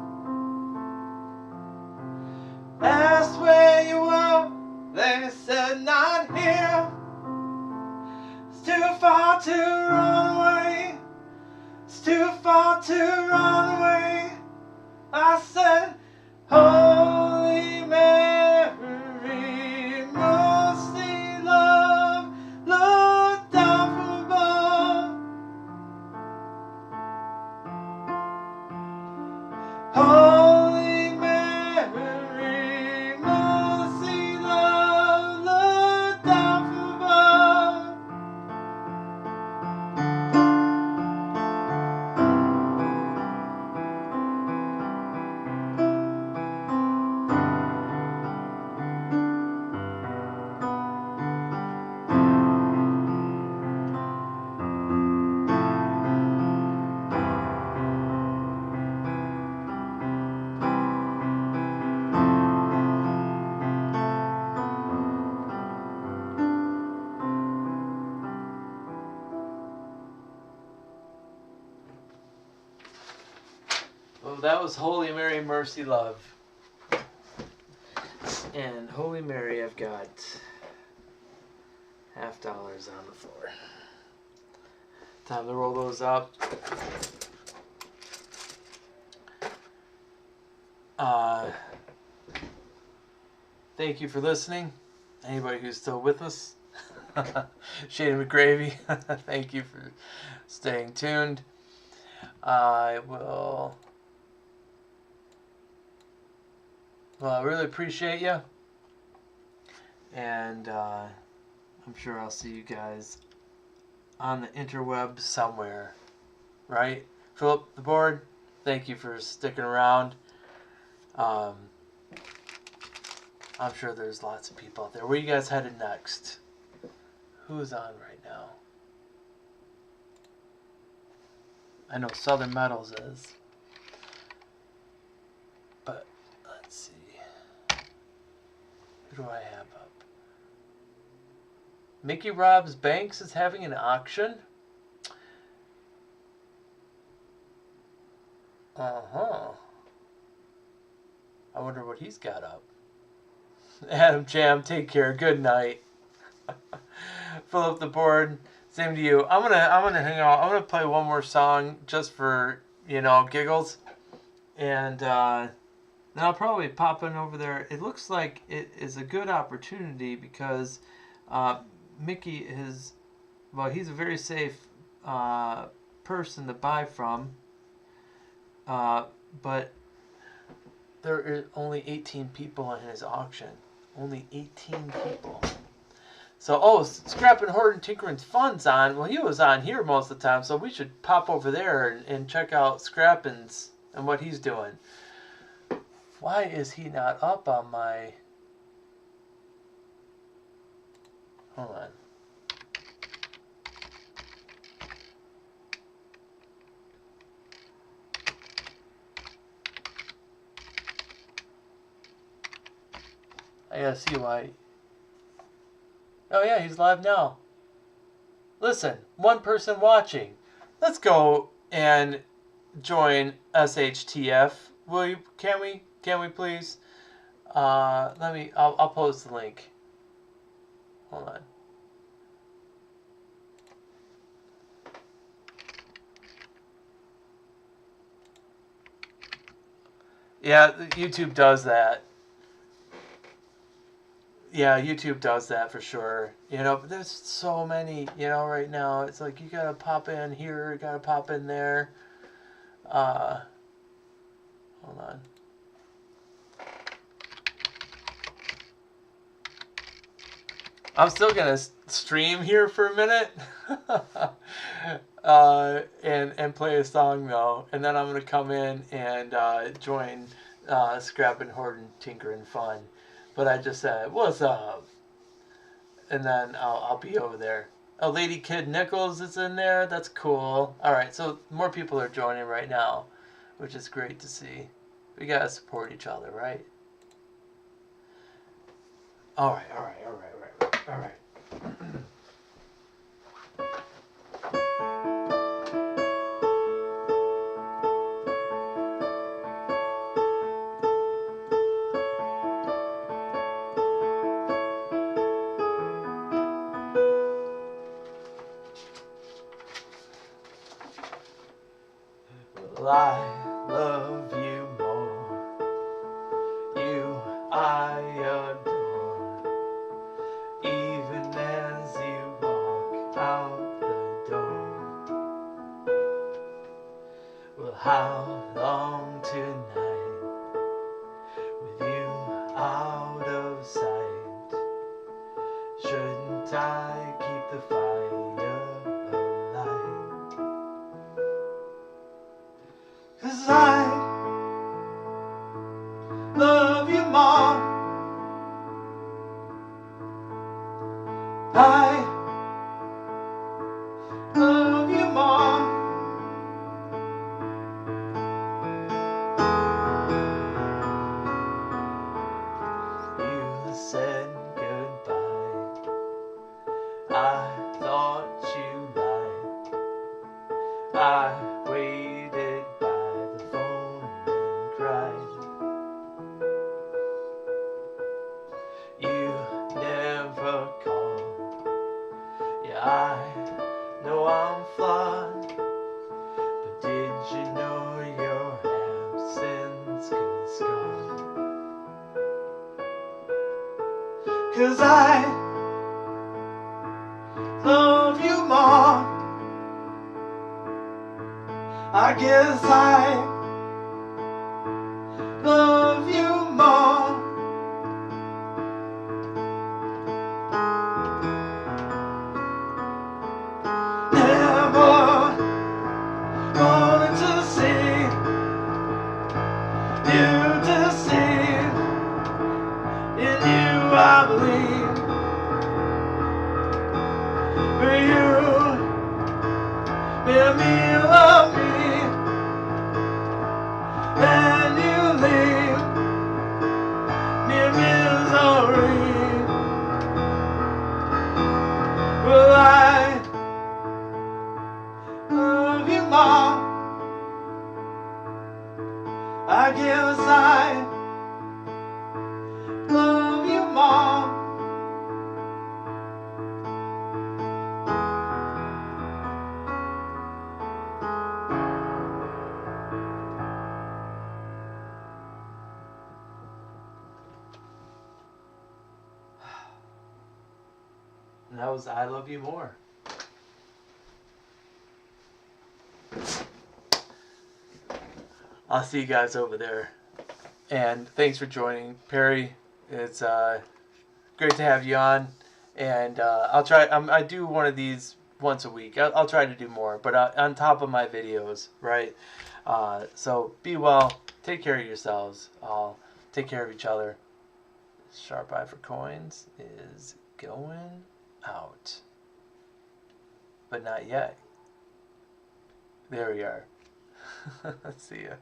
Asked where you were, they said not here. It's too far to run away. It's too far to run away. I said, Holy Mary, mercy, love, look down from above. Holy Mary, mercy, love, look down from above. Well, that was Holy Mary, Mercy, Love. And Holy Mary, I've got $50 on the floor. Time to roll those up. Thank you for listening. Anybody who's still with us. Shady McGravy, thank you for staying tuned. I will... Well, I really appreciate you. And I'm sure I'll see you guys on the interweb somewhere. Right? Philip the board, thank you for sticking around. I'm sure there's lots of people out there. Where are you guys headed next? Who's on right now? I know Southern Metals is. Who do I have up? Mickey Rob's Banks is having an auction. Uh-huh. I wonder what he's got up. Adam Jam, take care. Good night. Fill up the board. Same to you. I'm gonna hang out. I'm gonna play one more song just for, you know, giggles. And then I'll probably pop in over there. It looks like it is a good opportunity because Mickey is, well, he's a very safe person to buy from. But there are only 18 people in his auction. Only 18 people. So, oh, Scrappin' Hoardin' Tinkerin' Fun's on. Well, he was on here most of the time, so we should pop over there and check out Scrappin's and what he's doing. Why is he not up on my... Hold on. I gotta see why. Oh yeah, he's live now. Listen, one person watching. Let's go and join SHTF. Will you? Can we? Can we please? Let me. I'll post the link. Hold on. Yeah, YouTube does that. Yeah, YouTube does that for sure. You know, but there's so many, you know, right now. It's like you gotta pop in here, you gotta pop in there. Hold on. I'm still gonna stream here for a minute. And play a song though. And then I'm gonna come in and join Scrappin' Hoardin' Tinkerin' Fun. But I just said, what's up? And then I'll be over there. Oh, Lady Kid Nichols is in there. That's cool. Alright, so more people are joining right now, which is great to see. We gotta support each other, right? Alright. Well, I love you more. You I adore. Even as you walk out the door. Well, how long tonight with you out of sight? Shouldn't I keep the fire alight? 'Cause I love you more. I love you more. You said goodbye. I thought you lied. I waited by the phone and cried. You never called. Yeah, I know I'm flawed, but did you know your absence could scar? 'Cause I love you more. I guess I love you more. Never wanted to see you deceive. In you I believe. For you made me love me. And you leave me in misery. And that was I Love You More. I'll see you guys over there. And thanks for joining. Perry, it's great to have you on. And I'll try, I do one of these once a week. I'll try to do more, but on top of my videos, right? So be well. Take care of yourselves. Take care of each other. Sharp Eye for Coins is going out. But not yet. There we are. See ya.